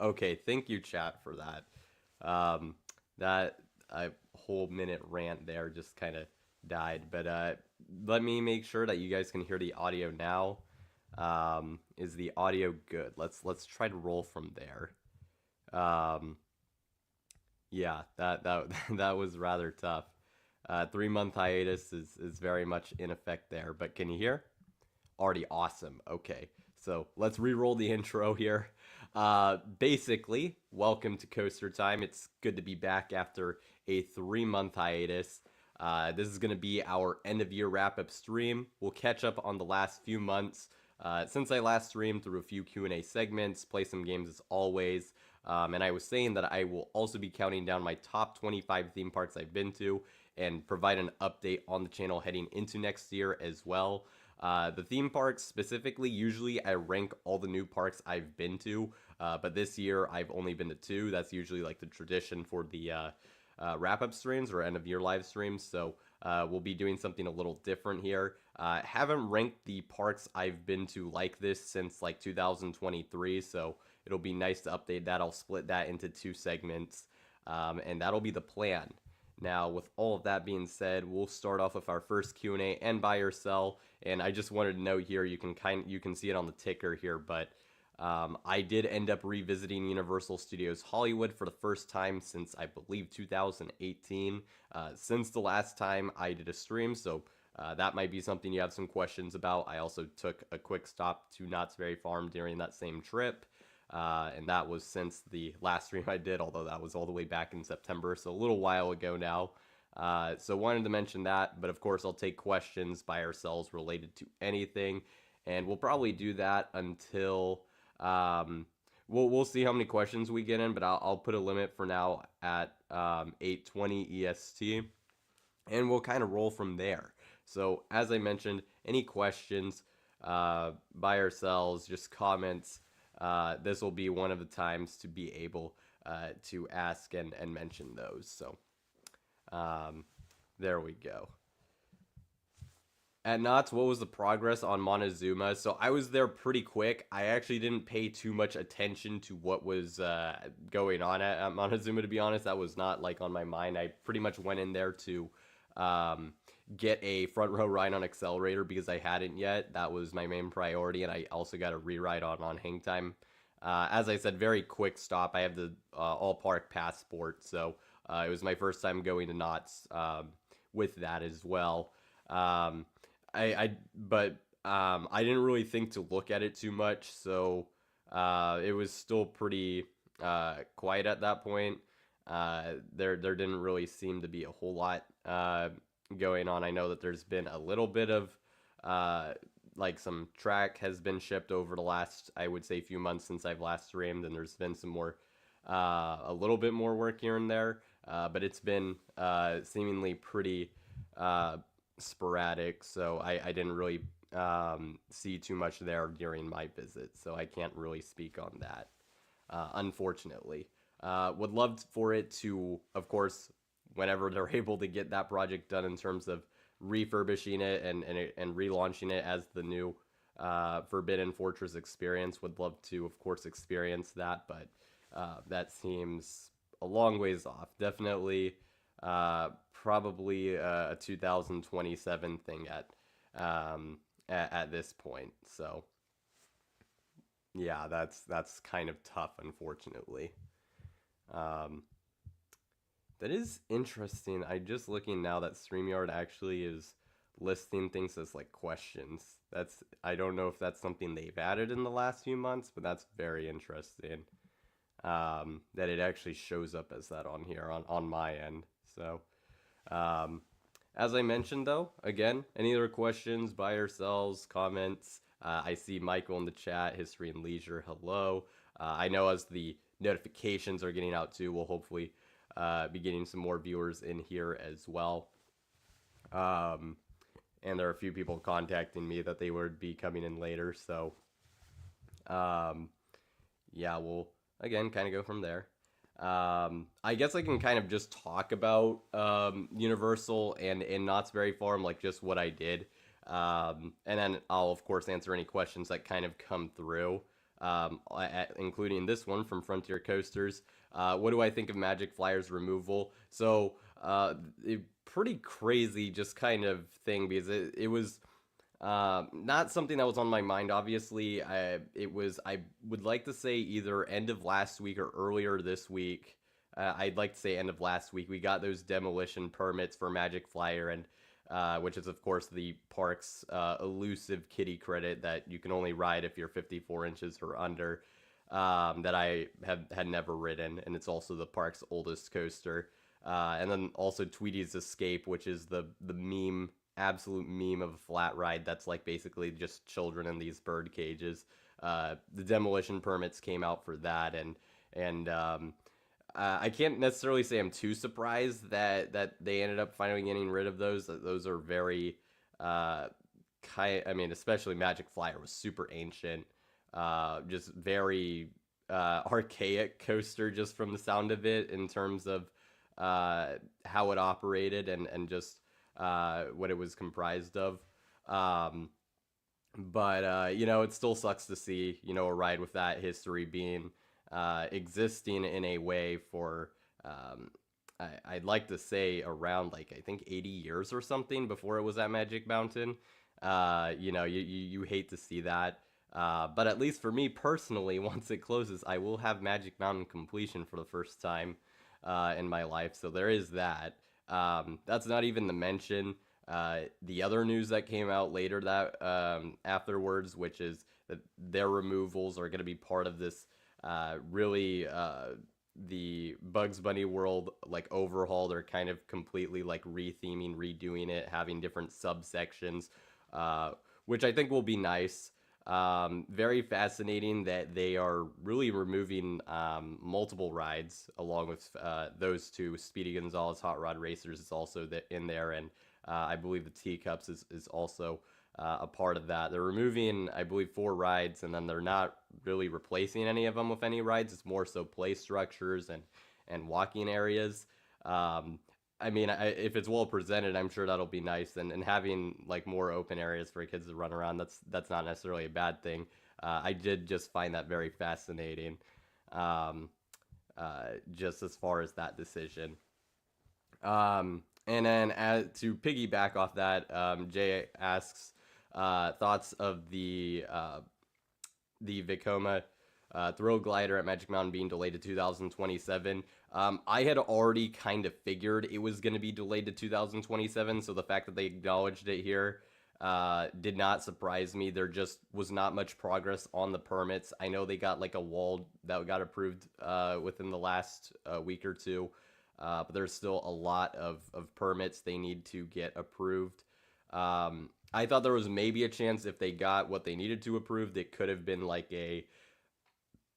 Okay, thank you, chat, for that. That a whole minute rant there just kind of died, but let me make sure that you guys can hear the audio now. Is the audio good? Let's try to roll from there. Um, yeah, that that was rather tough. 3 month hiatus is very much in effect there, but can you hear? Already awesome. Okay, so let's re-roll the intro here. Basically, welcome to Coaster Time. It's good to be back after a 3 month hiatus. This is going to be our end of year wrap up stream. We'll catch up on the last few months. Since I last streamed through a few Q&A segments, play some games as always. And I was saying that I will also be counting down my top 25 theme parks I've been to and provide an update on the channel heading into next year as well. The theme parks specifically, usually I rank all the new parks I've been to, but this year I've only been to two. That's usually like the tradition for the wrap-up streams or end-of-year live streams, so we'll be doing something a little different here. Haven't ranked the parks I've been to like this since like 2023, so it'll be nice to update that. I'll split that into two segments, and that'll be the plan. Now, with all of that being said, we'll start off with our first Q&A and buy or sell. And I just wanted to note here, you can see it on the ticker here, but I did end up revisiting Universal Studios Hollywood for the first time since I believe 2018. Since the last time I did a stream, so that might be something you have some questions about. I also took a quick stop to Knott's Berry Farm during that same trip. And that was since the last stream I did, although that was all the way back in September, so a little while ago now. So wanted to mention that, but of course I'll take questions by ourselves related to anything, and we'll probably do that until we'll see how many questions we get in, but I'll put a limit for now at 8:20 EST, and we'll kind of roll from there. So as I mentioned, any questions by ourselves, just comments. This will be one of the times to be able to ask and mention those. So there we go. At Knott's, what was the progress on Montezuma? So I was there pretty quick. I actually didn't pay too much attention to what was going on at Montezuma, to be honest. That was not like on my mind. I pretty much went in there to get a front row ride on Accelerator because I hadn't yet. That was my main priority, and I also got a re-ride on Hang Time. As I said, very quick stop. I have the all park passport, so it was my first time going to Knott's with that as well. I didn't really think to look at it too much, so it was still pretty quiet at that point. There didn't really seem to be a whole lot going on. I know that there's been a little bit of like some track has been shipped over the last, I would say, few months since I've last streamed, and there's been some more a little bit more work here and there, but it's been seemingly pretty sporadic, so I didn't really see too much there during my visit, so I can't really speak on that, unfortunately. Would love for it to, of course, whenever they're able to get that project done in terms of refurbishing it and relaunching it as the new Forbidden Fortress experience. Would love to, of course, experience that, but that seems a long ways off. Definitely probably a 2027 thing at this point. So yeah, that's kind of tough, unfortunately. Um, that is interesting. I just looking now that StreamYard actually is listing things as like questions. That's I don't know if that's something they've added in the last few months, but that's very interesting. That it actually shows up as that on here on my end. So as I mentioned, though, again, any other questions, buy or sells, comments? I see Michael in the chat, History and Leisure, hello. I know as the notifications are getting out too, we'll hopefully be getting some more viewers in here as well. And there are a few people contacting me that they would be coming in later, so yeah, we'll again kind of go from there. I guess I can kind of just talk about Universal and in Knott's Berry Farm, like just what I did. And then I'll, of course, answer any questions that kind of come through. including this one from Frontier Coasters. What do I think of Magic Flyer's removal? So, pretty crazy, just kind of thing because it was not something that was on my mind. Obviously, it was. I would like to say either end of last week or earlier this week. I'd like to say end of last week. We got those demolition permits for Magic Flyer, and which is of course the park's elusive kitty credit that you can only ride if you're 54 inches or under. That I had never ridden, and it's also the park's oldest coaster. And then also Tweety's Escape, which is the meme, absolute meme of a flat ride that's like basically just children in these bird cages. The demolition permits came out for that, and I can't necessarily say I'm too surprised that they ended up finally getting rid of those. Those are very I mean, especially Magic Flyer was super ancient, just very archaic coaster just from the sound of it in terms of how it operated and just what it was comprised of. Um, but you know, it still sucks to see, you know, a ride with that history being existing in a way for I'd like to say around like I think 80 years or something before it was at Magic Mountain. You know, you hate to see that. But at least for me personally, once it closes, I will have Magic Mountain completion for the first time in my life. So there is that. That's not even to mention the other news that came out later that afterwards, which is that their removals are going to be part of this really the Bugs Bunny world like overhaul. They're kind of completely like retheming, redoing it, having different subsections, which I think will be nice. Very fascinating that they are really removing multiple rides along with those two. Speedy Gonzales Hot Rod Racers is also in there, and I believe the Teacups is also a part of that. They're removing, I believe, 4 rides, and then they're not really replacing any of them with any rides. It's more so play structures and walking areas. I mean, if it's well presented, I'm sure that'll be nice. And having like more open areas for kids to run around, that's not necessarily a bad thing. I did just find that very fascinating, just as far as that decision. And then to piggyback off that, Jay asks thoughts of the Vekoma Thrill Glider at Magic Mountain being delayed to 2027. I had already kind of figured it was going to be delayed to 2027, so the fact that they acknowledged it here did not surprise me. There just was not much progress on the permits. I know they got like a wall that got approved within the last week or two, but there's still a lot of permits they need to get approved. I thought there was maybe a chance if they got what they needed to approved, it could have been like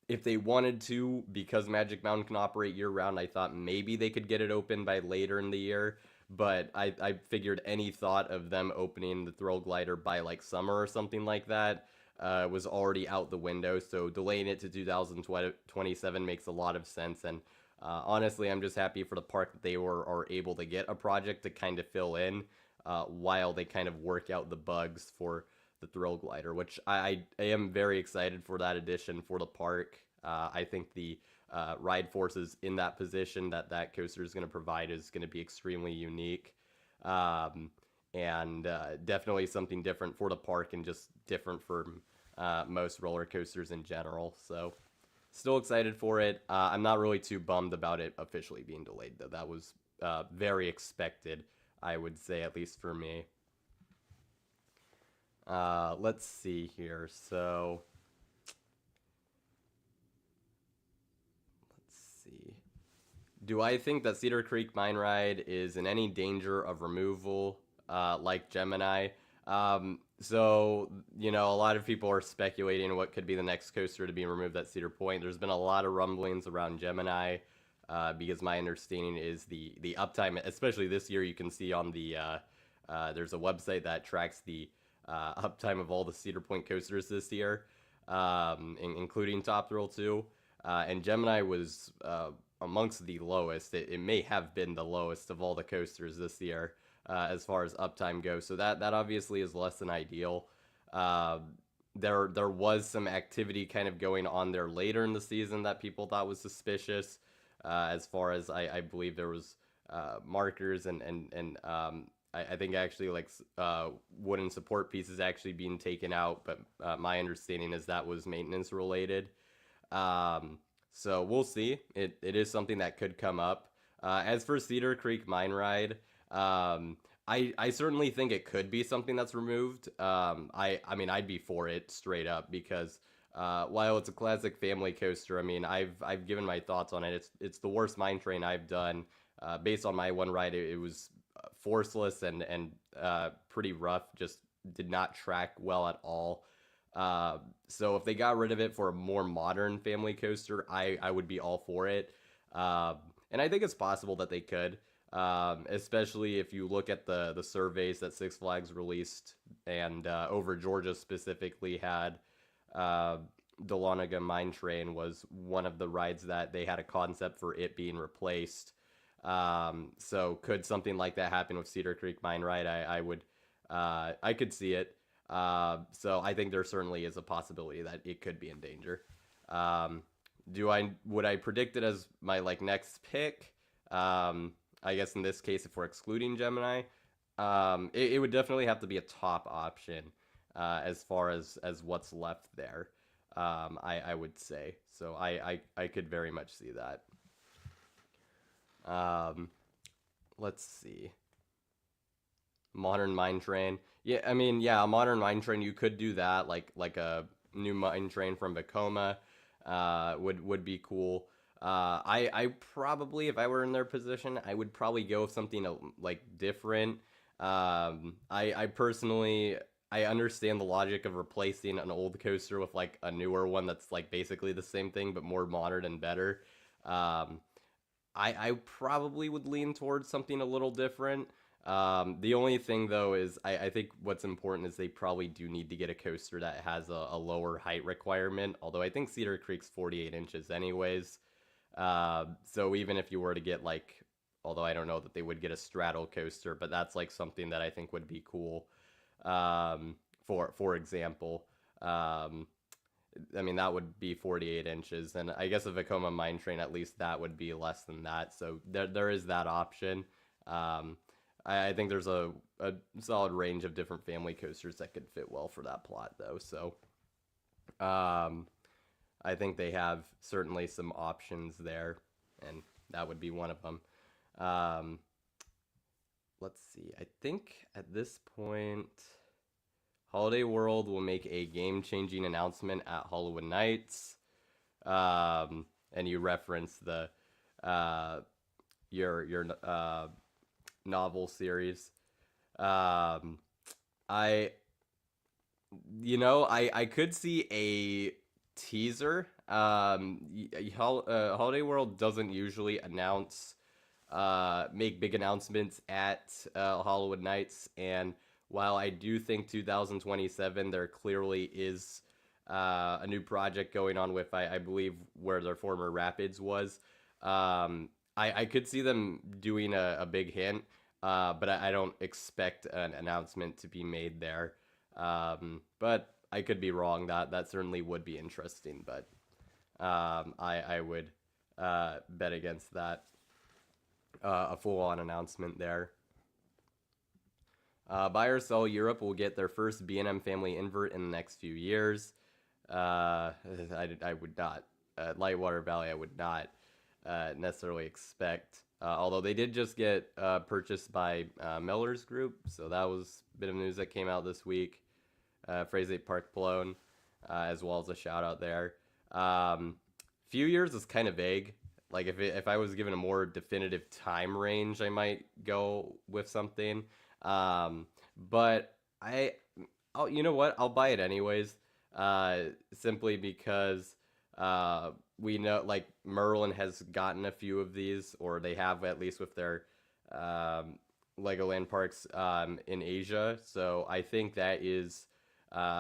if they wanted to, because Magic Mountain can operate year-round, I thought maybe they could get it open by later in the year. But I figured any thought of them opening the Thrill Glider by like summer or something like that was already out the window. So delaying it to 2027 makes a lot of sense. And honestly, I'm just happy for the park that they are able to get a project to kind of fill in while they kind of work out the bugs for the Thrill Glider, which I am very excited for that addition for the park. I think the ride forces in that position that coaster is going to provide is going to be extremely unique, and definitely something different for the park and just different from most roller coasters in general. So still excited for it. I'm not really too bummed about it officially being delayed, though. That was very expected, I would say, at least for me. Let's see here. So, let's see. Do I think that Cedar Creek Mine Ride is in any danger of removal, like Gemini? So, you know, a lot of people are speculating what could be the next coaster to be removed at Cedar Point. There's been a lot of rumblings around Gemini, because my understanding is the uptime, especially this year, you can see on the, there's a website that tracks the uptime of all the Cedar Point coasters this year, including Top Thrill 2. And Gemini was amongst the lowest. It may have been the lowest of all the coasters this year as far as uptime goes. So that obviously is less than ideal. there was some activity kind of going on there later in the season that people thought was suspicious. As far as I believe there was markers and I think actually like wooden support pieces actually being taken out, but my understanding is that was maintenance related. Um, so we'll see. It is something that could come up. As for Cedar Creek Mine Ride, I certainly think it could be something that's removed. I mean I'd be for it straight up because while it's a classic family coaster, I mean I've given my thoughts on it. It's the worst mine train I've done. Based on my one ride, it was forceless and pretty rough. Just did not track well at all. So if they got rid of it for a more modern family coaster, I would be all for it. Um, and I think it's possible that they could, especially if you look at the surveys that Six Flags released and over Georgia specifically had. Uh, Dahlonega Mine Train was one of the rides that they had a concept for it being replaced. So could something like that happen with Cedar Creek Mine Ride? I would, I could see it. So I think there certainly is a possibility that it could be in danger. Um, would I predict it as my like next pick? I guess in this case, if we're excluding Gemini, it would definitely have to be a top option as far as what's left there. I would say so. I could very much see that. Um, let's see. Modern mine train. Yeah, I mean, yeah, a modern mine train. You could do that, like a new mine train from Vekoma, would be cool. I probably, if I were in their position, I would probably go with something like different. I personally, I understand the logic of replacing an old coaster with like a newer one that's like basically the same thing but more modern and better. Um, I probably would lean towards something a little different. The only thing though is I think what's important is they probably do need to get a coaster that has a lower height requirement. Although I think Cedar Creek's 48 inches anyways. So even if you were to get like, although I don't know that they would get a straddle coaster, but that's like something that I think would be cool. For example, um, I mean, that would be 48 inches. And I guess a Vekoma mine train, at least that would be less than that. So there is that option. Um, I think there's a solid range of different family coasters that could fit well for that plot, though. So um, I think they have certainly some options there, and that would be one of them. Um, let's see. I think at this point, Holiday World will make a game-changing announcement at Hollywood Nights. And you reference the uh, your novel series. Um, I I could see a teaser. Holiday World doesn't usually make big announcements at Hollywood Nights, and while I do think 2027 there clearly is a new project going on with I believe where their former Rapids was. I could see them doing a big hint, but I don't expect an announcement to be made there. But I could be wrong. That certainly would be interesting, but I would bet against that. A full-on announcement there. Buy or Sell Europe will get their first B&M family invert in the next few years. I would not. Lightwater Valley, I would not necessarily expect. Although they did just get purchased by Miller's Group, so that was a bit of news that came out this week. Phrase Park blown, as well as a shout out there. Few years is kind of vague. Like if I was given a more definitive time range, I might go with something. But you know what? I'll buy it anyways. Simply because we know like Merlin has gotten a few of these, or they have at least with their Legoland parks in Asia. So I think that is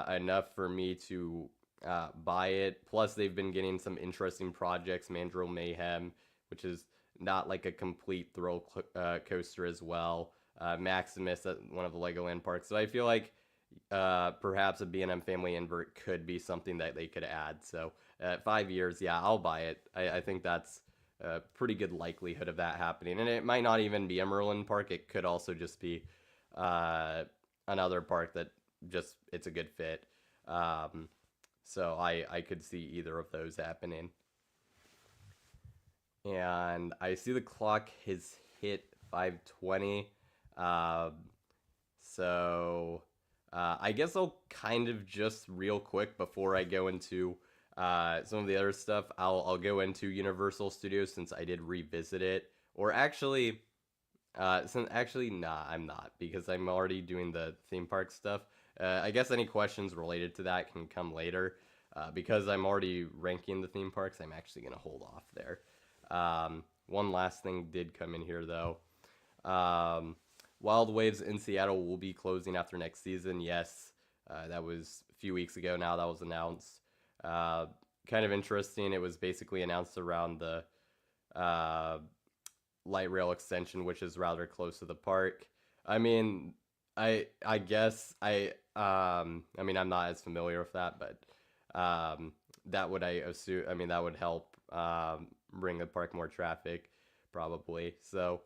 enough for me to buy it. Plus, they've been getting some interesting projects, Mandrill Mayhem, which is not like a complete thrill coaster as well. Maximus at one of the Legoland parks. So I feel like, perhaps a B&M family invert could be something that they could add. So at 5 years, yeah, I'll buy it. I think that's a pretty good likelihood of that happening. And it might not even be Emerald Park. It could also just be uh, another park that just it's a good fit. Um, so I could see either of those happening. And I see the clock has hit 5:20. Um, so I guess I'll kind of just real quick before I go into some of the other stuff. I'll go into Universal Studios since I did revisit it. Or actually, since actually nah, I'm not because I'm already doing the theme park stuff. I guess any questions related to that can come later. Because I'm already ranking the theme parks, I'm actually gonna hold off there. One last thing did come in here though. Um, Wild Waves in Seattle will be closing after next season. Yes, that was a few weeks ago now that was announced. Uh, Kind of interesting. It was basically announced around the uh, light rail extension, which is rather close to the park. I mean, I guess I mean I'm not as familiar with that, but that would I assume I mean that would help bring the park more traffic probably. So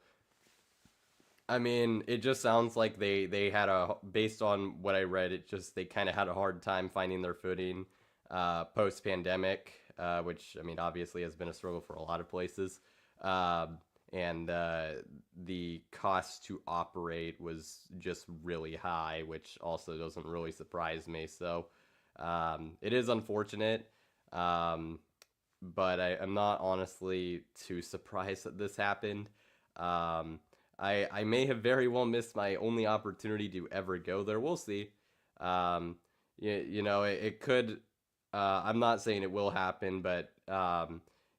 I mean, it just sounds like they had a based on what I read, it just they kind of had a hard time finding their footing post pandemic, which I mean obviously has been a struggle for a lot of places, and the cost to operate was just really high, which also doesn't really surprise me. So it is unfortunate, um, but I'm not honestly too surprised that this happened. Um, I may have very well missed my only opportunity to ever go there. We'll see. You know, it could. I'm not saying it will happen, but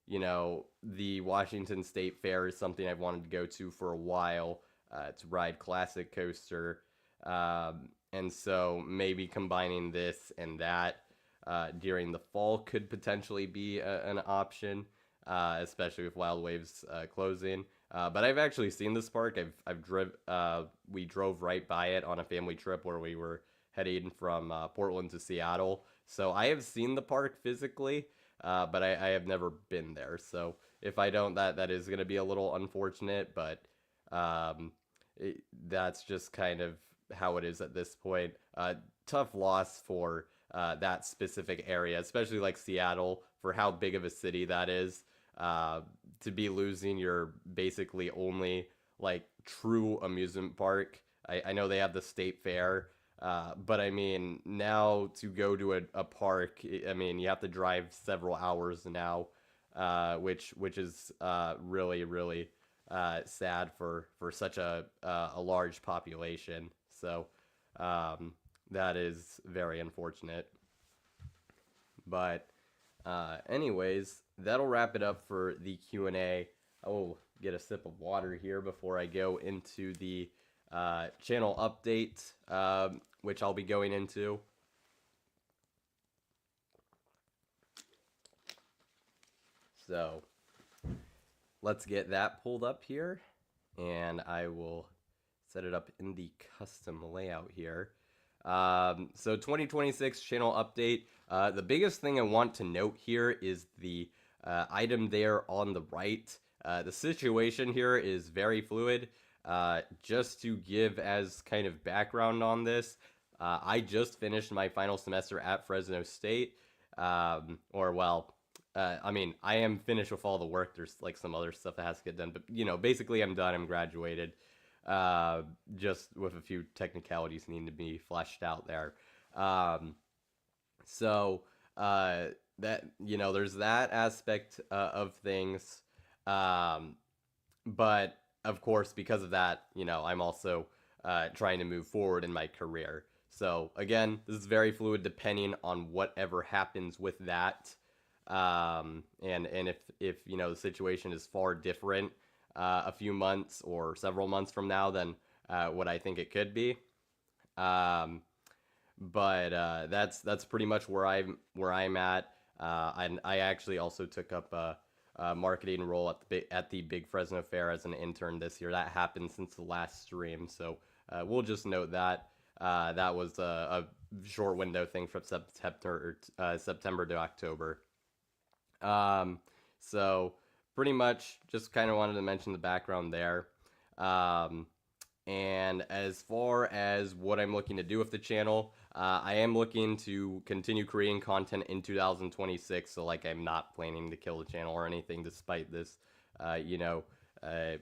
you know, the Washington State Fair is something I've wanted to go to for a while. To ride Classic Coaster, and so maybe combining this and that during the fall could potentially be an option, especially with Wild Waves closing. But I've actually seen this park. We drove right by it on a family trip where we were heading from Portland to Seattle. So I have seen the park physically, but I have never been there. So if I don't, that is going to be a little unfortunate. But um, that's just kind of how it is at this point. Tough loss for that specific area, especially like Seattle, for how big of a city that is. To be losing your basically only like true amusement park. I know they have the state fair, but I mean now to go to a park, I mean you have to drive several hours now, which is really sad for such a large population. So that is very unfortunate. But anyways, that'll wrap it up for the Q&A. I will get a sip of water here before I go into the channel update, which I'll be going into. So let's get that pulled up here, and I will set it up in the custom layout here. So 2026 channel update. The biggest thing I want to note here is the item there on the right. The situation here is very fluid. Just to give as kind of background on this, I just finished my final semester at Fresno State. Or well, I mean, I am finished with all the work. There's like some other stuff that has to get done, but you know, basically I'm done. I'm graduated. Just with a few technicalities needing to be fleshed out there. Um, so that you know, there's that aspect of things, um, but of course, because of that, you know, I'm also trying to move forward in my career. So again, this is very fluid depending on whatever happens with that. And if you know the situation is far different a few months or several months from now than what I think it could be. Um, but that's pretty much where I'm at. And I actually also took up a marketing role at the Big Fresno Fair as an intern this year. That happened since the last stream, so we'll just note that. That was a short window thing from September to October. Um, so pretty much just kind of wanted to mention the background there. Um, and as far as what I'm looking to do with the channel, I am looking to continue creating content in 2026. So, like, I'm not planning to kill the channel or anything, despite this, you know, uh,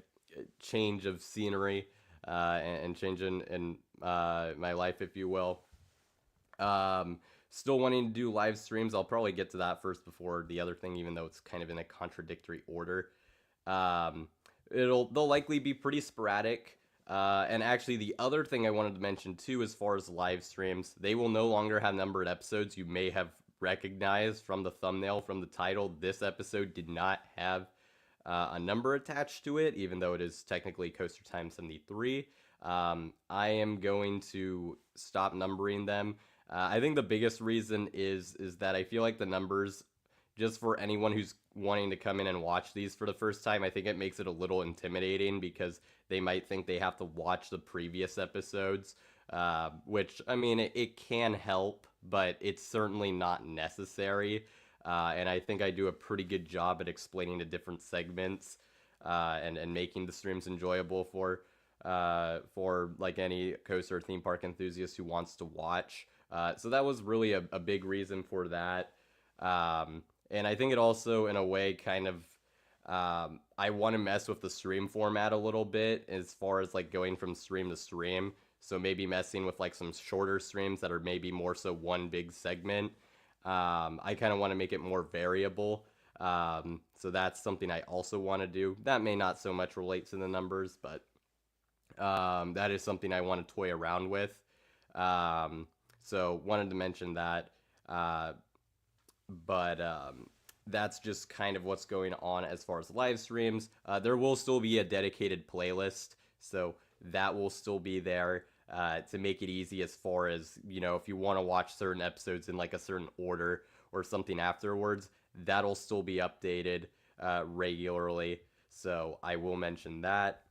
change of scenery and change in my life, if you will. Um, Still wanting to do live streams. I'll probably get to that first before the other thing, even though it's kind of in a contradictory order. Um, they'll likely be pretty sporadic. And actually, the other thing I wanted to mention too, as far as live streams, they will no longer have numbered episodes. You may have recognized from the thumbnail, from the title, this episode did not have a number attached to it, even though it is technically Coaster Time 73. I am going to stop numbering them. I think the biggest reason is that I feel like the numbers, just for anyone who's wanting to come in and watch these for the first time, I think it makes it a little intimidating because they might think they have to watch the previous episodes, which, I mean, it can help, but it's certainly not necessary. And I think I do a pretty good job at explaining the different segments and making the streams enjoyable for like any coaster or theme park enthusiast who wants to watch. So that was really a big reason for that. And I think it also, in a way, kind of, I want to mess with the stream format a little bit as far as like going from stream to stream. So maybe messing with like some shorter streams that are maybe more so one big segment. I kind of want to make it more variable. So that's something I also want to do. That may not so much relate to the numbers, but that is something I want to toy around with. So wanted to mention that. But that's just kind of what's going on as far as live streams. There will still be a dedicated playlist, so that will still be there to make it easy as far as, you know, if you want to watch certain episodes in like a certain order or something afterwards, that'll still be updated regularly. So I will mention that.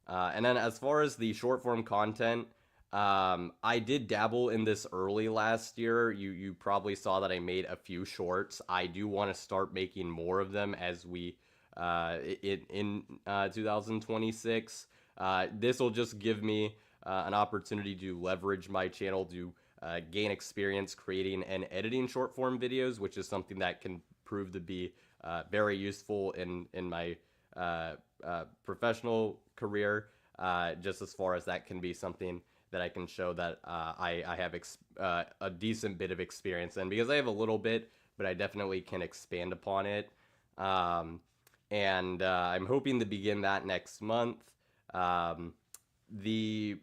And then as far as the short form content, I did dabble in this early last year. You probably saw that I made a few shorts. I do want to start making more of them as we in 2026. This will just give me an opportunity to leverage my channel to gain experience creating and editing short form videos, which is something that can prove to be very useful in my professional career. Just as far as that can be something that I can show that I have a decent bit of experience in, because I have a little bit, but I definitely can expand upon it. And I'm hoping to begin that next month. The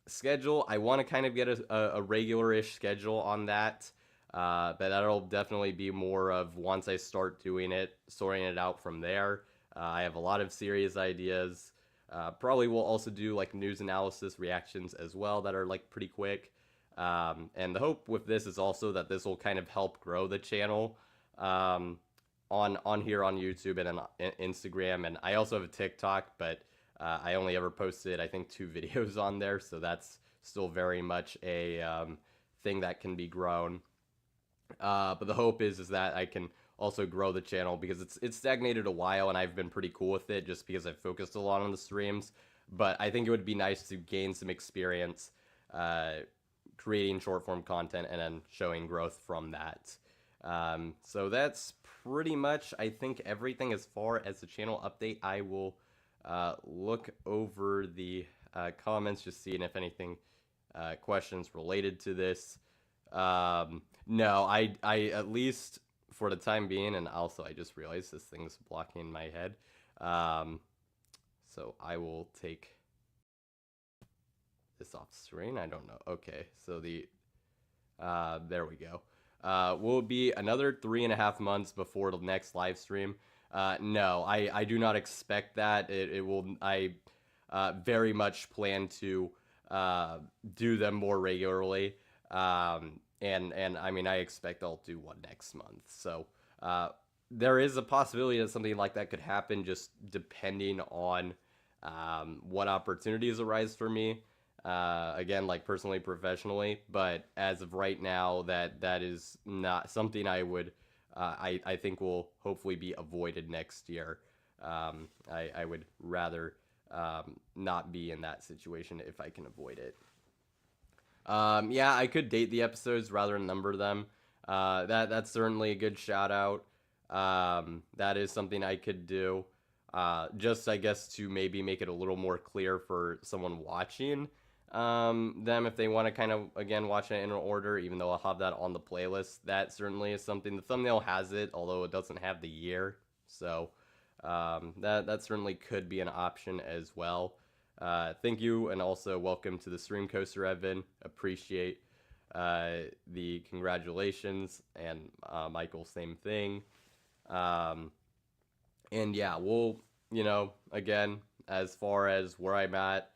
schedule, I want to kind of get a regular-ish schedule on that, but that'll definitely be more of once I start doing it, sorting it out from there. I have a lot of serious ideas. Probably will also do like news analysis reactions as well that are like pretty quick. And the hope with this is also that this will kind of help grow the channel on here on YouTube and on Instagram. And I also have a TikTok, but I only ever posted, I think, 2 videos on there. So that's still very much a thing that can be grown. But the hope is that I can also grow the channel, because it's stagnated a while and I've been pretty cool with it just because I've focused a lot on the streams. But I think it would be nice to gain some experience creating short form content and then showing growth from that. So that's pretty much, I think, everything as far as the channel update. I will look over the comments, just seeing if anything questions related to this. No, I at least for the time being, and also I just realized this thing's blocking my head. So I will take this off screen. I don't know. Okay, so there we go. Will it be another 3.5 months before the next live stream? No, I do not expect that. It will. I very much plan to do them more regularly. And I mean, I expect I'll do one next month. So there is a possibility that something like that could happen, just depending on what opportunities arise for me. again, like personally, professionally, but as of right now, that is not something I would, I think will hopefully be avoided next year. I would rather not be in that situation if I can avoid it. Yeah, I could date the episodes rather than number them. That's certainly a good shout out. That is something I could do. Just I guess to maybe make it a little more clear for someone watching them if they want to kind of again watch it in order. Even though I'll have that on the playlist, that certainly is something. The thumbnail has it, although it doesn't have the year. So that certainly could be an option as well. Thank you, and also welcome to the stream, Coaster Evan. Appreciate the congratulations, and Michael, same thing. And yeah, we'll, again, as far as where I'm at,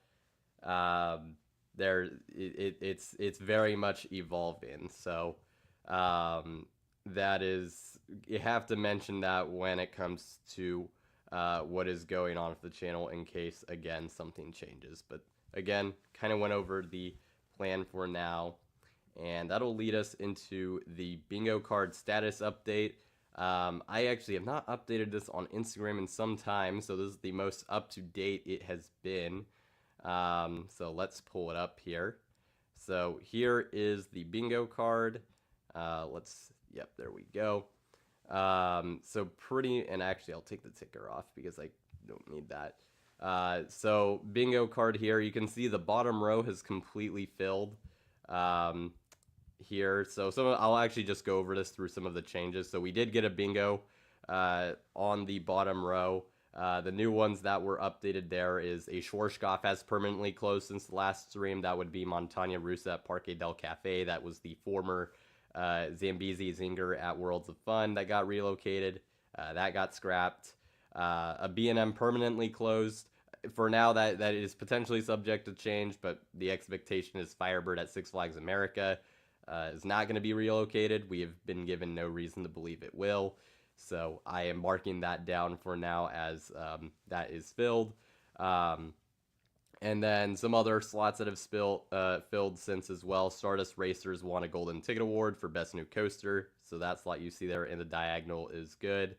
there it's very much evolving. So that is, you have to mention that when it comes to what is going on with the channel in case, again, something changes. But again, kind of went over the plan for now, and that'll lead us into the bingo card status update. I actually have not updated this on Instagram in some time, so this is the most up-to-date it has been. So let's pull it up here. So here is the bingo card. Yep, there we go. So pretty, and actually I'll take the ticker off because I don't need that. So bingo card here, you can see the bottom row has completely filled here. So I'll actually just go over this through some of the changes. So we did get a bingo on the bottom row. The new ones that were updated there is a Schwarzkopf has permanently closed since the last stream. That would be Montaña Rusa at Parque del Cafe. That was the former Zambezi Zinger at Worlds of Fun that got relocated. That got scrapped. A B&M permanently closed. For now, that is potentially subject to change, but the expectation is Firebird at Six Flags America is not going to be relocated. We have been given no reason to believe it will. So I am marking that down for now as that is filled. And then some other slots that have filled since as well. Stardust Racers won a Golden Ticket Award for Best New Coaster. So that slot you see there in the diagonal is good.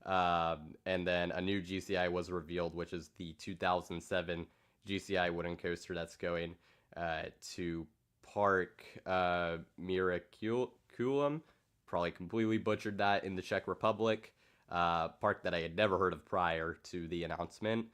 And then a new GCI was revealed, which is the 2007 GCI wooden coaster that's going to Park Miraculum. Probably completely butchered that, in the Czech Republic. Park that I had never heard of prior to the announcement.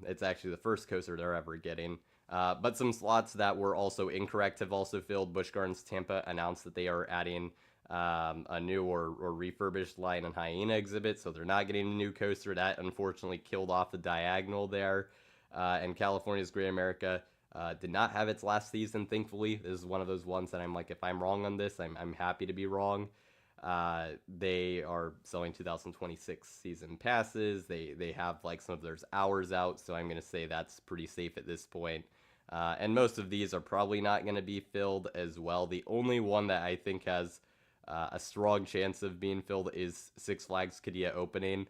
It's actually the first coaster they're ever getting. But some slots that were also incorrect have also filled. Busch Gardens Tampa announced that they are adding a new or refurbished Lion and Hyena exhibit, so they're not getting a new coaster. That unfortunately killed off the diagonal there. And California's Great America did not have its last season, thankfully. This is one of those ones that I'm like, if I'm wrong on this, I'm happy to be wrong. They are selling 2026 season passes. They have like some of their hours out, so I'm going to say that's pretty safe at this point. And most of these are probably not going to be filled as well. The only one that I think has a strong chance of being filled is Six Flags Qiddiya opening.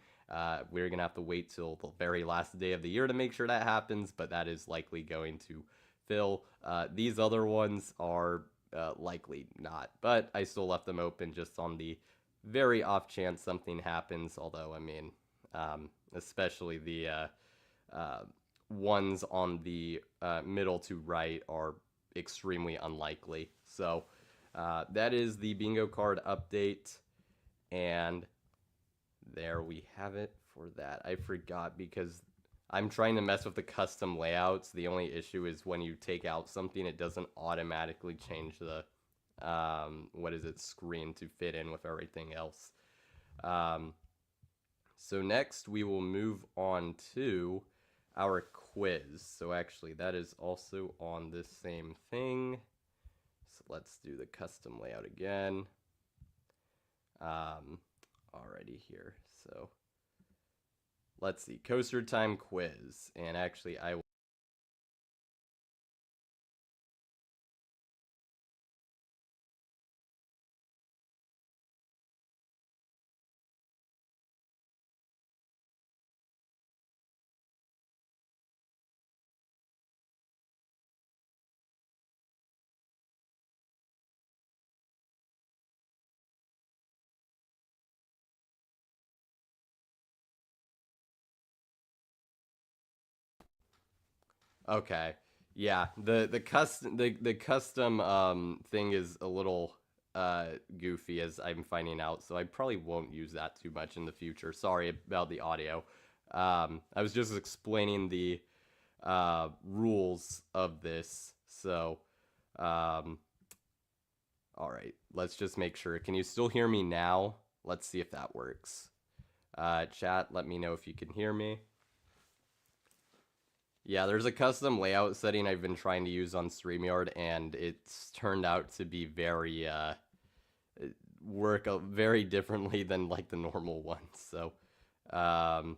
We're going to have to wait till the very last day of the year to make sure that happens, but that is likely going to fill. These other ones are likely not, but I still left them open just on the very off chance something happens, although, I mean, especially the ones on the middle to right are extremely unlikely. So that is the bingo card update, and there we have it for that. I forgot because I'm trying to mess with the custom layouts. The only issue is when you take out something, it doesn't automatically change the screen to fit in with everything else. So next we will move on to our quiz. So actually that is also on this same thing. So let's do the custom layout again. Alrighty here. So let's see, coaster time quiz. And actually I will Okay. Yeah, the custom thing is a little goofy as I'm finding out, so I probably won't use that too much in the future. Sorry about the audio. I was just explaining the rules of this. So, um, all right, let's just make sure. Can you still hear me now? Let's see if that works. Chat, let me know if you can hear me. Yeah, there's a custom layout setting I've been trying to use on StreamYard, and it's turned out to be very work very differently than like the normal ones. So, um,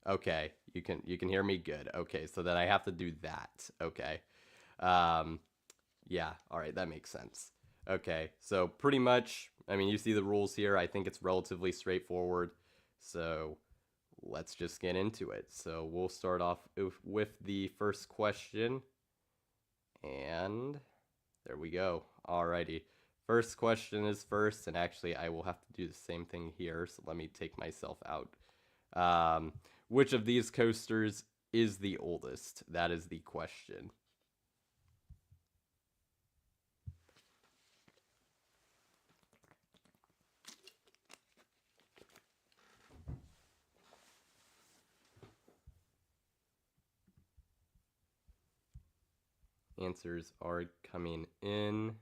okay, you can hear me good. Okay, so then I have to do that. Okay, um, yeah, all right, that makes sense. Okay, so pretty much, I mean, you see the rules here. I think it's relatively straightforward. So let's just get into it. So we'll start off with the first question. And there we go. Alrighty. First question is first, and actually I will have to do the same thing here, so let me take myself out. Which of these coasters is the oldest? That is the question. Answers are coming in.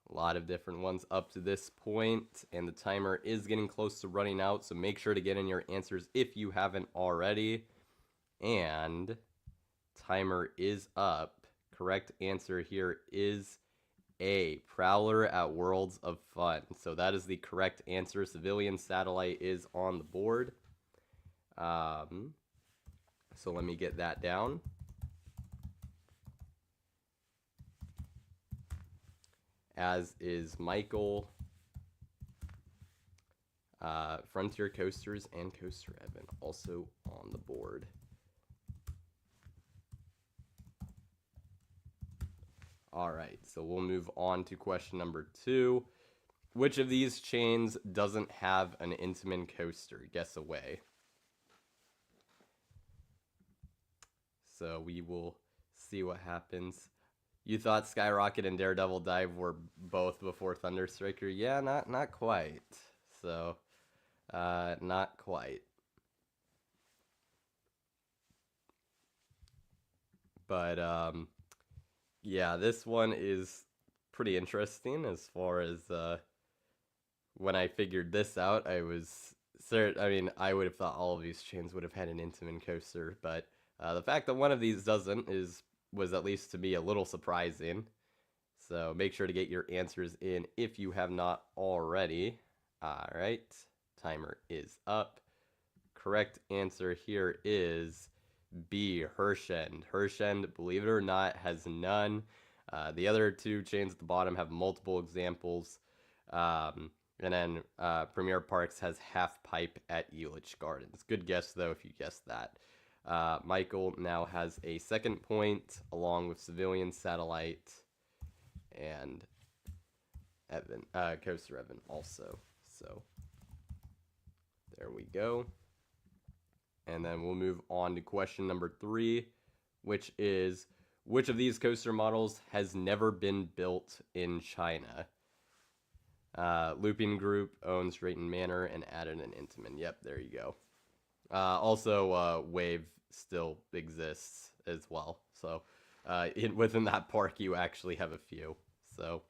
A lot of different ones up to this point, and the timer is getting close to running out, so make sure to get in your answers if you haven't already. And timer is up. Correct answer here is A, Prowler at Worlds of Fun. So that is the correct answer. Civilian satellite is on the board. So let me get that down. As is Michael. Frontier Coasters and Coaster Evan also on the board. All right, so we'll move on to question number 2. Which of these chains doesn't have an Intamin coaster? Guess away. So we will see what happens. You thought Skyrocket and Daredevil Dive were both before Thunderstriker? Yeah, not quite. So, not quite. But yeah, this one is pretty interesting as far as when I figured this out. I mean, I would have thought all of these chains would have had an Intamin coaster, but the fact that one of these doesn't was at least to me a little surprising. So make sure to get your answers in if you have not already. All right, timer is up. Correct answer here is B, Hirschend. Hirschend, believe it or not, has none. The other two chains at the bottom have multiple examples. And then Premier Parks has Half Pipe at Elitch Gardens. Good guess, though, if you guessed that. Michael now has a second point, along with Civilian Satellite and Evan, Coaster Evan also. So there we go. And then we'll move on to question number 3, which is, which of these coaster models has never been built in China? Looping Group owns Drayton Manor and added an Intamin. Yep, there you go. Also, Wave still exists as well. So within that park, you actually have a few. So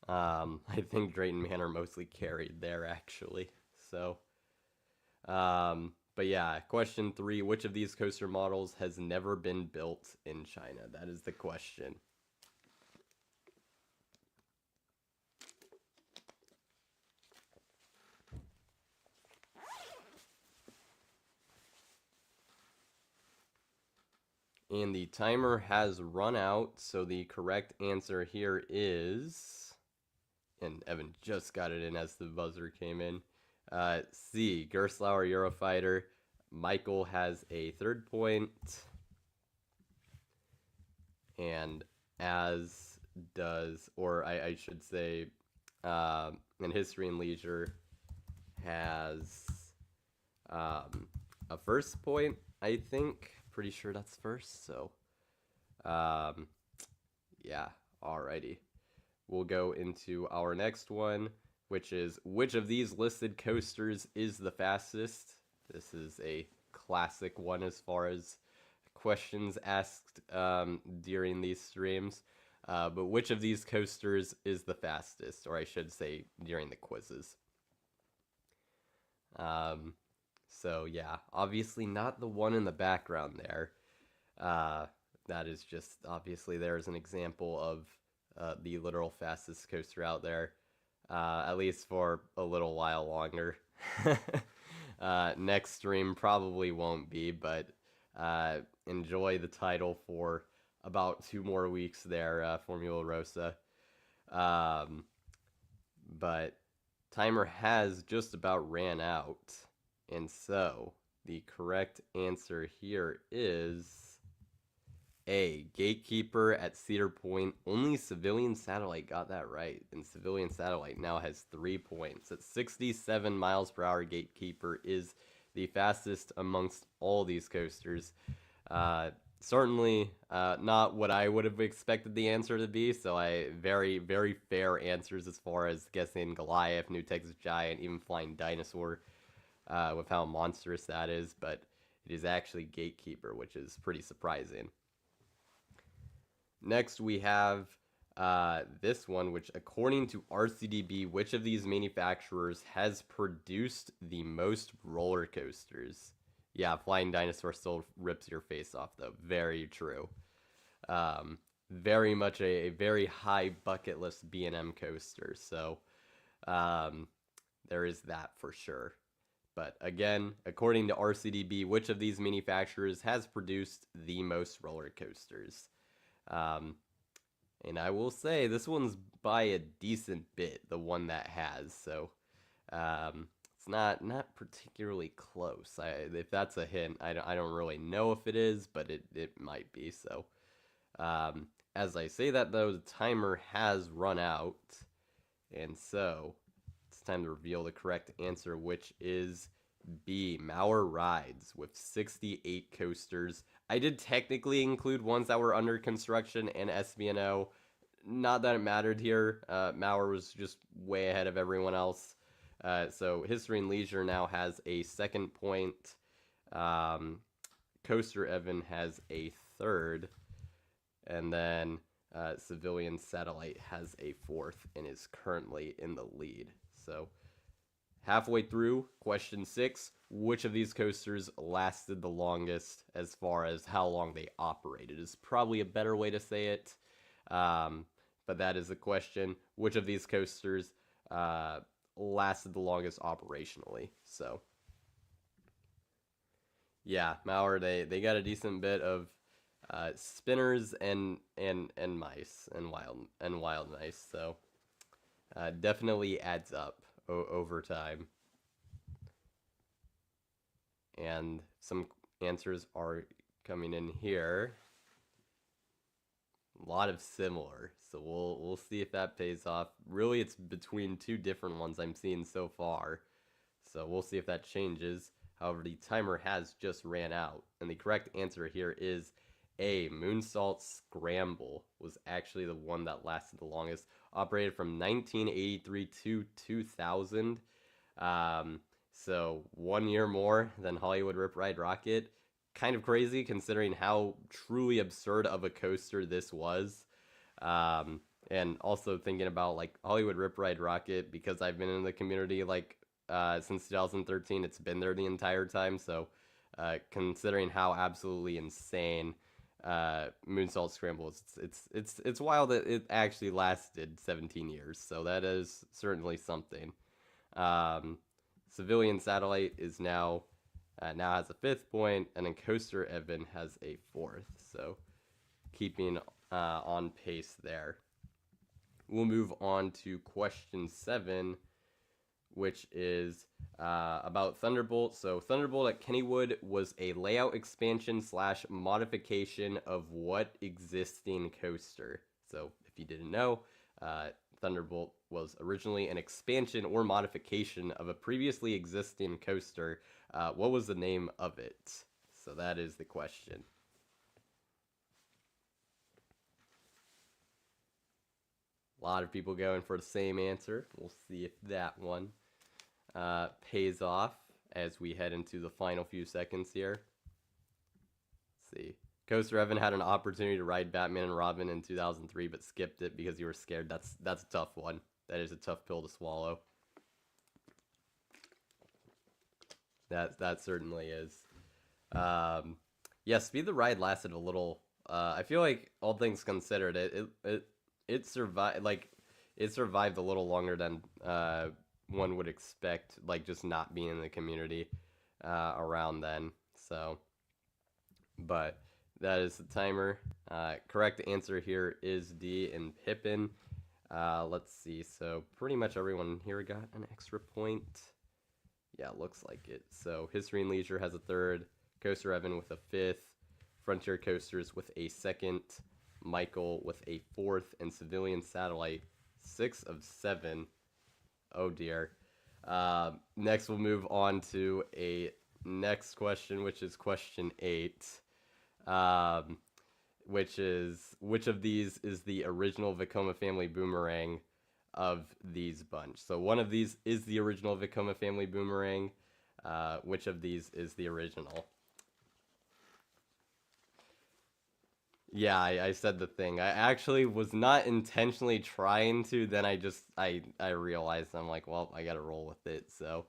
I think Drayton Manor mostly carried there, actually. So, but yeah, question 3, which of these coaster models has never been built in China? That is the question. And the timer has run out, so the correct answer here is, and Evan just got it in as the buzzer came in, C, Gerstlauer Eurofighter. Michael has a third point, and as does, or I should say, in History and Leisure has a first point, I think. Pretty sure that's first. So, um, yeah, alrighty. We'll go into our next one, which is which of these listed coasters is the fastest? This is a classic one as far as questions asked during these streams. But which of these coasters is the fastest, or I should say during the quizzes? Um, so yeah, obviously not the one in the background there. Uh, that is just obviously there is an example of the literal fastest coaster out there, at least for a little while longer. Next stream probably won't be, but enjoy the title for about 2 more weeks there, Formula Rosa. Um, but timer has just about ran out, and so the correct answer here is A, Gatekeeper at Cedar Point. Only Civilian Satellite got that right, and Civilian Satellite now has 3 points. At 67 miles per hour, Gatekeeper is the fastest amongst all these coasters. Certainly not what I would have expected the answer to be, so very, very fair answers as far as guessing Goliath, New Texas Giant, even Flying Dinosaur, with how monstrous that is, but it is actually Gatekeeper, which is pretty surprising. Next, we have this one, which according to RCDB, which of these manufacturers has produced the most roller coasters? Yeah, Flying Dinosaur still rips your face off, though. Very true. Very much a very high bucket list B&M coaster, so there is that for sure. But again, according to RCDB, which of these manufacturers has produced the most roller coasters? And I will say this one's by a decent bit, the one that has. So it's not particularly close. If that's a hint, I don't really know if it is, but it might be. So as I say that though, the timer has run out, and so it's time to reveal the correct answer, which is B, Mauer Rides with 68 coasters. I did technically include ones that were under construction and SBNO. Not that it mattered here. Mauer was just way ahead of everyone else. So History and Leisure now has a second point. Coaster Evan has a third. And then Civilian Satellite has a fourth and is currently in the lead. So halfway through, question 6, which of these coasters lasted the longest as far as how long they operated is probably a better way to say it. But that is the question. Which of these coasters lasted the longest operationally? So, yeah, Mauer, they got a decent bit of spinners and mice and wild mice. So, definitely adds up over time. And some answers are coming in here. A lot of similar, so we'll see if that pays off. Really, it's between two different ones I'm seeing so far, so we'll see if that changes. However, the timer has just ran out, and the correct answer here is A, Moonsault Scramble was actually the one that lasted the longest. Operated from 1983 to 2000. So 1 year more than Hollywood Rip Ride Rocket. Kind of crazy considering how truly absurd of a coaster this was. And also thinking about like Hollywood Rip Ride Rocket, because I've been in the community like since 2013, it's been there the entire time. So considering how absolutely insane Moonsault Scramble is, it's wild that it actually lasted 17 years. So that is certainly something. Civilian Satellite is now has a 5th point, and then Coaster Evan has a 4th. So keeping on pace there. We'll move on to question 7, which is about Thunderbolt. So Thunderbolt at Kennywood was a layout expansion / modification of what existing coaster? So if you didn't know, Thunderbolt was originally an expansion or modification of a previously existing coaster. What was the name of it? So that is the question. A lot of people going for the same answer. We'll see if that one pays off as we head into the final few seconds here. Let's see. Coaster Evan had an opportunity to ride Batman and Robin in 2003, but skipped it because you were scared. That's a tough one. That is a tough pill to swallow. That certainly is. Yeah, Speed the Ride lasted a little. I feel like all things considered, it survived. Like it survived a little longer than one would expect. Like just not being in the community around then. So, but that is the timer. Correct answer here is D in Pippin. Let's see. So pretty much everyone here got an extra point. Yeah, looks like it. So History and Leisure has a third. Coaster Evan with a fifth. Frontier Coasters with a second. Michael with a fourth. And Civilian Satellite, 6 of 7. Oh dear. Next we'll move on to a next question, which is question 8. Which of these is the original Vekoma family boomerang of these bunch? So one of these is the original Vekoma family boomerang. Which of these is the original? Yeah, I said the thing. I actually was not intentionally trying to. Then I realized I'm like, well, I gotta roll with it. So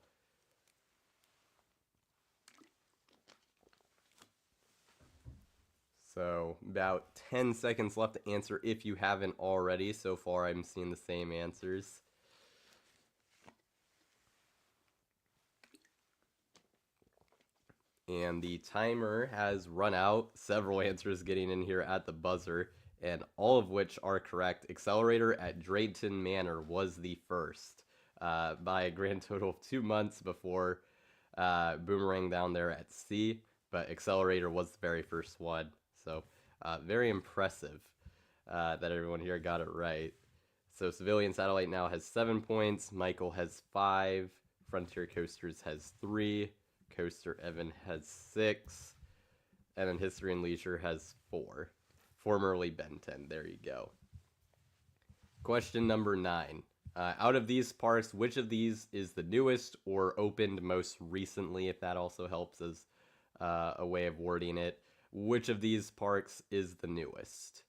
about 10 seconds left to answer if you haven't already. So far, I'm seeing the same answers. And the timer has run out. Several answers getting in here at the buzzer, and all of which are correct. Accelerator at Drayton Manor was the first by a grand total of 2 months before Boomerang down there at sea. But Accelerator was the very first one. So very impressive that everyone here got it right. So Civilian Satellite now has 7 points. Michael has 5. Frontier Coasters has 3. Coaster Evan has 6. And then History and Leisure has 4. Formerly Ben 10. There you go. Question number 9. Out of these parks, which of these is the newest or opened most recently, if that also helps as a way of wording it? Which of these parks is the newest?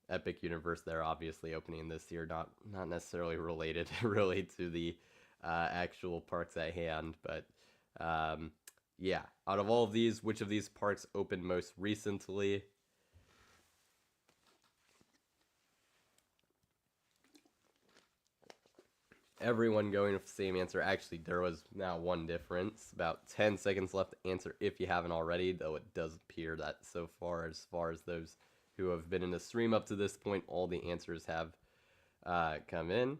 Epic Universe, they're obviously opening this year, not necessarily related really to the actual parks at hand, but yeah, out of all of these, which of these parks opened most recently? Everyone going with the same answer. Actually, there was now one difference. About 10 seconds left to answer if you haven't already, though it does appear that so far as those who have been in the stream up to this point, all the answers have come in.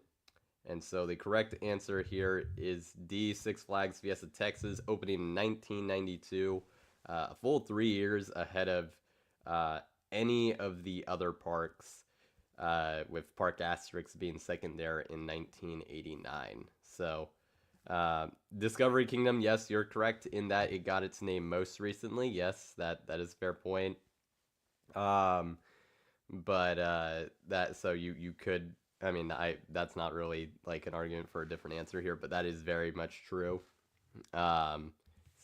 And so the correct answer here is D, Six Flags Fiesta Texas, opening in 1992, a full 3 years ahead of any of the other parks, with Park Asterix being second there in 1989. So Discovery Kingdom, yes, you're correct in that it got its name most recently. Yes, that is a fair point. But that, so you could, I mean, that's not really like an argument for a different answer here, but that is very much true. So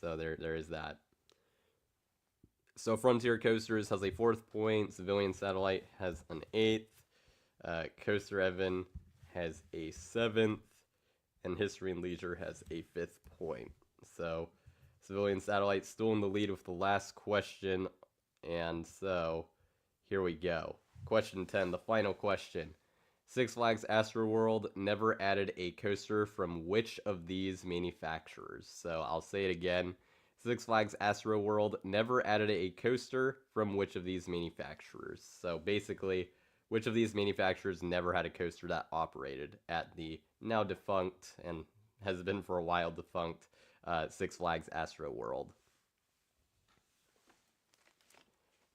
there is that. So Frontier Coasters has a 4th point. Civilian Satellite has an 8th. Coaster Evan has a 7th. And History and Leisure has a 5th point. So Civilian Satellite still in the lead with the last question. And so here we go. Question 10, the final question. Six Flags Astroworld never added a coaster from which of these manufacturers? So I'll say it again. Six Flags Astroworld never added a coaster from which of these manufacturers? So basically, which of these manufacturers never had a coaster that operated at the now defunct, and has been for a while defunct, Six Flags Astroworld?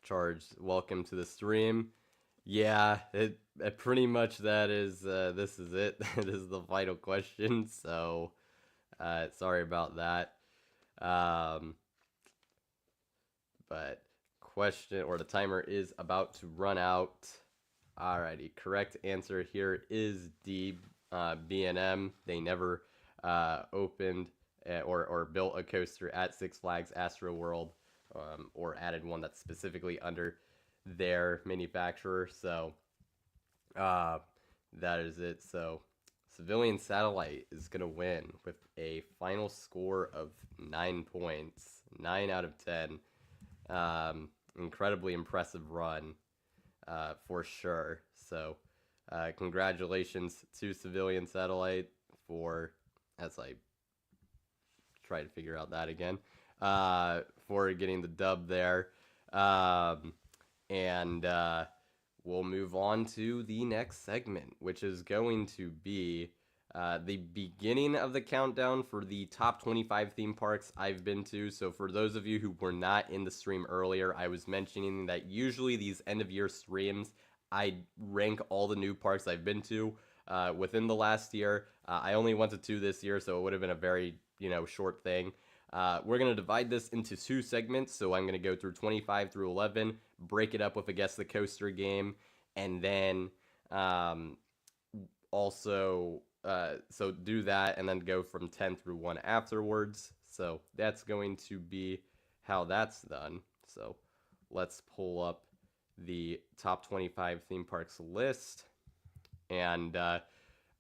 Charged, welcome to the stream. Yeah, pretty much that is this is it. This is the final question. So sorry about that. Um, but question or the timer is about to run out. Alrighty, correct answer here is D. B&M. They never opened or built a coaster at Six Flags Astro World, or added one that's specifically under their manufacturer. So uh, that is it. So Civilian Satellite is going to win with a final score of 9 points, 9 out of 10. Incredibly impressive run, for sure. So congratulations to Civilian Satellite for, as I try to figure out that again, for getting the dub there. And we'll move on to the next segment, which is going to be the beginning of the countdown for the top 25 theme parks I've been to. So for those of you who were not in the stream earlier, I was mentioning that usually these end of year streams, I rank all the new parks I've been to within the last year. I only went to 2 this year, so it would have been a very, short thing. We're going to divide this into 2 segments, so I'm going to go through 25 through 11, break it up with a Guess the Coaster game, and then also, so do that, and then go from 10 through 1 afterwards. So that's going to be how that's done. So let's pull up the top 25 theme parks list. And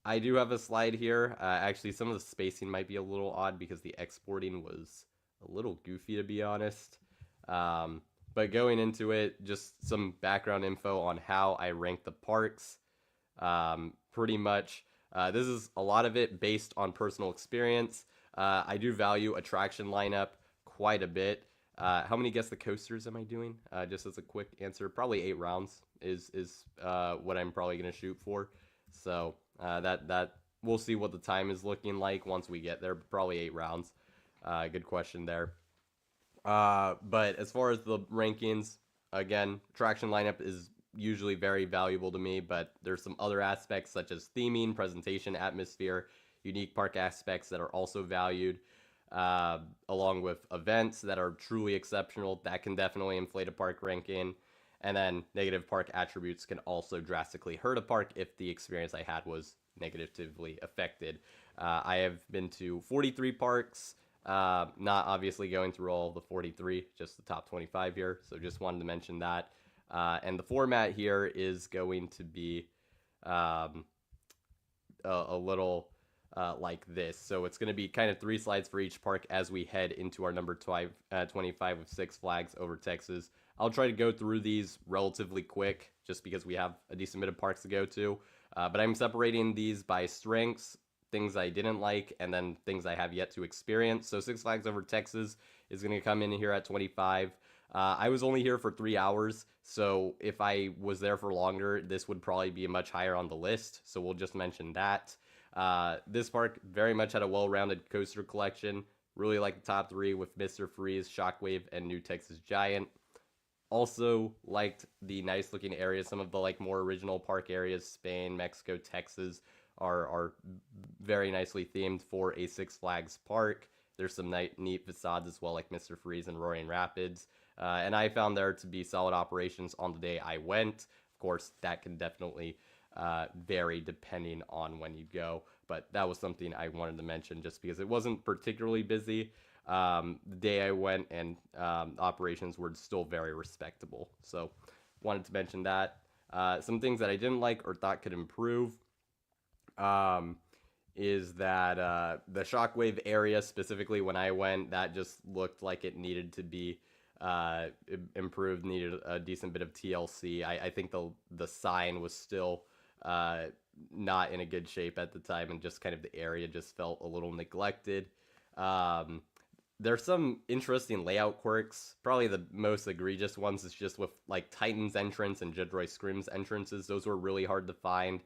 I do have a slide here. Actually, some of the spacing might be a little odd because the exporting was a little goofy, to be honest. But going into it, just some background info on how I rank the parks. Pretty much, this is a lot of it based on personal experience. I do value attraction lineup quite a bit. How many Guess the Coasters am I doing? Just as a quick answer, probably 8 rounds is what I'm probably going to shoot for. So that we'll see what the time is looking like once we get there. Probably 8 rounds. Good question there. But as far as the rankings, again, attraction lineup is usually very valuable to me, but there's some other aspects such as theming, presentation, atmosphere, unique park aspects that are also valued, along with events that are truly exceptional. That can definitely inflate a park ranking. And then negative park attributes can also drastically hurt a park if the experience I had was negatively affected. I have been to 43 parks, not obviously going through all the 43, just the top 25 here. So just wanted to mention that. And the format here is going to be a little like this. So it's going to be kind of 3 slides for each park as we head into our number 25 of Six Flags Over Texas. I'll try to go through these relatively quick just because we have a decent bit of parks to go to. But I'm separating these by strengths, things I didn't like, and then things I have yet to experience. So Six Flags Over Texas is going to come in here at 25. I was only here for 3 hours, so if I was there for longer, this would probably be much higher on the list. So we'll just mention that. This park very much had a well-rounded coaster collection. Really like the top 3 with Mr. Freeze, Shockwave, and New Texas Giant. Also liked the nice looking areas. Some of the more original park areas, Spain, Mexico, Texas, are very nicely themed for a Six Flags park. There's some neat facades as well, like Mr. Freeze and Roaring Rapids. And I found there to be solid operations on the day I went. Of course, that can definitely vary depending on when you go. But that was something I wanted to mention just because it wasn't particularly busy the day I went, and operations were still very respectable. So wanted to mention that. Some things that I didn't like or thought could improve is that the Shockwave area, specifically when I went, that just looked like it needed to be improved, needed a decent bit of TLC. I think the sign was still not in a good shape at the time, and just kind of the area just felt a little neglected. There's some interesting layout quirks. Probably the most egregious ones is just with Titan's entrance and Jedroy Scrim's entrances. Those were really hard to find.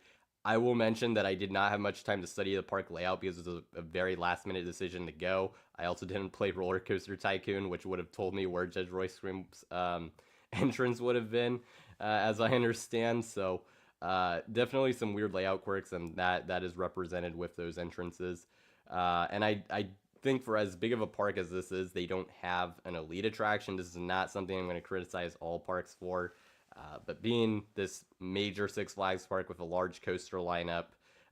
I will mention that I did not have much time to study the park layout because it was a very last minute decision to go. I also didn't play Roller Coaster Tycoon, which would have told me where Jedroy Scrim's entrance would have been, as I understand. So Definitely some weird layout quirks, and that is represented with those entrances. And I think for as big of a park as this is, they don't have an elite attraction. This is not something I'm going to criticize all parks for. But being this major Six Flags park with a large coaster lineup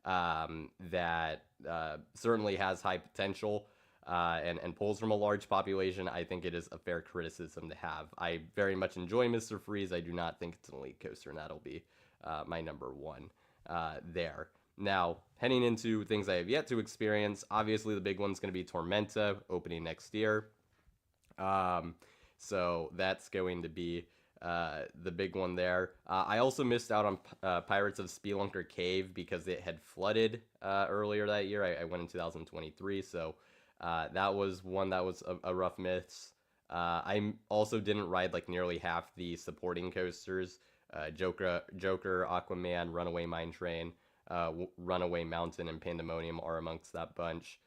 that certainly has high potential and pulls from a large population, I think it is a fair criticism to have. I very much enjoy Mr. Freeze. I do not think it's an elite coaster, and that'll be my number one there. Now, heading into things I have yet to experience, obviously the big one's going to be Tormenta, opening next year. So that's going to be the big one there. I also missed out on Pirates of Spelunker Cave because it had flooded earlier that year. I went in 2023, so that was one that was a rough miss. I also didn't ride like nearly half the supporting coasters. Joker, Aquaman, Runaway Mine Train, Runaway Mountain, and Pandemonium are amongst that bunch,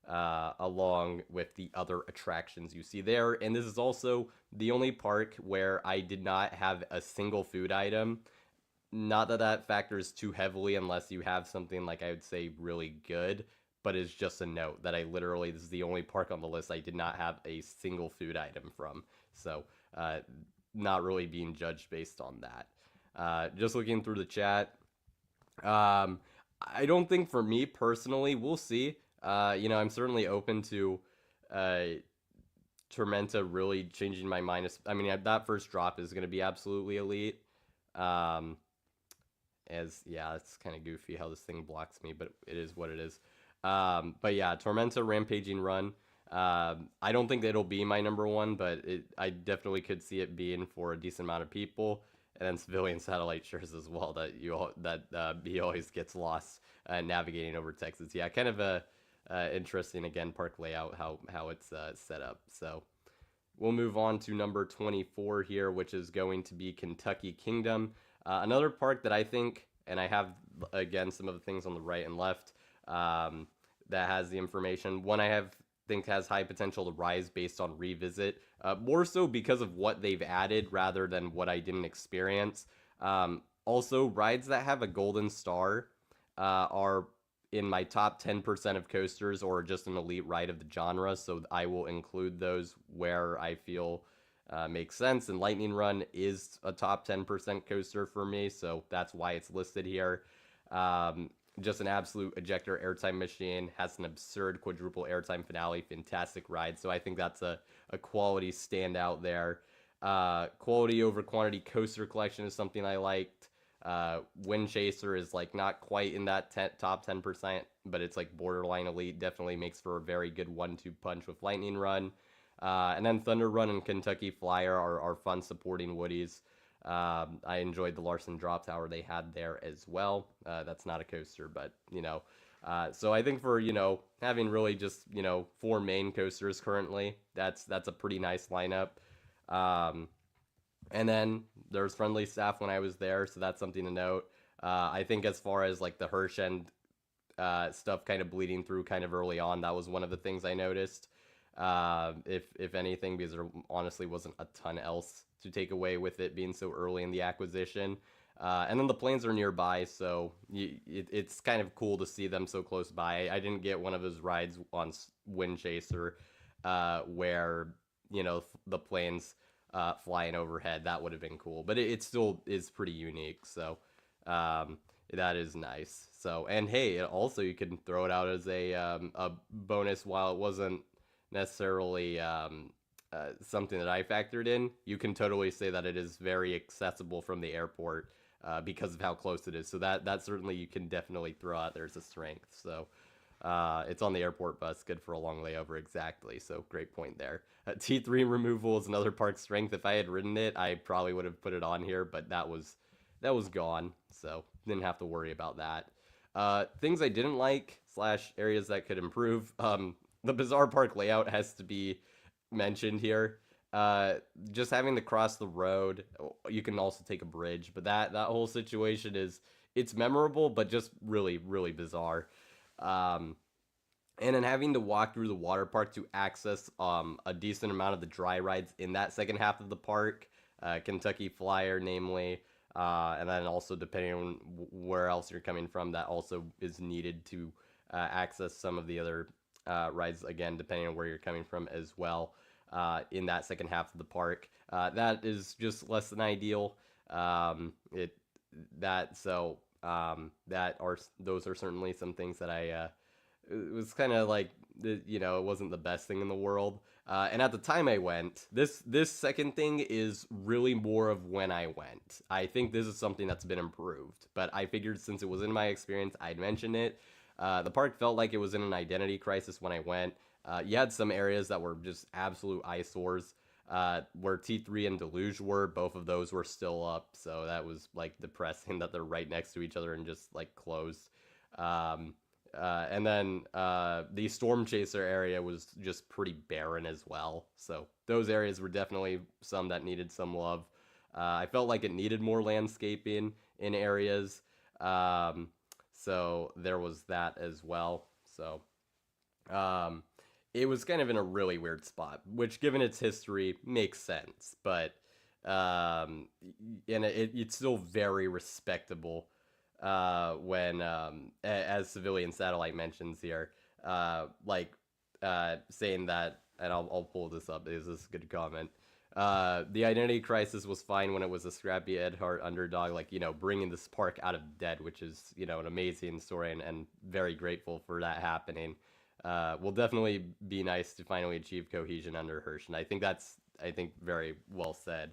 along with the other attractions you see there. And this is also the only park where I did not have a single food item. Not that that factors too heavily unless you have something like I would say really good, but it's just a note that this is the only park on the list I did not have a single food item from. So, not really being judged based on that. Just looking through the chat, I don't think for me personally, we'll see. I'm certainly open to Tormenta really changing my mind. I mean, that first drop is going to be absolutely elite. It's kind of goofy how this thing blocks me, but it is what it is. But yeah, Tormenta Rampaging Run. I don't think it'll be my number one, but I definitely could see it being for a decent amount of people. And then Civilian Satellite shares as well that he always gets lost navigating over Texas. Yeah, kind of a interesting again park layout how it's set up. So we'll move on to number 24 here, which is going to be Kentucky Kingdom. Another park that I think, and I have again some of the things on the right and left that has the information. One I think has high potential to rise based on revisit, more so because of what they've added rather than what I didn't experience. Also, rides that have a golden star are in my top 10% of coasters or just an elite ride of the genre, so I will include those where I feel makes sense. And Lightning Run is a top 10% coaster for me, so that's why it's listed here. Just an absolute ejector airtime machine, has an absurd quadruple airtime finale, fantastic ride. So I think that's a quality standout there. Quality over quantity coaster collection is something I liked. Wind Chaser is like not quite in that top 10%, but it's like borderline elite. Definitely makes for a very good 1-2 punch with Lightning Run. And then Thunder Run and Kentucky Flyer are fun supporting Woodies. I enjoyed the Larson Drop Tower they had there as well. That's not a coaster, but, so I think for, having really just, 4 main coasters currently, that's a pretty nice lineup. And then there's friendly staff when I was there, so that's something to note. I think as far as like the Hirsch and stuff kind of bleeding through kind of early on, that was one of the things I noticed. If anything, because there honestly wasn't a ton else to take away with it being so early in the acquisition. And then the planes are nearby, so it's kind of cool to see them so close by. I didn't get one of those rides on Wind Chaser where, the planes flying overhead. That would have been cool, but it still is pretty unique, so that is nice. So, and hey, also you can throw it out as a bonus while it wasn't necessarily something that I factored in. You can totally say that it is very accessible from the airport because of how close it is. So that certainly you can definitely throw out there as a strength. So it's on the airport bus, good for a long layover, exactly. So great point there. T3 removal is another park strength. If I had ridden it, I probably would have put it on here, but that was gone, so didn't have to worry about that. Things I didn't like / areas that could improve. The Bizarre Park layout has to be mentioned here. Just having to cross the road, you can also take a bridge, but that whole situation it's memorable, but just really, really bizarre. And then having to walk through the water park to access a decent amount of the dry rides in that second half of the park, Kentucky Flyer, namely, And then also depending on where else you're coming from, that also is needed to access some of the other rides, again, depending on where you're coming from as well, in that second half of the park. That is just less than ideal. It that so that are those are certainly some things that it was kind of like it wasn't the best thing in the world. And at the time I went, this second thing is really more of when I went. I think this is something that's been improved, but I figured since it was in my experience, I'd mention it. The park felt like it was in an identity crisis when I went. You had some areas that were just absolute eyesores. Where T3 and Deluge were, both of those were still up, so that was like depressing that they're right next to each other and just like closed. Um, and then the Storm Chaser area was just pretty barren as well. So those areas were definitely some that needed some love. I felt like it needed more landscaping in areas. Um, so there was that as well. So um, it was kind of in a really weird spot, which, given its history, makes sense. But and it's still very respectable when, as Civilian Satellite mentions here, saying that, and I'll pull this up because this is a good comment. The identity crisis was fine when it was a scrappy Ed Hart underdog, like, bringing this park out of dead, which is, an amazing story, and very grateful for that happening. Will definitely be nice to finally achieve cohesion under Hirsch, and I think very well said.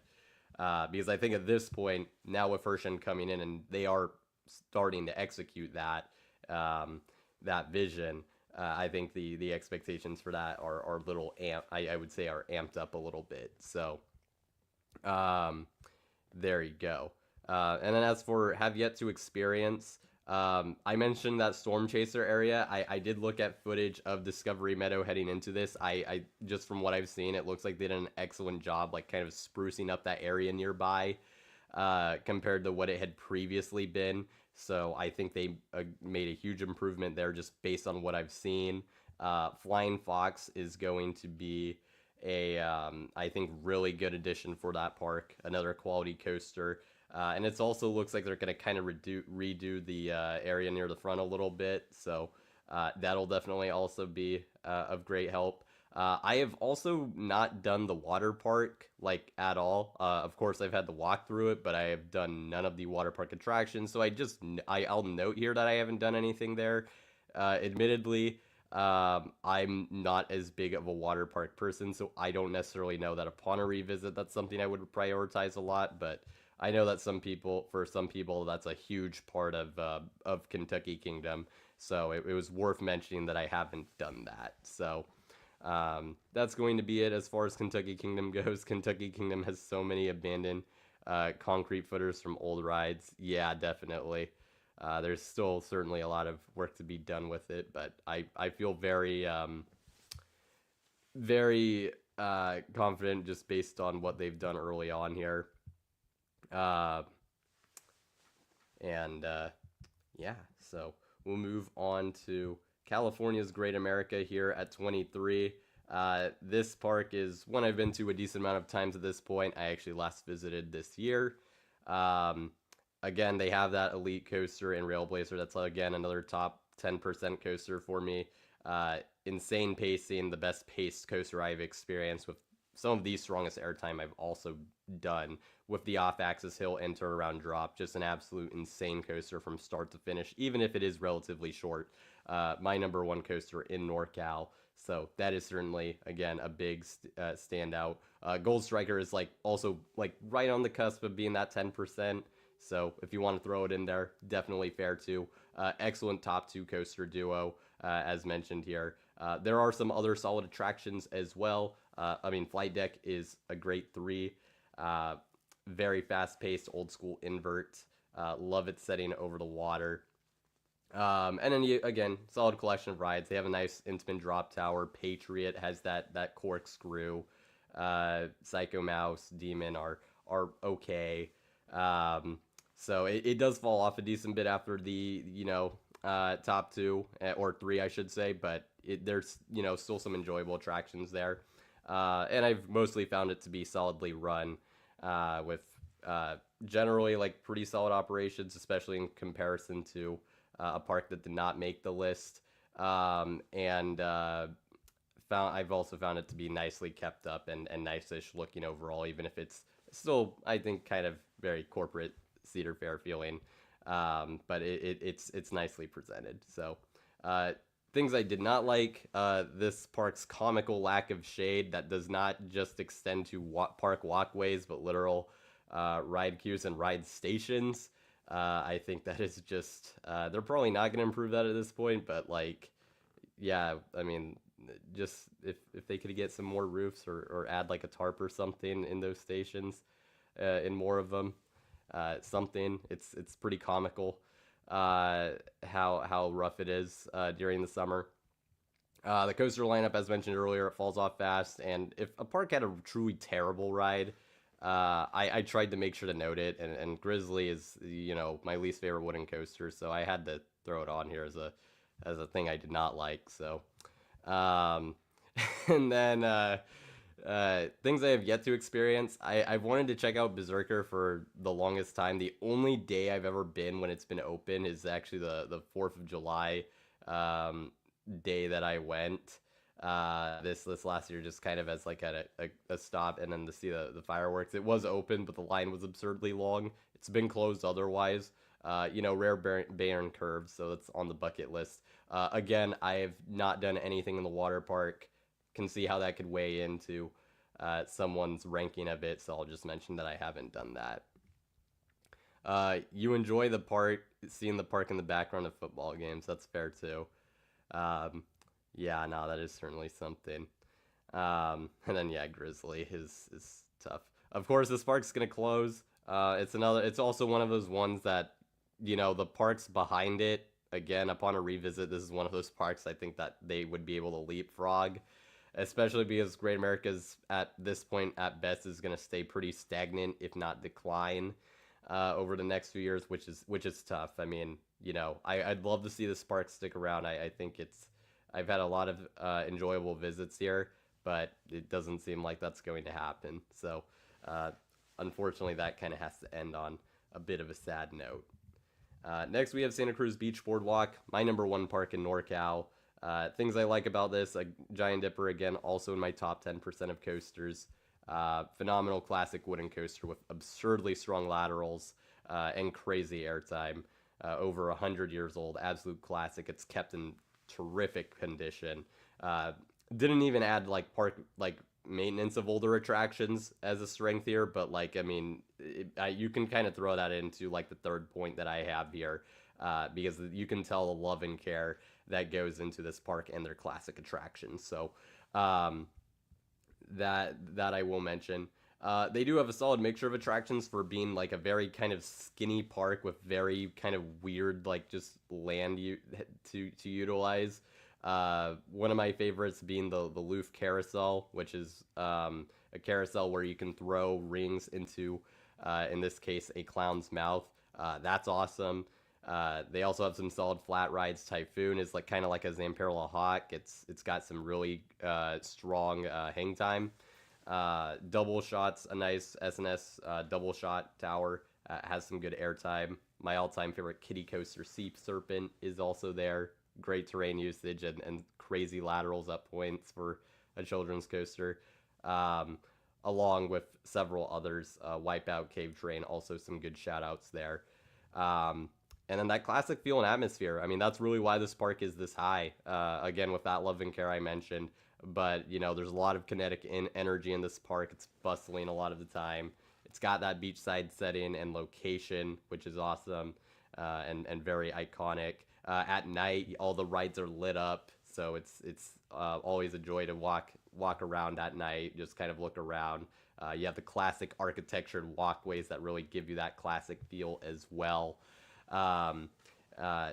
Because I think at this point, now with Hirsch coming in, and they are starting to execute that vision, I think the expectations for that are a little I would say are amped up a little bit. So there you go. And then as for have yet to experience, I mentioned that Storm Chaser area. I did look at footage of Discovery Meadow heading into this. I just from what I've seen, it looks like they did an excellent job, like kind of sprucing up that area nearby, compared to what it had previously been. So I think they made a huge improvement there just based on what I've seen. Flying Fox is going to be I think, really good addition for that park. Another quality coaster. And it also looks like they're going to kind of redo the area near the front a little bit. So that'll definitely also be of great help. I have also not done the water park like at all. Of course, I've had to walk through it, but I have done none of the water park attractions. So I'll note here that I haven't done anything there. Admittedly, I'm not as big of a water park person, so I don't necessarily know that upon a revisit, that's something I would prioritize a lot. But I know that for some people, that's a huge part of Kentucky Kingdom. So it was worth mentioning that I haven't done that. So that's going to be it as far as Kentucky Kingdom goes. Kentucky Kingdom has so many abandoned concrete footers from old rides. Yeah, definitely. There's still certainly a lot of work to be done with it, but I feel very, very confident just based on what they've done early on here. And yeah, so we'll move on to California's Great America here at 23. This park is one I've been to a decent amount of times at this point. I actually last visited this year. Again, they have that elite coaster in Railblazer. That's, again, another top 10% coaster for me. Insane pacing, the best paced coaster I've experienced, with some of the strongest airtime I've also done, with the off-axis hill and turnaround drop. Just an absolute insane coaster from start to finish, even if it is relatively short. My number one coaster in NorCal. So that is certainly, again, a big standout. Gold Striker is also right on the cusp of being that 10%. So if you want to throw it in there, definitely fair to. Excellent top two coaster duo, as mentioned here. There are some other solid attractions as well. Flight Deck is a great 3. Very fast-paced, old-school invert. Love its setting over the water. And then, again, solid collection of rides. They have a nice Intamin drop tower. Patriot has that corkscrew. Psycho Mouse, Demon are okay. So it does fall off a decent bit after the, top 2, or 3, I should say, but there's, still some enjoyable attractions there. And I've mostly found it to be solidly run, with uh, generally like pretty solid operations, especially in comparison to a park that did not make the list. And I've also found it to be nicely kept up and nice-ish looking overall, even if it's still, I think, kind of very corporate Cedar Fair feeling. But it's nicely presented. So uh, things I did not like, this park's comical lack of shade that does not just extend to park walkways, but literal ride queues and ride stations. I think that is just, they're probably not going to improve that at this point, but like, yeah, I mean, just if they could get some more roofs or add like a tarp or something in those stations, in more of them, something. It's pretty comical, how rough it is during the summer. The coaster lineup, as mentioned earlier, it falls off fast, and if a park had a truly terrible ride, I tried to make sure to note it, and Grizzly is, my least favorite wooden coaster, so I had to throw it on here as a thing I did not like. So, um, and then things I have yet to experience. I've wanted to check out Berserker for the longest time. The only day I've ever been when it's been open is actually the 4th of July um, day that I went. This last year, just kind of as like a stop, and then to see the fireworks. It was open, but the line was absurdly long. It's been closed otherwise. Rare barren curves, so that's on the bucket list. Again, I have not done anything in the water park. Can see how that could weigh into someone's ranking of it, so I'll just mention that I haven't done that. You enjoy the park, seeing the park in the background of football games. That's fair too. Um, yeah, no, that is certainly something. And then yeah, Grizzly is tough. Of course, this park's gonna close. It's also one of those ones that, the parks behind it. Again, upon a revisit, this is one of those parks I think that they would be able to leapfrog, especially because Great America's at this point at best is gonna stay pretty stagnant, if not decline, over the next few years, which is tough. I mean, I'd love to see this park stick around. I think I've had a lot of enjoyable visits here, but it doesn't seem like that's going to happen. So, uh, unfortunately, that kind of has to end on a bit of a sad note. Next, we have Santa Cruz Beach Boardwalk, my number one park in NorCal. Things I like about this, a Giant Dipper, again, also in my top 10% of coasters. Phenomenal classic wooden coaster with absurdly strong laterals and crazy airtime. Over 100 years old, absolute classic. It's kept in terrific condition. Didn't even add like park like maintenance of older attractions as a strength here, but like I mean, you can kind of throw that into like the third point that I have here, because you can tell the love and care that goes into this park and their classic attractions. So um, that I will mention. They do have a solid mixture of attractions for being like a very kind of skinny park with very kind of weird like just land to utilize. One of my favorites being the Loof Carousel, which is a carousel where you can throw rings into, in this case, a clown's mouth. That's awesome. They also have some solid flat rides. Typhoon is like kind of like a Zamperla Hawk. It's got some really strong hang time. Double shots, a nice SNS double shot tower, has some good airtime. My all-time favorite kiddie coaster, Sea Serpent, is also there. Great terrain usage and crazy laterals up points for a children's coaster, along with several others. Wipeout Cave Train, also some good shout outs there. And then that classic feel and atmosphere. I mean, that's really why this park is this high. Again, with that love and care I mentioned. But, there's a lot of kinetic energy in this park. It's bustling a lot of the time. It's got that beachside setting and location, which is awesome, and very iconic. At night, all the rides are lit up, so it's always a joy to walk around at night, just kind of look around. You have the classic architectured walkways that really give you that classic feel as well.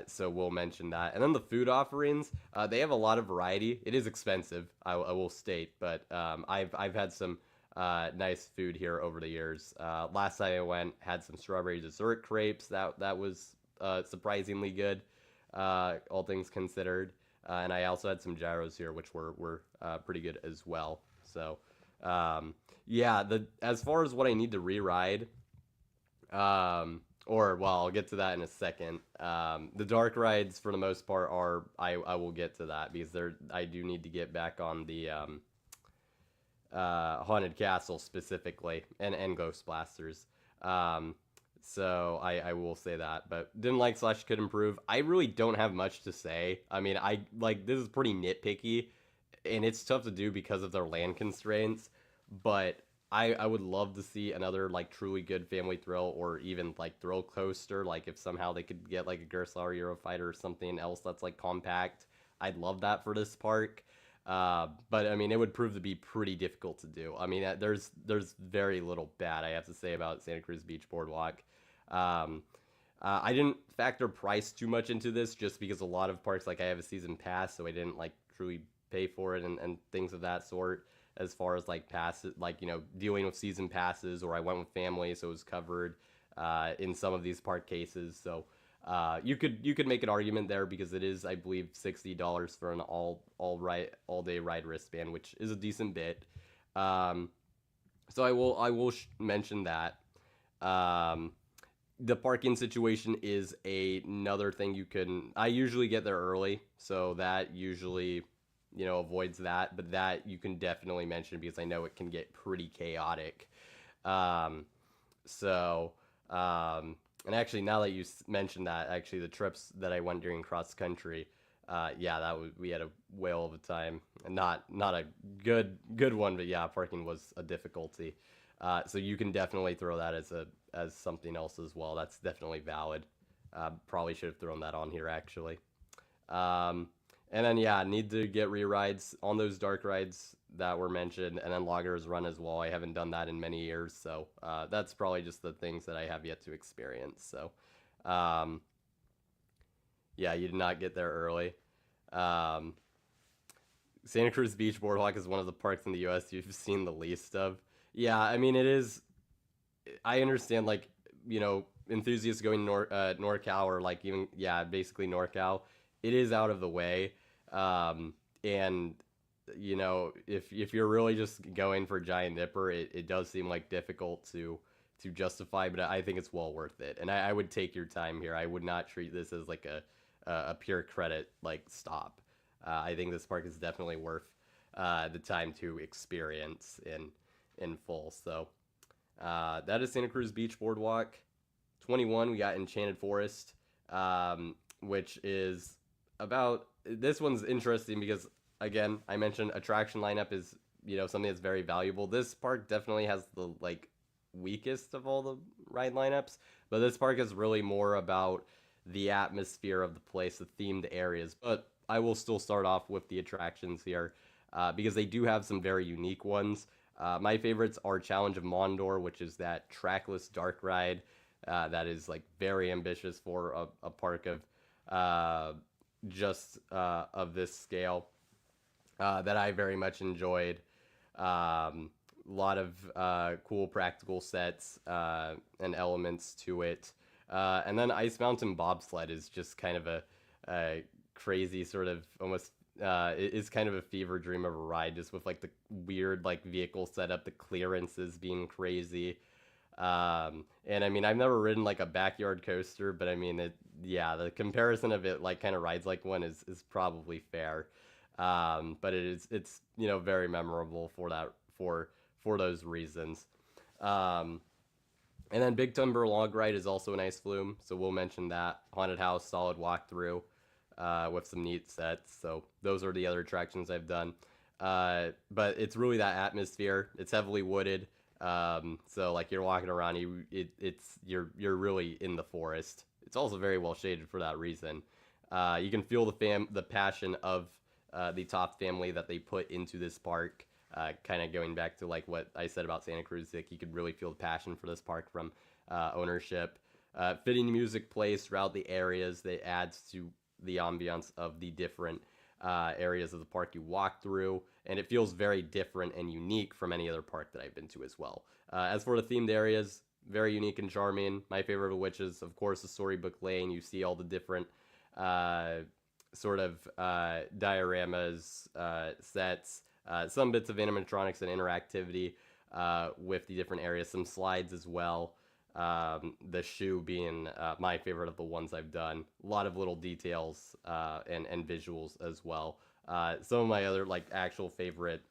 So we'll mention that. And then the food offerings, they have a lot of variety. It is expensive, I will state, but I've had some nice food here over the years. Last time I went, had some strawberry dessert crepes. That was surprisingly good, all things considered. And I also had some gyros here, which were pretty good as well. So yeah, as far as what I need to re-ride, Or well, I'll get to that in a second. The dark rides for the most part are I will get to that because I do need to get back on the haunted castle specifically and ghost blasters. Um, so I will say that, but didn't like slash could improve. I really don't have much to say. I mean, I like this is pretty nitpicky, and it's tough to do because of their land constraints. But I would love to see another like truly good family thrill or even like thrill coaster. Like if somehow they could get like a Gerstlauer Eurofighter or something else that's like compact. I'd love that for this park. But I mean, it would prove to be pretty difficult to do. I mean, there's very little bad I have to say about Santa Cruz Beach Boardwalk. Um, I didn't factor price too much into this just because a lot of parks like I have a season pass, so I didn't like truly pay for it and things of that sort. As far as like passes, like dealing with season passes, or I went with family, so it was covered in some of these park cases. So you could make an argument there because it is, I believe, $60 for an all day ride wristband, which is a decent bit. Um, so I will mention that. Um, the parking situation is another thing you can. I usually get there early, so that usually avoids that. But that you can definitely mention because I know it can get pretty chaotic. Um, so, and actually, now that you mentioned that, actually, the trips that I went during cross country, yeah, we had a whale of a time. Not a good one, but yeah, parking was a difficulty. So you can definitely throw that as something else as well. That's definitely valid. Probably should have thrown that on here actually. Um, and then yeah, need to get re-rides on those dark rides that were mentioned, and then Loggers Run as well. I haven't done that in many years, so that's probably just the things that I have yet to experience. So um, yeah, you did not get there early. Um, Santa Cruz Beach Boardwalk is one of the parks in the U.S. you've seen the least of. Yeah, I mean it is. I understand like enthusiasts going NorCal or like even yeah basically NorCal. It is out of the way, and if you're really just going for Giant Nipper, it does seem like difficult to justify, but I think it's well worth it. And I would take your time here. I would not treat this as like a pure credit like stop. I think this park is definitely worth the time to experience in full. So that is Santa Cruz Beach Boardwalk. 21, we got Enchanted Forest, which is about. This one's interesting because, again, I mentioned attraction lineup is something that's very valuable. This park definitely has the like weakest of all the ride lineups, but this park is really more about the atmosphere of the place, the themed areas. But I will still start off with the attractions here because they do have some very unique ones. My favorites are Challenge of Mondor, which is that trackless dark ride that is like very ambitious for a park of just of this scale that I very much enjoyed. A lot of cool practical sets and elements to it. And then Ice Mountain Bobsled is just kind of a crazy sort of almost it is kind of a fever dream of a ride, just with like the weird like vehicle setup, the clearances being crazy. And I mean, I've never ridden like a backyard coaster, but I mean, yeah, the comparison of it like kind of rides like one is probably fair. But it's very memorable for that for those reasons. Um, and then Big Timber Log Ride is also a nice flume, so we'll mention that. Haunted House, solid walkthrough with some neat sets. So those are the other attractions I've done. But it's really that atmosphere. It's heavily wooded. So like you're walking around, you're really in the forest. It's also very well shaded for that reason. You can feel the passion of the Top family that they put into this park. Kind of going back to like what I said about Santa Cruz, like you could really feel the passion for this park from ownership. Fitting music plays throughout the areas that adds to the ambiance of the different areas of the park you walk through, and it feels very different and unique from any other park that I've been to as well. As for the themed areas, very unique and charming. My favorite of which is, of course, the Storybook Lane. You see all the different sort of dioramas, sets, some bits of animatronics and interactivity with the different areas, some slides as well. The shoe being my favorite of the ones I've done. A lot of little details and visuals as well. Some of my other like actual favorite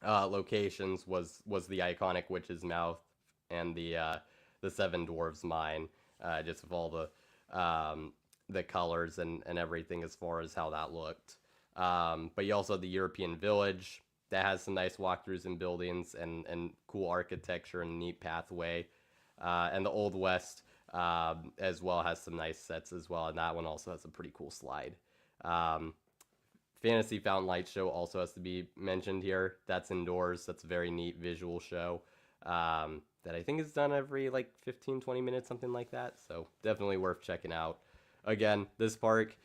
locations was the iconic Witch's Mouth and the Seven Dwarves Mine, just with all the colors and everything as far as how that looked. But you also have the European Village that has some nice walkthroughs and buildings and cool architecture and neat pathway. And the Old West as well has some nice sets as well, and that one also has a pretty cool slide. Um, Fantasy Fountain Light Show also has to be mentioned here. That's indoors. That's a very neat visual show that I think is done every like 15, 20 minutes, something like that. So definitely worth checking out. Again, this park,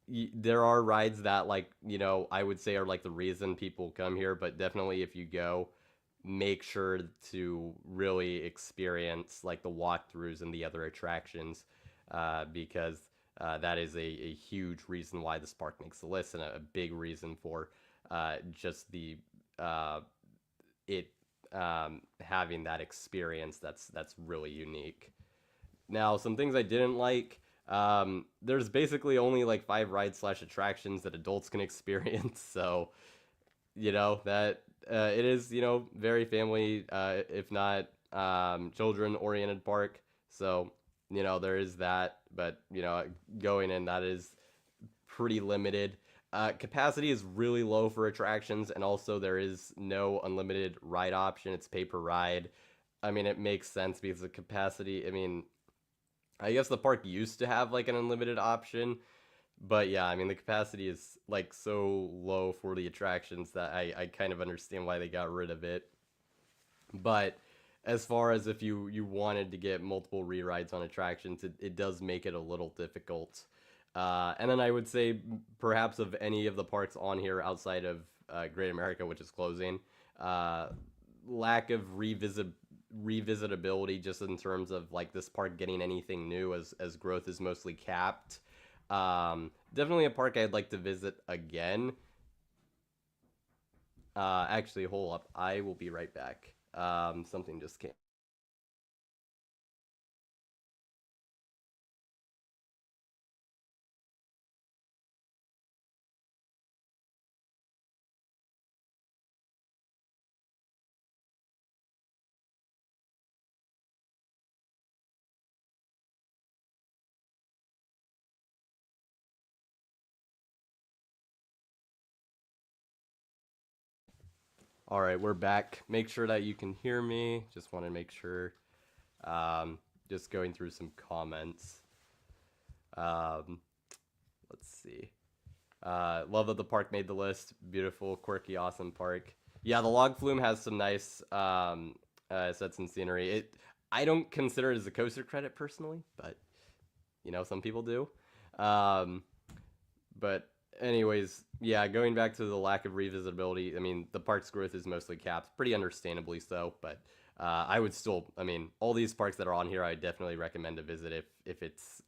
there are rides that like, I would say are like the reason people come here, but definitely if you go, make sure to really experience like the walkthroughs and the other attractions because that is a huge reason why this park makes the list and a big reason for just the it having that experience that's really unique. Now, some things I didn't like. There's basically only like 5 rides slash attractions that adults can experience, so that it is very family, if not children oriented park. So there is that, but going in, that is pretty limited. Capacity is really low for attractions, and also there is no unlimited ride option. It's pay per ride. I mean, it makes sense because the capacity, I mean, I guess the park used to have like an unlimited option, but yeah, I mean, the capacity is like so low for the attractions that I kind of understand why they got rid of it. But as far as if you wanted to get multiple re-rides on attractions, it does make it a little difficult. And then I would say perhaps of any of the parks on here outside of Great America, which is closing, uh, lack of revisitability just in terms of like this park getting anything new as growth is mostly capped. Definitely a park I'd like to visit again. Actually, hold up. I will be right back. Something just came. All right, we're back. Make sure that you can hear me. Just want to make sure. Um, just going through some comments. Um, let's see. Love that the park made the list. Beautiful, quirky, awesome park. Yeah, the log flume has some nice sets and scenery. I don't consider it as a coaster credit personally, but some people do. Um, but anyways, yeah, going back to the lack of revisitability, I mean, the park's growth is mostly capped, pretty understandably so, but I would still, I mean, all these parks that are on here, I definitely recommend to visit if it's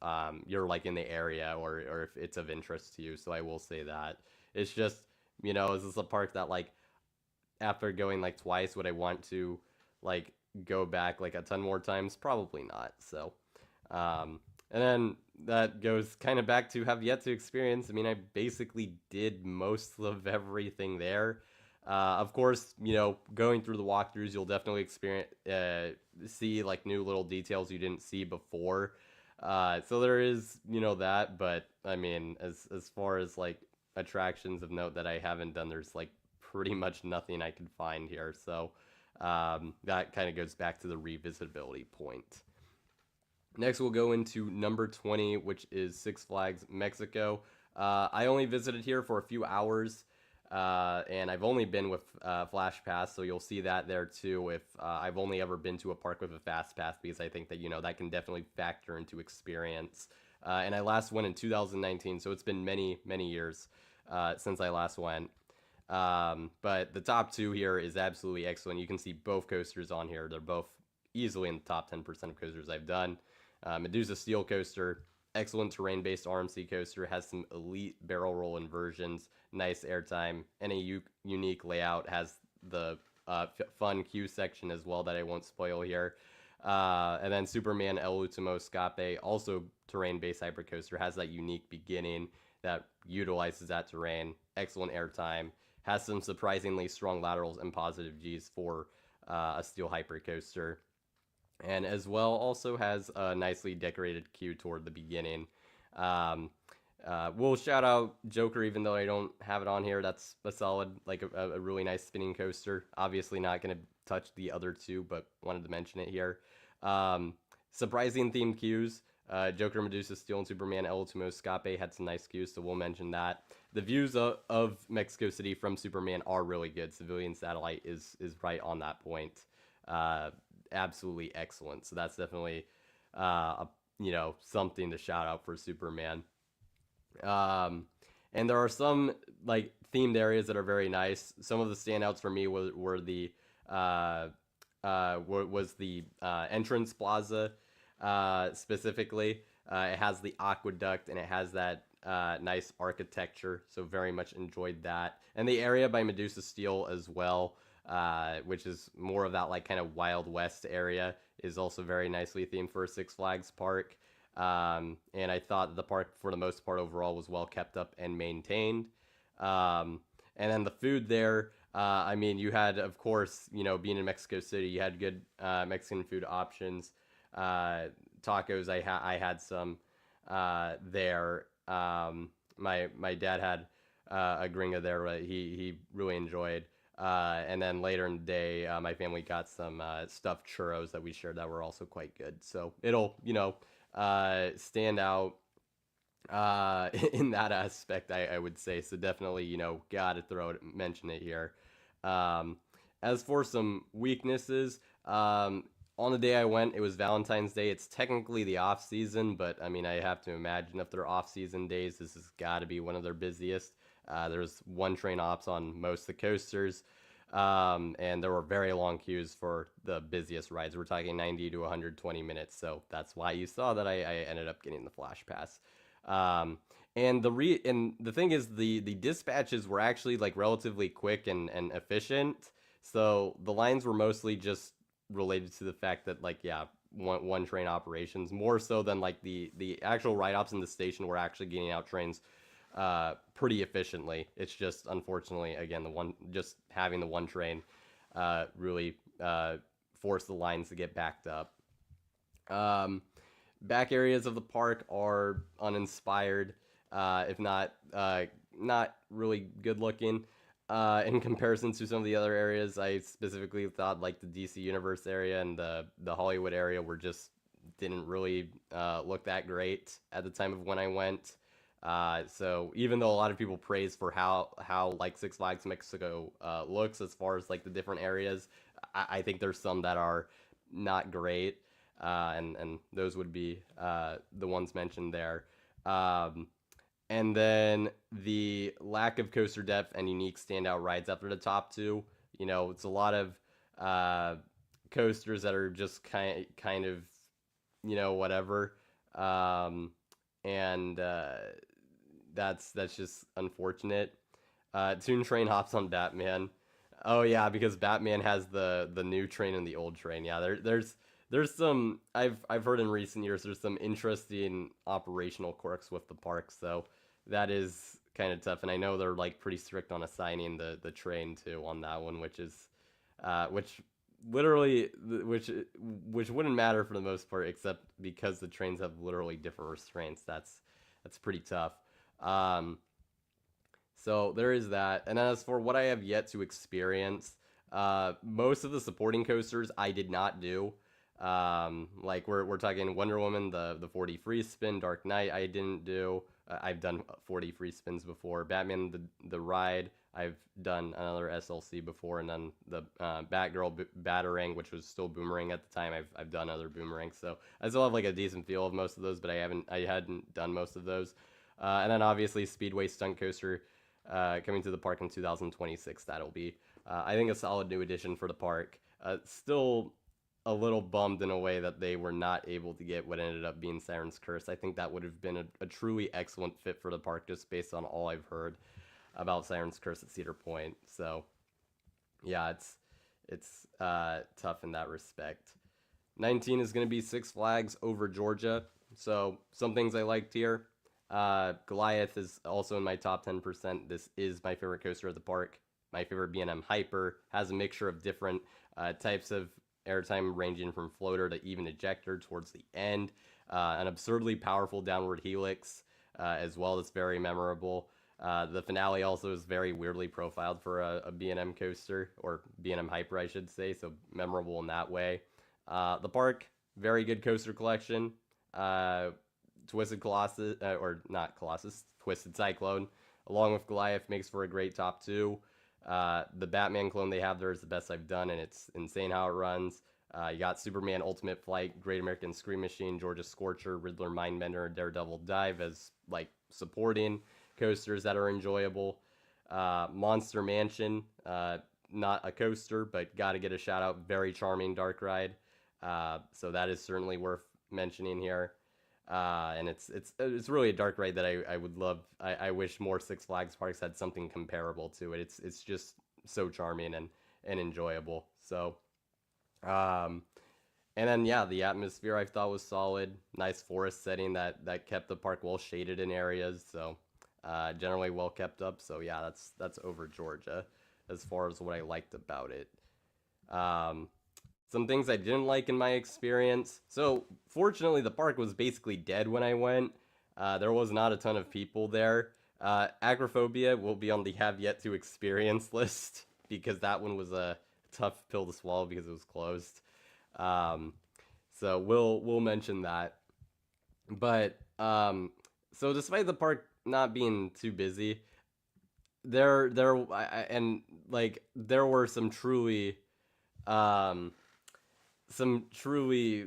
you're like in the area or if it's of interest to you. So I will say that it's just is this a park that like after going like twice would I want to like go back like a ton more times? Probably not. So and then that goes kind of back to have yet to experience. I mean, I basically did most of everything there. Of course, going through the walkthroughs, you'll definitely experience, see like new little details you didn't see before. So there is, that. But I mean, as far as like attractions of note that I haven't done, there's like pretty much nothing I can find here. So that kind of goes back to the revisitability point. Next, we'll go into number 20, which is Six Flags Mexico. I only visited here for a few hours, and I've only been with Flash Pass, so you'll see that there too. If I've only ever been to a park with a Fast Pass, because I think that that can definitely factor into experience. And I last went in 2019, so it's been many many years since I last went. But the top two here is absolutely excellent. You can see both coasters on here; they're both easily in the top 10% of coasters I've done. Medusa Steel Coaster, excellent terrain-based RMC coaster, has some elite barrel roll inversions, nice airtime, and a unique layout. Has the fun queue section as well that I won't spoil here. And then Superman El Ultimo Escape, also terrain-based hypercoaster, has that unique beginning that utilizes that terrain. Excellent airtime. Has some surprisingly strong laterals and positive Gs for a steel hypercoaster. And as well, also has a nicely decorated queue toward the beginning. Um, we'll shout out Joker, even though I don't have it on here. That's a solid, like a really nice spinning coaster. Obviously, not going to touch the other two, but wanted to mention it here. Um, Surprising themed queues. Joker, Medusa, Steel, and Superman El Ultimo Escape had some nice queues, so we'll mention that. The views of Mexico City from Superman are really good. Civilian Satellite is right on that point. Absolutely excellent. So that's definitely, something to shout out for Superman. Um, and there are some like themed areas that are very nice. Some of the standouts for me were the uh, was the entrance plaza specifically. It has the aqueduct and it has that nice architecture, so very much enjoyed that. And the area by Medusa Steel as well, which is more of that like kind of Wild West area, is also very nicely themed for a Six Flags park. And I thought the park, for the most part, overall was well kept up and maintained. And then the food there, I mean, you had, of course, being in Mexico City, you had good Mexican food options. Tacos, I had some there. My dad had a gringa there that he really enjoyed. And then later in the day, my family got some stuffed churros that we shared that were also quite good. So it'll, stand out in that aspect, I would say. So definitely, gotta mention it here. Um, as for some weaknesses, on the day I went, it was Valentine's Day. It's technically the off season, but I mean, I have to imagine if they're off season days, this has got to be one of their busiest. There's one train ops on most of the coasters. And there were very long queues for the busiest rides. We're talking 90 to 120 minutes. So that's why you saw that I ended up getting the Flash Pass. And the thing is, the dispatches were actually like relatively quick and efficient. So the lines were mostly just related to the fact that like, yeah, one train operations more so than like the actual ride ops in the station were actually getting out trains pretty efficiently. It's just, unfortunately, again, just having the one train really forced the lines to get backed up. Back areas of the park are uninspired, if not really good looking. In comparison to some of the other areas, I specifically thought like the DC Universe area and the Hollywood area were just didn't really look that great at the time of when I went. So even though a lot of people praise for how like Six Flags Mexico looks as far as like the different areas, I think there's some that are not great, and those would be the ones mentioned there. Um, and then the lack of coaster depth and unique standout rides after the top two. It's a lot of uh, coasters that are just kind of whatever. And that's just unfortunate. Toon Train hops on Batman. Oh yeah, because Batman has the new train and the old train. Yeah, there's some I've heard in recent years there's some interesting operational quirks with the park, so that is kind of tough. And I know they're like pretty strict on assigning the train too on that one, which literally which wouldn't matter for the most part, except because the trains have literally different restraints. That's pretty tough. Um, so there is that. And then as for what I have yet to experience, most of the supporting coasters I did not do. Like we're talking Wonder Woman, the 40 free spin, Dark Knight I didn't do. I've done 40 free spins before. Batman the ride I've done another SLC before, and then the Batgirl Batarang, which was still Boomerang at the time. I've done other Boomerangs, so I still have like a decent feel of most of those, but I hadn't done most of those. And then obviously Speedway Stunt Coaster coming to the park in 2026. That'll be, I think, a solid new addition for the park. Still a little bummed in a way that they were not able to get what ended up being Siren's Curse. I think that would have been a truly excellent fit for the park just based on all I've heard about Siren's Curse at Cedar Point. So, yeah, it's tough in that respect. 19 is going to be Six Flags Over Georgia. So some things I liked here. Goliath is also in my top 10%. This is my favorite coaster at the park. My favorite B&M Hyper has a mixture of different types of airtime ranging from floater to even ejector towards the end. An absurdly powerful downward helix as well that's very memorable. The finale also is very weirdly profiled for a B&M coaster, or B&M Hyper, I should say, so memorable in that way. The park, very good coaster collection. Twisted Colossus, or not Colossus, Twisted Cyclone, along with Goliath, makes for a great top 2. The Batman clone they have there is the best I've done, and it's insane how it runs. You got Superman Ultimate Flight, Great American Scream Machine, Georgia Scorcher, Riddler Mindbender, and Daredevil Dive as like supporting coasters that are enjoyable. Monster Mansion, not a coaster, but got to get a shout out. Very charming dark ride. So that is certainly worth mentioning here. And it's really a dark ride that I would love. I wish more Six Flags parks had something comparable to it. It's just so charming and enjoyable. So, and then yeah, the atmosphere I thought was solid. Nice forest setting that kept the park well shaded in areas. So, generally well kept up. So yeah, that's Over Georgia as far as what I liked about it. Some things I didn't like in my experience. So, fortunately, the park was basically dead when I went. There was not a ton of people there. Agoraphobia will be on the have yet to experience list because that one was a tough pill to swallow because it was closed. So we'll mention that. But so despite the park not being too busy, and like there were some truly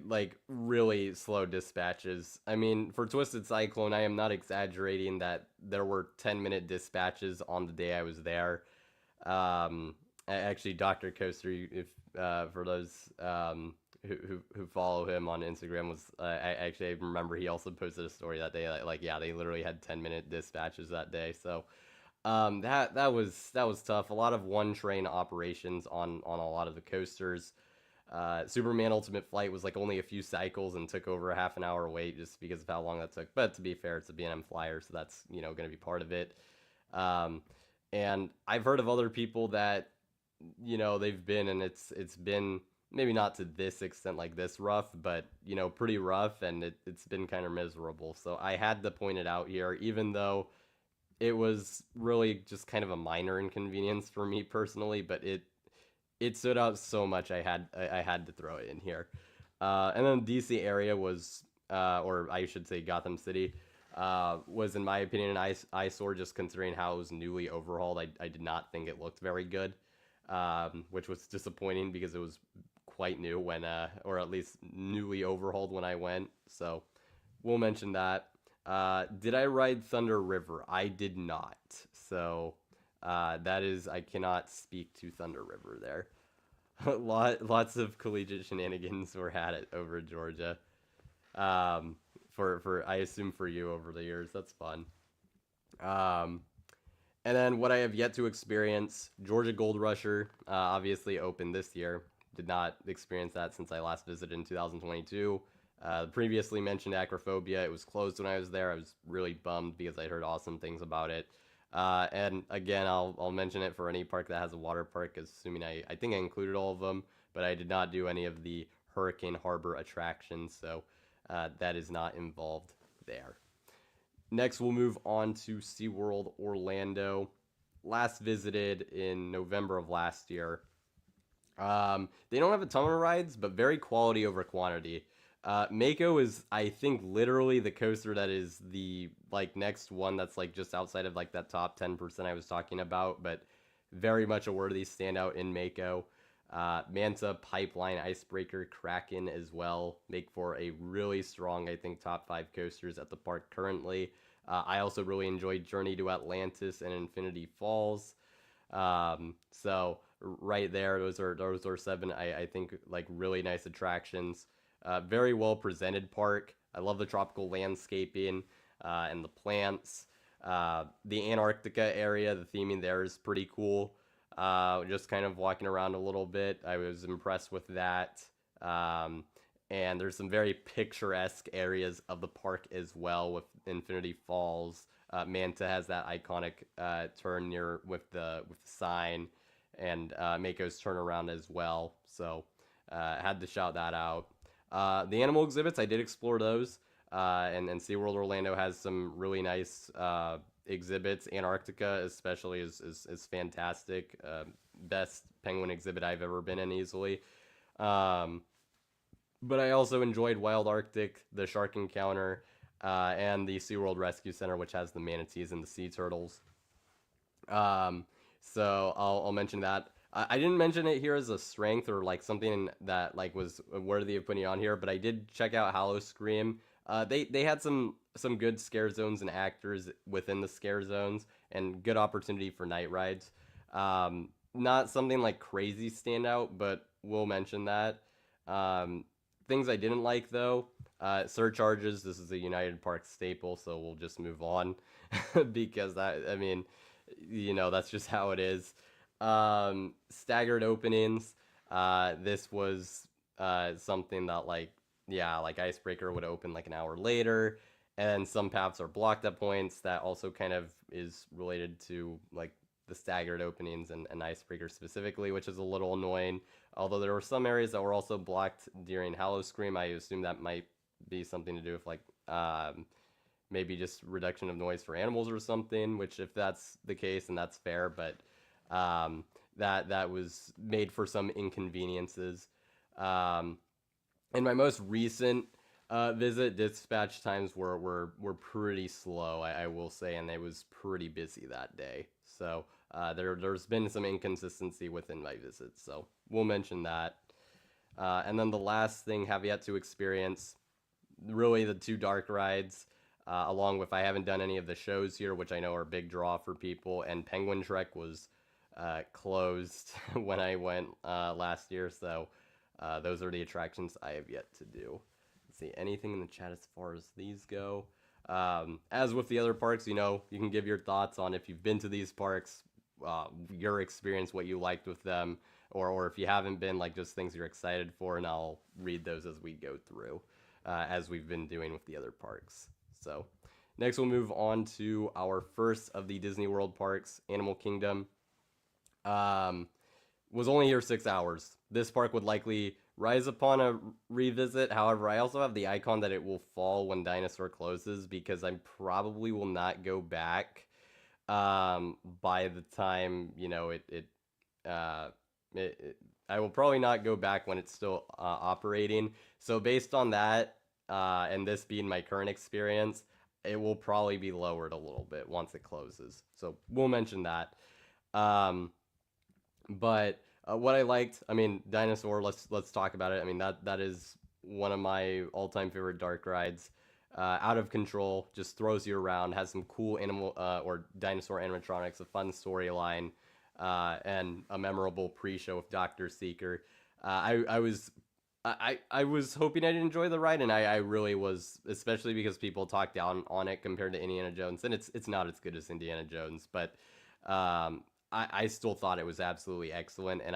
like really slow dispatches. I mean, for Twisted Cyclone, I am not exaggerating that there were 10-minute dispatches on the day I was there. Actually, Dr. Coaster, if for those who follow him on Instagram, was I remember he also posted a story that day like yeah, they literally had 10-minute dispatches that day. So that was tough. A lot of one train operations on a lot of the coasters. Superman Ultimate Flight was like only a few cycles and took over a half an hour wait just because of how long that took. But to be fair, it's a B&M flyer, so that's going to be part of it. And I've heard of other people that they've been, and it's been maybe not to this extent like this rough, but pretty rough, and it's been kind of miserable. So I had to point it out here, even though it was really just kind of a minor inconvenience for me personally, but it stood out so much I had to throw it in here. And then DC area was, or I should say Gotham City, was in my opinion an eyesore just considering how it was newly overhauled. I did not think it looked very good, which was disappointing because it was quite new when, or at least newly overhauled when I went. So we'll mention that. Did I ride Thunder River? I did not. So that is, I cannot speak to Thunder River there. Lots of collegiate shenanigans were had it over Georgia. For I assume for you over the years, that's fun. And then what I have yet to experience, Georgia Gold Rusher, obviously opened this year. Did not experience that since I last visited in 2022. Previously mentioned Acrophobia. It was closed when I was there. I was really bummed because I heard awesome things about it. And again, I'll mention it for any park that has a water park, assuming I think I included all of them, but I did not do any of the Hurricane Harbor attractions, so that is not involved there. Next, we'll move on to SeaWorld Orlando. Last visited in November of last year. They don't have a ton of rides, but very quality over quantity. Mako is, I think, literally the coaster that is the next one that's just outside of that top 10% I was talking about, but very much a worthy standout in Mako. Manta, Pipeline, Icebreaker, Kraken as well make for a really strong, I think, top 5 coasters at the park currently. I also really enjoyed Journey to Atlantis and Infinity Falls. So right there, those are 7, I think, really nice attractions. Very well presented park. I love the tropical landscaping and the plants. The Antarctica area, the theming there is pretty cool. Just kind of walking around a little bit, I was impressed with that. and there's some very picturesque areas of the park as well with Infinity Falls. Manta has that iconic turn near with the sign, and Mako's turnaround as well. So had to shout that out. The animal exhibits, I did explore those, and SeaWorld Orlando has some really nice exhibits. Antarctica, especially, is fantastic. Best penguin exhibit I've ever been in easily. Um, but I also enjoyed Wild Arctic, the Shark Encounter, and the SeaWorld Rescue Center, which has the manatees and the sea turtles. Um, so I'll mention that. I didn't mention it here as a strength or like something that like was worthy of putting on here, but I did check out Hollow Scream. They had some good scare zones and actors within the scare zones and good opportunity for night rides. Not something like crazy standout, but we'll mention that. Um, Things I didn't like though, surcharges. This is a United Park staple, so we'll just move on because that I mean, that's just how it is. Staggered openings. This was something that like yeah, like Icebreaker would open like an hour later, and some paths are blocked at points. That also kind of is related to like the staggered openings and Icebreaker specifically, which is a little annoying. Although there were some areas that were also blocked during Hallow Scream, I assume that might be something to do with like maybe just reduction of noise for animals or something. Which, if that's the case, then that's fair. But that was made for some inconveniences. Um, in my most recent visit, dispatch times were pretty slow, I will say, and it was pretty busy that day. So there's been some inconsistency within my visits, so we'll mention that. And then the last thing, have yet to experience, really the two dark rides, along with I haven't done any of the shows here, which I know are a big draw for people, and Penguin Trek was closed when I went last year, so those are the attractions I have yet to do. Let's see, anything in the chat as far as these go? As with the other parks, you can give your thoughts on if you've been to these parks, your experience, what you liked with them, or if you haven't been, like just things you're excited for, and I'll read those as we go through, as we've been doing with the other parks. So next we'll move on to our first of the Disney World parks, Animal Kingdom. Was only here 6 hours. This park would likely rise upon a revisit. However, I also have the icon that it will fall when Dinosaur closes because I probably will not go back by the time uh, I will probably not go back when it's still operating. So based on that, and this being my current experience, it will probably be lowered a little bit once it closes. So we'll mention that. Um, but what I liked, I mean, Dinosaur. Let's talk about it. I mean, that is one of my all-time favorite dark rides. Out of control, just throws you around. Has some cool animal or dinosaur animatronics, a fun storyline, and a memorable pre-show with Doctor Seeker. I was hoping I'd enjoy the ride, and I really was, especially because people talk down on it compared to Indiana Jones, and it's not as good as Indiana Jones, but I still thought it was absolutely excellent, and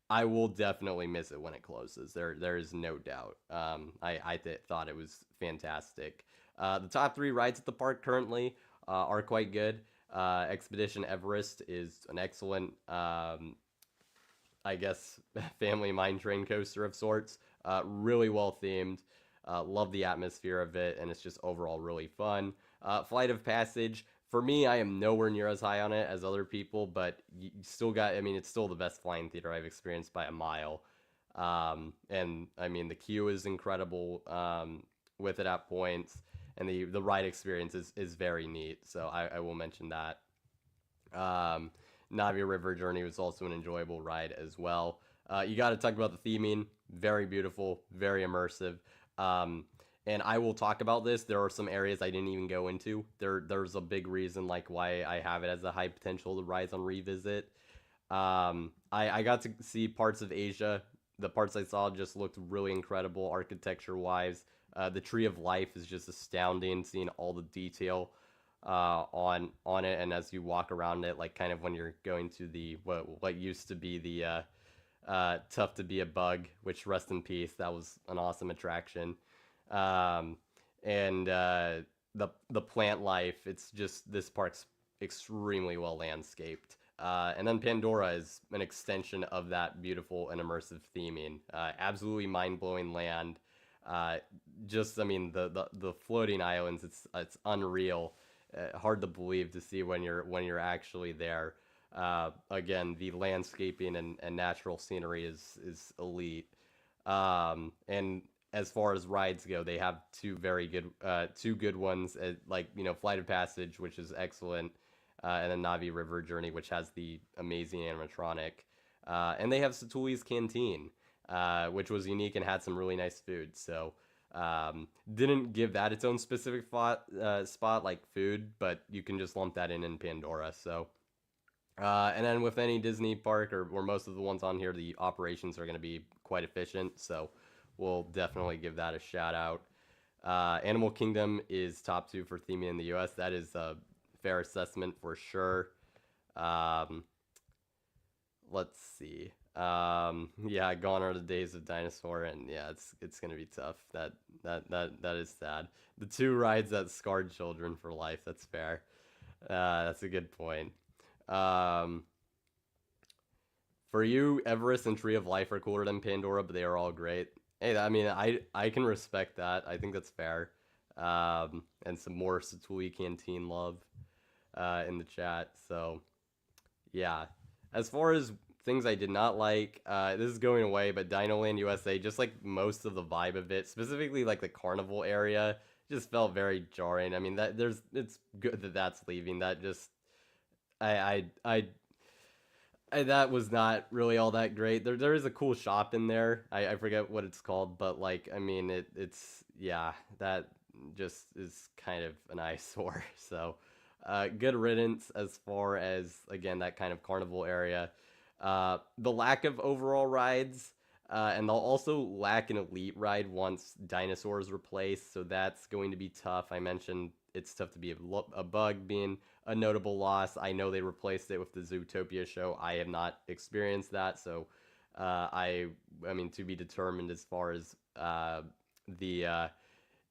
I will definitely miss it when it closes. There is no doubt. Thought it was fantastic. The top three rides at the park currently are quite good. Expedition Everest is an excellent, I guess, family mine train coaster of sorts. Really well themed. Love the atmosphere of it, and it's just overall really fun. Flight of Passage. For me, I am nowhere near as high on it as other people, but you still got, I mean, it's still the best flying theater I've experienced by a mile. And I mean, the queue is incredible with it at points, and the ride experience is very neat. So I will mention that. Navi River Journey was also an enjoyable ride as well. You got to talk about the theming. Very beautiful, very immersive. And I will talk about this. There are some areas I didn't even go into. There's a big reason like why I have it as a high potential to rise on revisit. I got to see parts of Asia. The parts I saw just looked really incredible architecture wise. The Tree of Life is just astounding, seeing all the detail on it, and as you walk around it, like kind of when you're going to the what used to be Tough to Be a Bug, which rest in peace. That was an awesome attraction. Um, and the plant life. It's just this park's extremely well landscaped. And then Pandora is an extension of that beautiful and immersive theming. Absolutely mind blowing land. Uh, just I mean the floating islands. It's unreal. Hard to believe to see when you're actually there. Again, the landscaping and natural scenery is elite. And as far as rides go, they have two good ones, like Flight of Passage, which is excellent, and then Navi River Journey, which has the amazing animatronic, and they have Satuli's Canteen, which was unique and had some really nice food. So didn't give that its own specific spot like food, but you can just lump that in Pandora. So and then with any Disney park or most of the ones on here, the operations are going to be quite efficient. So we'll definitely give that a shout out. Animal Kingdom is top two for theming in the U.S. That is a fair assessment for sure. Um, let's see. Yeah, gone are the days of dinosaur, and yeah, it's gonna be tough. That is sad. The two rides that scarred children for life. That's fair. That's a good point. Um, for you, Everest and Tree of Life are cooler than Pandora, but they are all great. Hey, I mean, I can respect that. I think that's fair. And some more Satuli Canteen love in the chat. So yeah, as far as things I did not like, this is going away, but Dinoland USA, just like most of the vibe of it, specifically like the carnival area, just felt very jarring. I mean, it's good that that's leaving. That just that was not really all that great. There is a cool shop in there. I forget what it's called, but like I mean it's yeah, that just is kind of an eyesore. So good riddance as far as again that kind of carnival area. The lack of overall rides, and they'll also lack an elite ride once dinosaurs replaced, so that's going to be tough. I mentioned it's tough to be a bug being a notable loss. I know they replaced it with the Zootopia show. I have not experienced that, so I mean to be determined as far as the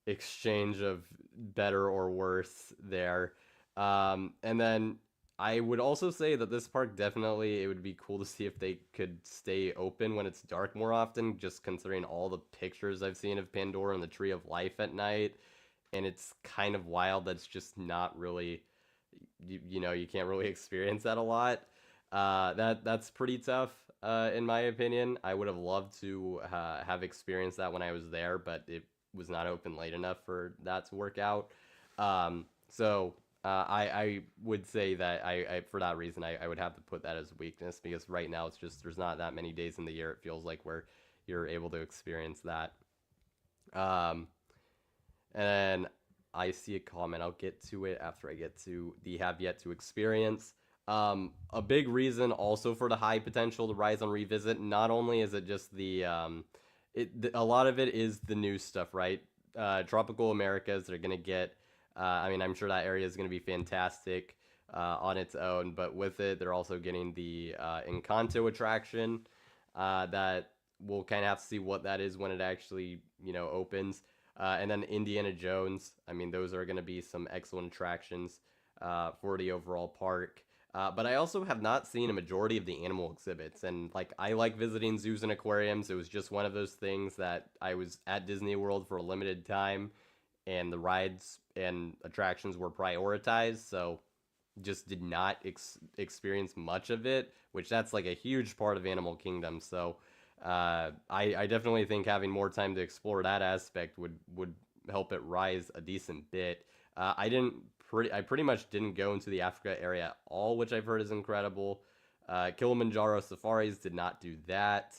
exchange of better or worse there. And then I would also say that this park definitely it would be cool to see if they could stay open when it's dark more often, just considering all the pictures I've seen of Pandora and the Tree of Life at night. And it's kind of wild that's just not really you can't really experience that a lot. That's pretty tough in my opinion. I would have loved to have experienced that when I was there, but it was not open late enough for that to work out. So I would say that I for that reason I would have to put that as a weakness because right now it's just there's not that many days in the year it feels like where you're able to experience that. Um, and I see a comment. I'll get to it after I get to the have yet to experience. A big reason also for the high potential to rise on revisit. Not only is it just a lot of it is the new stuff, right? Tropical Americas, they're gonna get. I mean, I'm sure that area is gonna be fantastic on its own, but with it, they're also getting the Encanto attraction that we'll kind of have to see what that is when it actually opens. And then Indiana Jones. I mean, those are going to be some excellent attractions for the overall park. But I also have not seen a majority of the animal exhibits. And like, I like visiting zoos and aquariums. It was just one of those things that I was at Disney World for a limited time, and the rides and attractions were prioritized. So just did not experience much of it, which that's like a huge part of Animal Kingdom. So I definitely think having more time to explore that aspect would help it rise a decent bit. I pretty much didn't go into the Africa area at all, which I've heard is incredible. Kilimanjaro Safaris did not do that.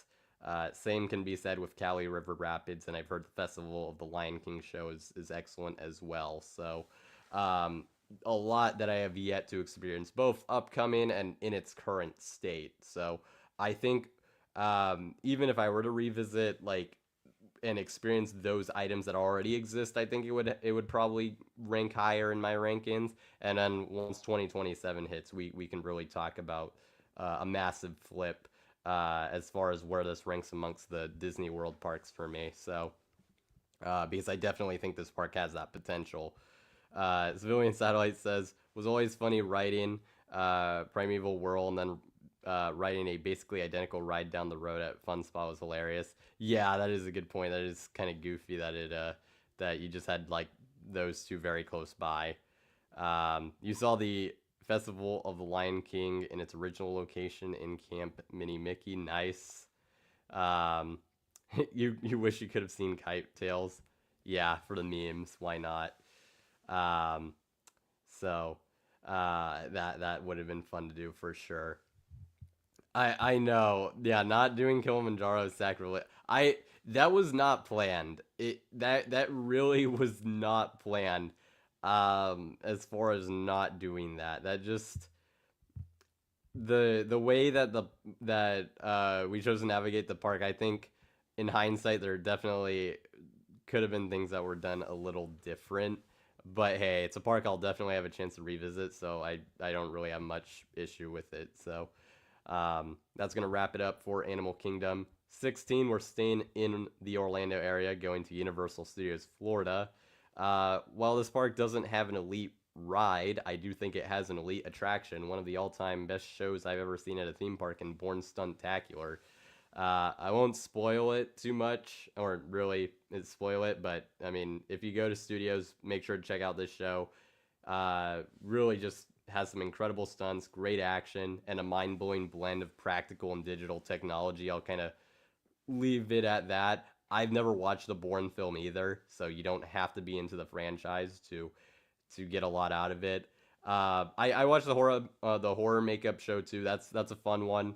Same can be said with Cali River Rapids, and I've heard the Festival of the Lion King show is excellent as well. So a lot that I have yet to experience, both upcoming and in its current state. So I think even if I were to revisit like and experience those items that already exist, I think it would probably rank higher in my rankings. And then once 2027 hits, we can really talk about a massive flip. as far as where this ranks amongst the Disney World parks for me. So, because I definitely think this park has that potential. Civilian Satellite says, was always funny riding Primeval Whirl and then riding a basically identical ride down the road at Fun Spa was hilarious. Yeah, that is a good point. That is kind of goofy that that you just had like those two very close by. You saw the Festival of the Lion King in its original location in Camp Mini Mickey. Nice. Um, you wish you could have seen Kite Tails. Yeah, for the memes. Why not? Um, so that would have been fun to do for sure. I know. Yeah, not doing Kilimanjaro is sacrilege. I That was not planned. That really was not planned. As far as not doing that. That just the way that we chose to navigate the park, I think in hindsight there definitely could have been things that were done a little different. But hey, it's a park I'll definitely have a chance to revisit, so I don't really have much issue with it. So that's going to wrap it up for Animal Kingdom. 16, we're staying in the Orlando area, going to Universal Studios Florida. While this park doesn't have an elite ride, I do think it has an elite attraction. One of the all-time best shows I've ever seen at a theme park in Born Stuntacular. I won't spoil it too much, or really spoil it, but I mean, if you go to studios, make sure to check out this show. Really just has some incredible stunts, great action, and a mind-blowing blend of practical and digital technology. I'll kind of leave it at that. I've never watched the Bourne film either, so you don't have to be into the franchise to get a lot out of it. I watched the horror makeup show too. That's a fun one.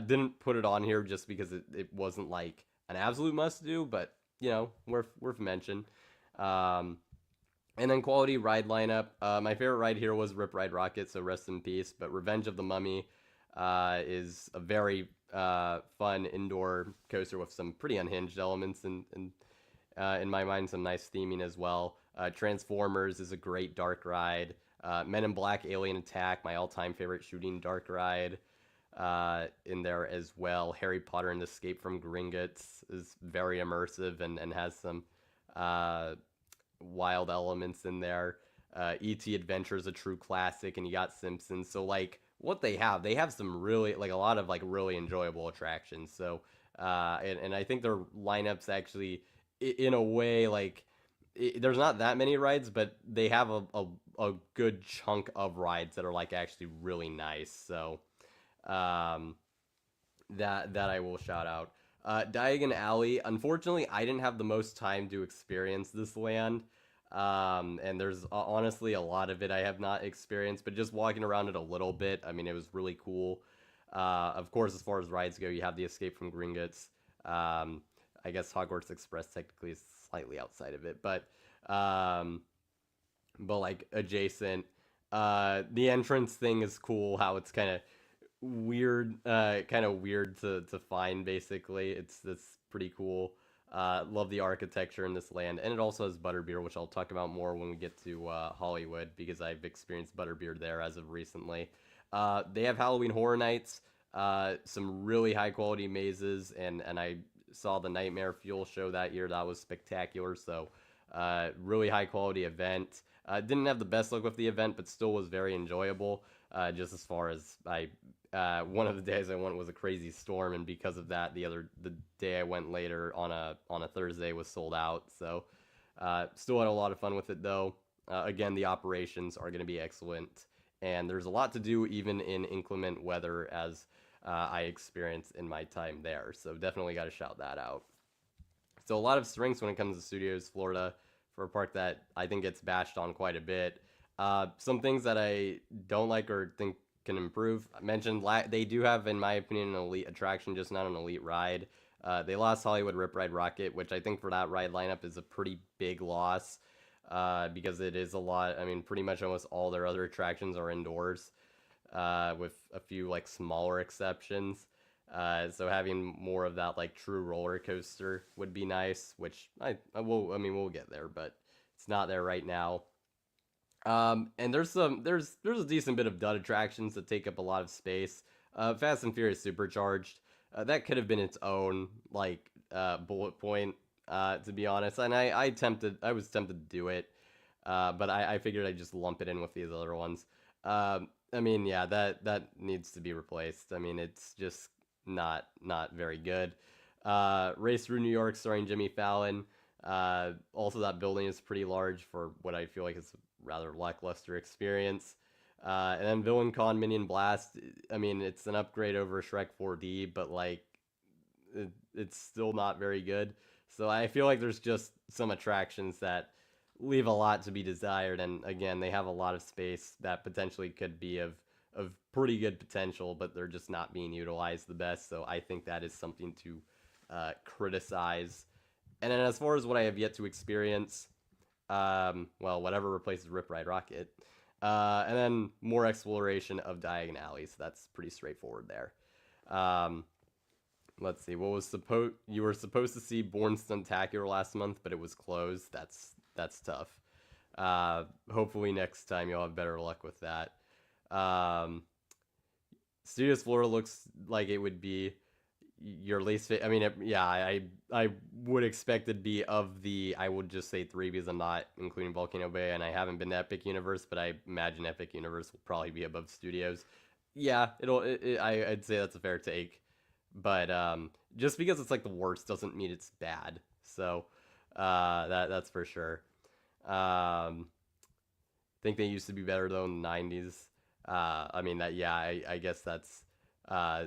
Didn't put it on here just because it wasn't like an absolute must do, but you know, worth mention. Um, and then quality ride lineup. My favorite ride here was Rip Ride Rocket, so rest in peace. But Revenge of the Mummy is a very fun indoor coaster with some pretty unhinged elements, and in my mind, some nice theming as well. Transformers is a great dark ride. Men in Black Alien Attack, my all-time favorite shooting dark ride, in there as well. Harry Potter and the Escape from Gringotts is very immersive and has some wild elements in there. E.T. Adventure is a true classic, and you got Simpsons. So like what they have some really like a lot of like really enjoyable attractions. So and I think their lineups actually in a way like there's not that many rides, but they have a good chunk of rides that are like actually really nice. So um, that I will shout out. Diagon Alley. Unfortunately, I didn't have the most time to experience this land. And there's honestly a lot of it I have not experienced, but just walking around it a little bit, I mean, it was really cool. Of course, as far as rides go, you have the Escape from Gringotts. I guess Hogwarts Express technically is slightly outside of it, um, but like adjacent. The entrance thing is cool. How it's kind of weird to find. Basically, it's pretty cool. Love the architecture in this land, and it also has butterbeer, which I'll talk about more when we get to Hollywood because I've experienced butterbeer there as of recently. They have Halloween Horror Nights, some really high quality mazes, and I saw the Nightmare Fuel show that year. That was spectacular. So, really high quality event. Didn't have the best look with the event, but still was very enjoyable. Just as far as one of the days I went was a crazy storm, and because of that, the day I went later on a Thursday was sold out. So, still had a lot of fun with it though. Again, the operations are going to be excellent, and there's a lot to do even in inclement weather, as I experienced in my time there. So definitely got to shout that out. So a lot of strengths when it comes to Studios Florida for a park that I think gets bashed on quite a bit. Some things that I don't like or think can improve. I mentioned they do have, in my opinion, an elite attraction, just not an elite ride. They lost Hollywood Rip Ride Rocket, which I think for that ride lineup is a pretty big loss because it is a lot. I mean, pretty much almost all their other attractions are indoors, with a few like smaller exceptions. So having more of that like true roller coaster would be nice, which I will. I mean, we'll get there, but it's not there right now. And there's a decent bit of dud attractions that take up a lot of space. Fast and Furious Supercharged. that could have been its own like bullet point, to be honest. And I was tempted to do it, but I figured I'd just lump it in with these other ones. I mean, yeah, that needs to be replaced. I mean, it's just not very good. Race Through New York, starring Jimmy Fallon. Also, that building is pretty large for what I feel like is a rather lackluster experience. And then Villain Con Minion Blast. I mean, it's an upgrade over Shrek 4D, but like, it's still not very good. So I feel like there's just some attractions that leave a lot to be desired, and again, they have a lot of space that potentially could be of pretty good potential, but they're just not being utilized the best. So I think that is something to criticize. And then as far as what I have yet to experience, well, whatever replaces Rip Ride Rocket. And then more exploration of Diagon Alley, so that's pretty straightforward there. Um, let's see, what was supposed you were supposed to see Born Stuntacular last month, but it was closed. That's tough. Hopefully next time you'll have better luck with that. Um, Studios Florida looks like it would be your least I mean, yeah, I would expect it to be of the, I would just say three because I'm not including Volcano Bay and I haven't been to Epic Universe, but I imagine Epic Universe will probably be above Studios. Yeah, I'd say that's a fair take, but just because it's like the worst doesn't mean it's bad. So that's for sure. Um, think they used to be better though in the 90s. I mean that, yeah, I guess that's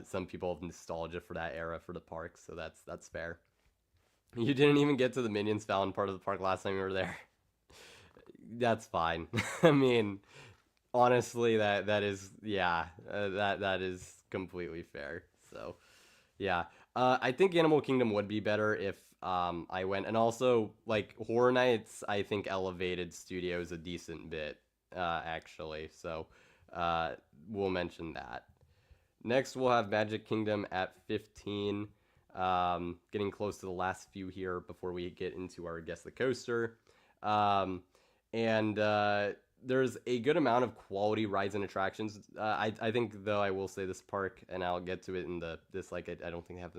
some people have nostalgia for that era for the park, so that's fair. You didn't even get to the Minions Fountain part of the park last time you were there. That's fine. I mean, honestly, that is, yeah, that is completely fair. So yeah, I think Animal Kingdom would be better if I went, and also like Horror Nights. I think elevated Studios a decent bit, actually. So uh, we'll mention that. Next, we'll have Magic Kingdom at 15. Getting close to the last few here before we get into our Guess the Coaster. And there's a good amount of quality rides and attractions. I think, though, I will say this park, and I'll get to it in this, like, I don't think they have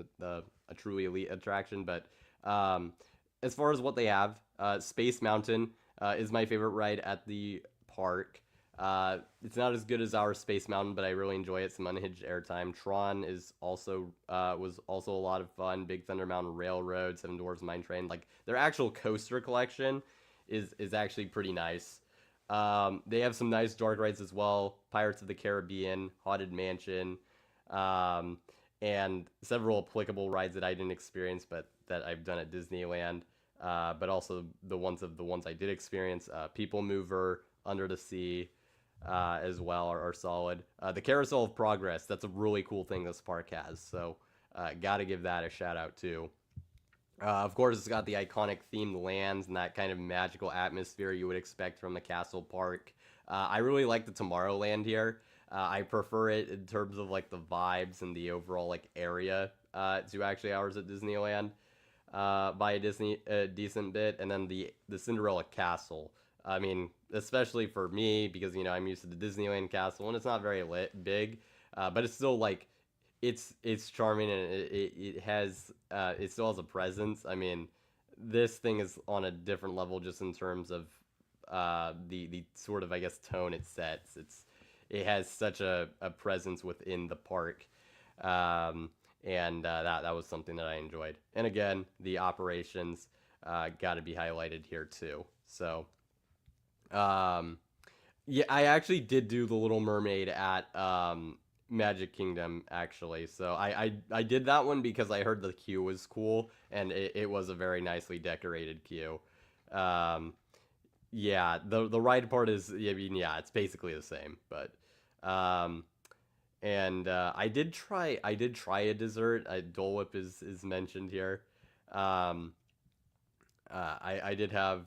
a truly elite attraction, but as far as what they have, Space Mountain is my favorite ride at the park. It's not as good as our Space Mountain, but I really enjoy it. Some unhinged airtime. Tron is also was also a lot of fun. Big Thunder Mountain Railroad, Seven Dwarfs Mine Train. Like their actual coaster collection is actually pretty nice. They have some nice dark rides as well. Pirates of the Caribbean, Haunted Mansion, um, and several applicable rides that I didn't experience, but that I've done at Disneyland. But also the ones I did experience. People Mover, Under the Sea, as well are solid. The Carousel of Progress, that's a really cool thing this park has, so gotta give that a shout out too. Of course, it's got the iconic themed lands and that kind of magical atmosphere you would expect from the Castle Park. I really like the Tomorrowland here. I prefer it in terms of like the vibes and the overall like area to actually ours at Disneyland by a decent bit, and then the Cinderella Castle. I mean, especially for me because I'm used to the Disneyland Castle and it's not very big, but it's still like it's charming and it has it still has a presence. I mean, this thing is on a different level just in terms of the sort of, I guess, tone it sets. It has such a presence within the park. And that was something that I enjoyed. And again, the operations got to be highlighted here too. So, um, yeah, I actually did do the Little Mermaid at Magic Kingdom actually. So I did that one because I heard the queue was cool and it was a very nicely decorated queue. Um, yeah, the ride part is, I mean, yeah, it's basically the same, but um, and I did try a dessert. Dole Whip is mentioned here. Um, I did have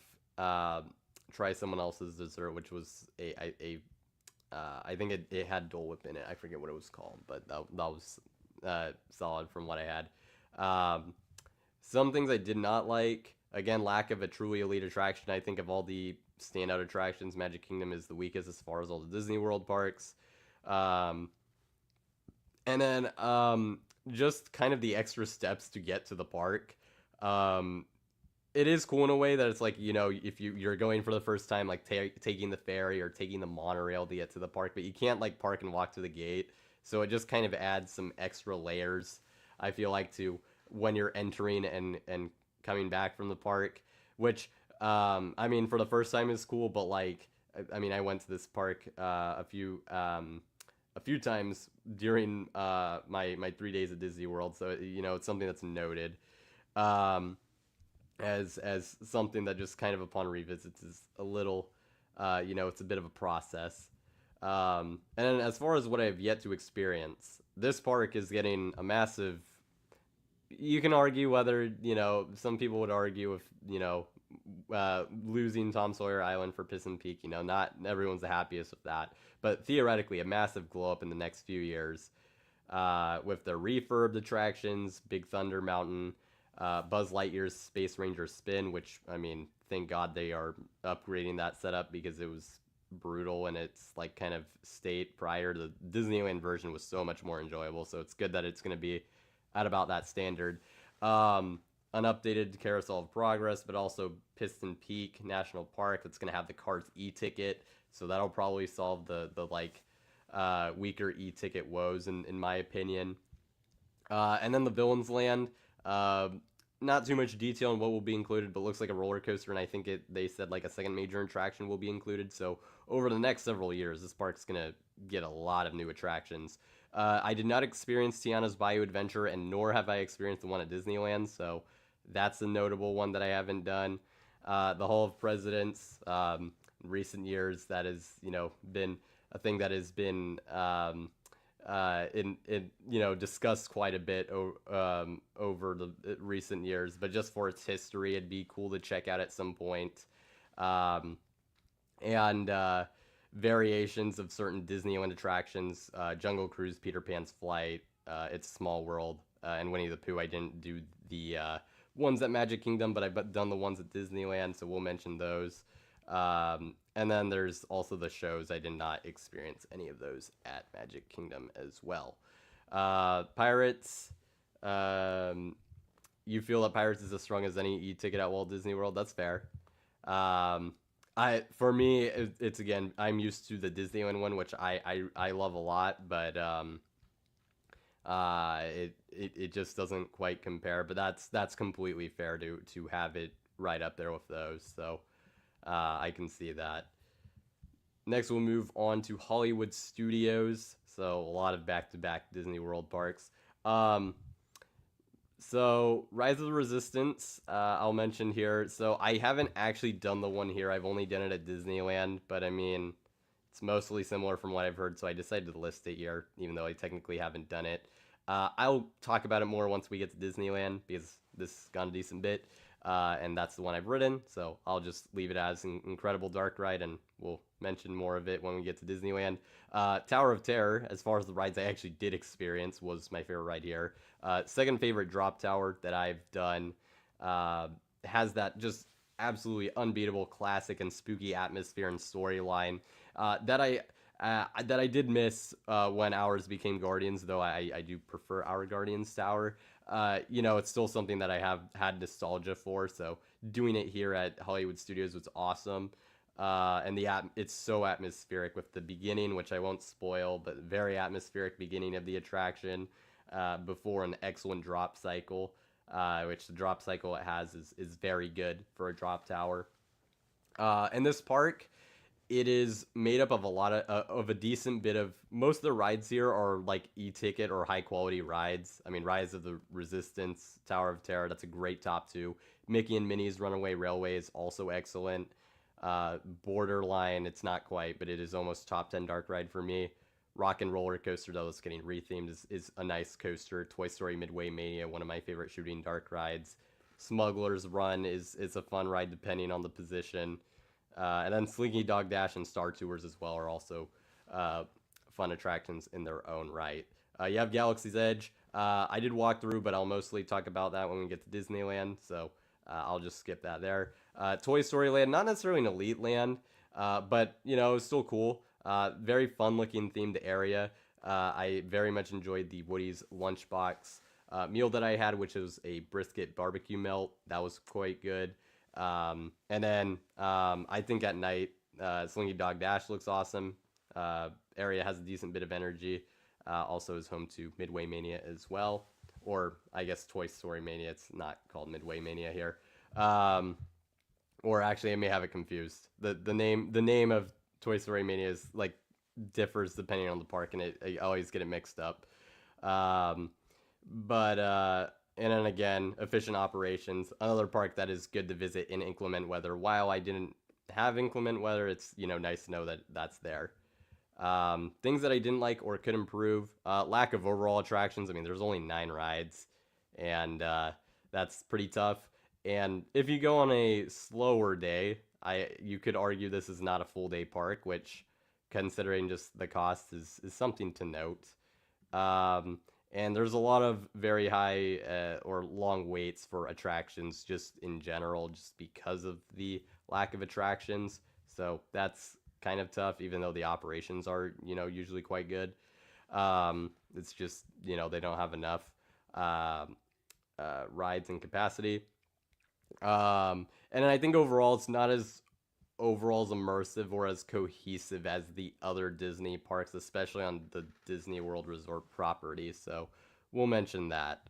try someone else's dessert, which was I think it had Dole Whip in it. I forget what it was called, but that was solid from what I had. Um, some things I did not like. Again, lack of a truly elite attraction. I think of all the standout attractions, Magic Kingdom is the weakest as far as all the Disney World parks. Um, and then just kind of the extra steps to get to the park. Um, it is cool in a way that it's like, if you're going for the first time, like taking the ferry or taking the monorail to get to the park, but you can't like park and walk to the gate. So it just kind of adds some extra layers, I feel like, to when you're entering and coming back from the park, which I mean, for the first time is cool, but like, I mean, I went to this park a few times during my 3 days at Disney World, so it's something that's noted. Um, as something that just kind of upon revisits is a little, it's a bit of a process. And then as far as what I've yet to experience, this park is getting a massive. You can argue whether, some people would argue if, losing Tom Sawyer Island for Piss and Peak, not everyone's the happiest with that. But theoretically, a massive glow up in the next few years with the refurbed attractions, Big Thunder Mountain, Buzz Lightyear's Space Ranger Spin, which, I mean, thank God they are upgrading that setup because it was brutal in its like kind of state prior. The Disneyland version was so much more enjoyable, so it's good that it's going to be at about that standard. An updated Carousel of Progress, but also Piston Peak National Park that's going to have the cards e-ticket, so that'll probably solve the like weaker e-ticket woes in my opinion. And then the Villains Land. Not too much detail on what will be included, but looks like a roller coaster, and I think they said like a second major attraction will be included. So over the next several years, this park's gonna get a lot of new attractions. I did not experience Tiana's Bayou Adventure, and nor have I experienced the one at Disneyland, so that's a notable one that I haven't done. The Hall of Presidents, in recent years, that has been a thing that has been in discussed quite a bit over the recent years, but just for its history, it'd be cool to check out at some point. And variations of certain Disneyland attractions, Jungle Cruise, Peter Pan's Flight, It's a Small World, and Winnie the Pooh. I didn't do the ones at Magic Kingdom, but I've done the ones at Disneyland, so we'll mention those. And then there's also the shows. I did not experience any of those at Magic Kingdom as well. Pirates. You feel that Pirates is as strong as any e-ticket at Walt Disney World? That's fair. For me, it's again, I'm used to the Disneyland one, which I love a lot, but it just doesn't quite compare. But that's completely fair to have it right up there with those. So I can see that. Next, we'll move on to Hollywood Studios. So a lot of back-to-back Disney World parks. So Rise of the Resistance, I'll mention here. So I haven't actually done the one here. I've only done it at Disneyland, but I mean, it's mostly similar from what I've heard, so I decided to list it here, even though I technically haven't done it. I'll talk about it more once we get to Disneyland, because this has gone a decent bit, and that's the one I've ridden, so I'll just leave it as an incredible dark ride, and we'll mention more of it when we get to Disneyland. Tower of Terror, as far as the rides I actually did experience, was my favorite ride here. Second favorite drop tower that I've done, has that just absolutely unbeatable classic and spooky atmosphere and storyline that I did miss when Ours became Guardians, though I do prefer Our Guardians Tower. It's still something that I have had nostalgia for, so doing it here at Hollywood Studios was awesome. And it's so atmospheric with the beginning, which I won't spoil, but very atmospheric beginning of the attraction before an excellent drop cycle, which the drop cycle it has is very good for a drop tower. And this park, it is made up of a decent bit of, most of the rides here are like e-ticket or high quality rides. I mean, Rise of the Resistance, Tower of Terror, that's a great top two. Mickey and Minnie's Runaway Railway is also excellent. Borderline, it's not quite, but it is almost top 10 dark ride for me. Rock and Roller Coaster, though it's getting rethemed, is a nice coaster. Toy Story Midway Mania, one of my favorite shooting dark rides. Smuggler's Run is a fun ride depending on the position. And then Slinky Dog Dash and Star Tours as well are also fun attractions in their own right. You have Galaxy's Edge. I did walk through, but I'll mostly talk about that when we get to Disneyland, so I'll just skip that there. Toy Story Land, not necessarily an elite land, but it's still cool. Very fun looking themed area. I very much enjoyed the Woody's Lunchbox meal that I had, which was a brisket barbecue melt. That was quite good. And then I think at night, Slinky Dog Dash looks awesome. Area has a decent bit of energy. Also is home to Midway Mania as well, or I guess Toy Story Mania. It's not called Midway Mania here. Um, or actually, I may have it confused. The name of Toy Story Mania is like differs depending on the park, and I always get it mixed up. Um, but and then again, efficient operations. Another park that is good to visit in inclement weather. While I didn't have inclement weather, it's nice to know that that's there. Things that I didn't like or could improve: lack of overall attractions. I mean, there's only 9 rides, and that's pretty tough. And if you go on a slower day, you could argue this is not a full day park, which, considering just the cost, is something to note. Um, and there's a lot of very high or long waits for attractions just in general, just because of the lack of attractions. So that's kind of tough, even though the operations are, usually quite good. It's just, they don't have enough rides and capacity. And I think overall, it's not as overall as immersive or as cohesive as the other Disney parks, especially on the Disney World Resort property. So we'll mention that.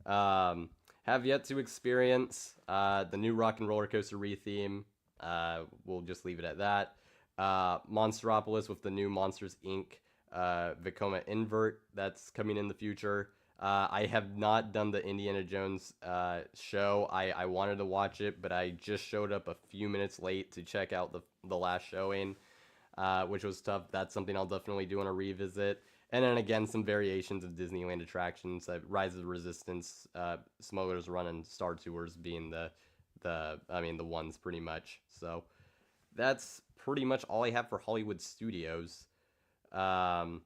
Have yet to experience the new Rock and Roller Coaster retheme. We'll just leave it at that. Monsteropolis with the new Monsters Inc. Vekoma invert that's coming in the future. I have not done the Indiana Jones show. I wanted to watch it, but I just showed up a few minutes late to check out the last showing, which was tough. That's something I'll definitely do on a revisit. And then again, some variations of Disneyland attractions, Rise of the Resistance, Smuggler's Run, and Star Tours being the ones pretty much. So that's pretty much all I have for Hollywood Studios. Um,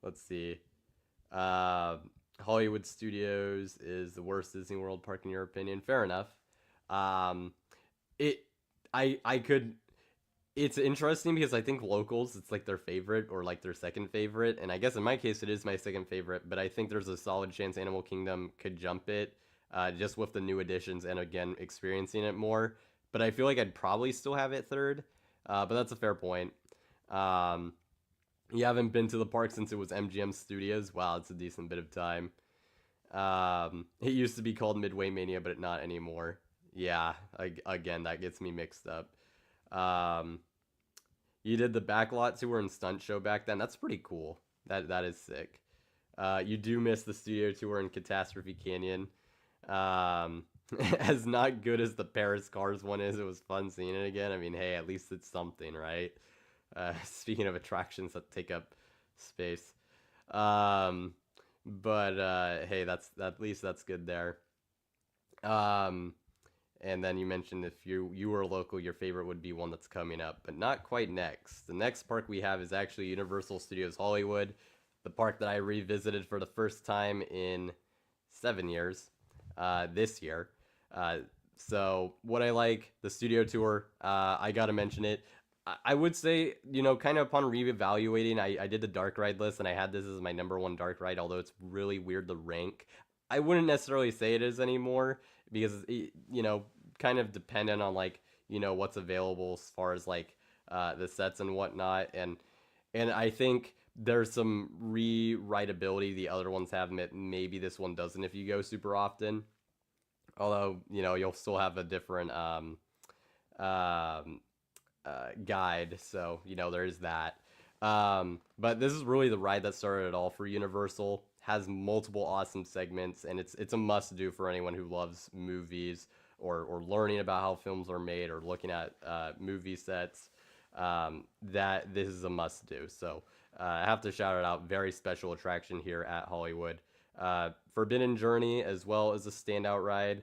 let's see. Uh, Hollywood Studios is the worst Disney World park in your opinion. Fair enough. Um, it, I could. It's interesting because I think locals, it's like their favorite or like their second favorite, and I guess in my case it is my second favorite. But I think there's a solid chance Animal Kingdom could jump it, just with the new additions and again experiencing it more. But I feel like I'd probably still have it third. But that's a fair point. Um, you haven't been to the park since it was MGM Studios. Wow, it's a decent bit of time. It used to be called Midway Mania, but not anymore. Yeah, again, that gets me mixed up. Um, you did the backlot tour and stunt show back then. That's pretty cool. That is sick. You do miss the studio tour in Catastrophe Canyon. Um, as not good as the Paris Cars one is, it was fun seeing it again. I mean, hey, at least it's something, right? Speaking of attractions that take up space. Um, but hey, that's at least that's good there. Um, and then you mentioned if you were local, your favorite would be one that's coming up, but not quite next. The next park we have is actually Universal Studios Hollywood, the park that I revisited for the first time in 7 years, this year. Uh, so what I like, the studio tour, I gotta mention it. I would say, kind of upon reevaluating, I did the dark ride list and I had this as my number one dark ride, although it's really weird to rank. I wouldn't necessarily say it is anymore because, kind of dependent on like, what's available as far as like the sets and whatnot. And I think there's some rewritability the other ones have that maybe this one doesn't if you go super often. Although, you'll still have a different um, guide. So, there is that. But this is really the ride that started it all for Universal. Has multiple awesome segments, and it's a must do for anyone who loves movies or learning about how films are made or looking at movie sets. That this is a must do. So I have to shout it out. Very special attraction here at Hollywood. Forbidden Journey as well as a standout ride.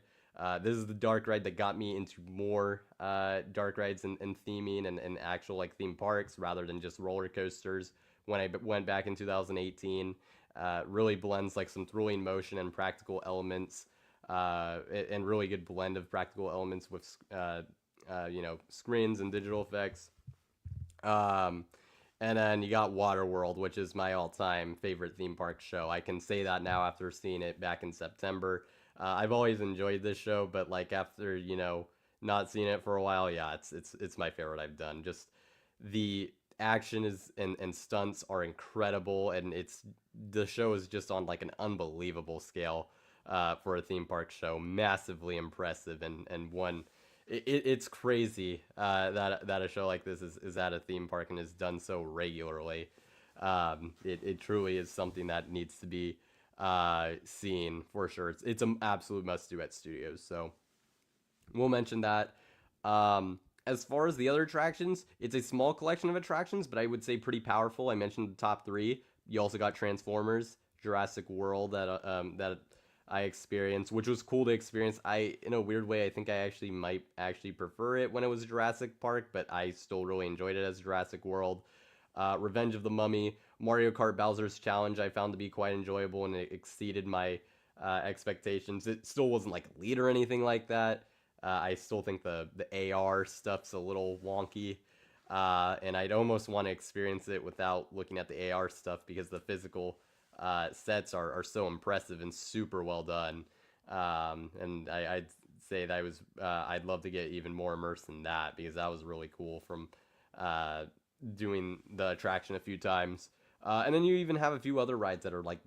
This is the dark ride that got me into more dark rides and theming and actual like theme parks rather than just roller coasters. When I went back in 2018, really blends like some thrilling motion and practical elements, and really good blend of practical elements with screens and digital effects. Um, And then you got Waterworld, which is my all-time favorite theme park show. I can say that now after seeing it back in September. I've always enjoyed this show, but like after not seeing it for a while, yeah, it's my favorite I've done. Just the action is and stunts are incredible, and the show is just on like an unbelievable scale for a theme park show. Massively impressive, and one it's crazy that a show like this is at a theme park and is done so regularly. It truly is something that needs to be seen for sure. It's an absolute must do at studios. So we'll mention that. As far as the other attractions, it's a small collection of attractions, but I would say pretty powerful. I mentioned the top three. You also got Transformers, Jurassic World that I experienced, which was cool to experience. In a weird way, I think I actually might actually prefer it when it was Jurassic Park, but I still really enjoyed it as Jurassic World. Revenge of the Mummy, Mario Kart Bowser's Challenge, I found to be quite enjoyable and it exceeded my expectations. It still wasn't like a lead or anything like that. I still think the AR stuff's a little wonky, and I'd almost want to experience it without looking at the AR stuff because the physical sets are so impressive and super well done. And I'd say that I'd love to get even more immersed in that because that was really cool from doing the attraction a few times. And then you even have a few other rides that are like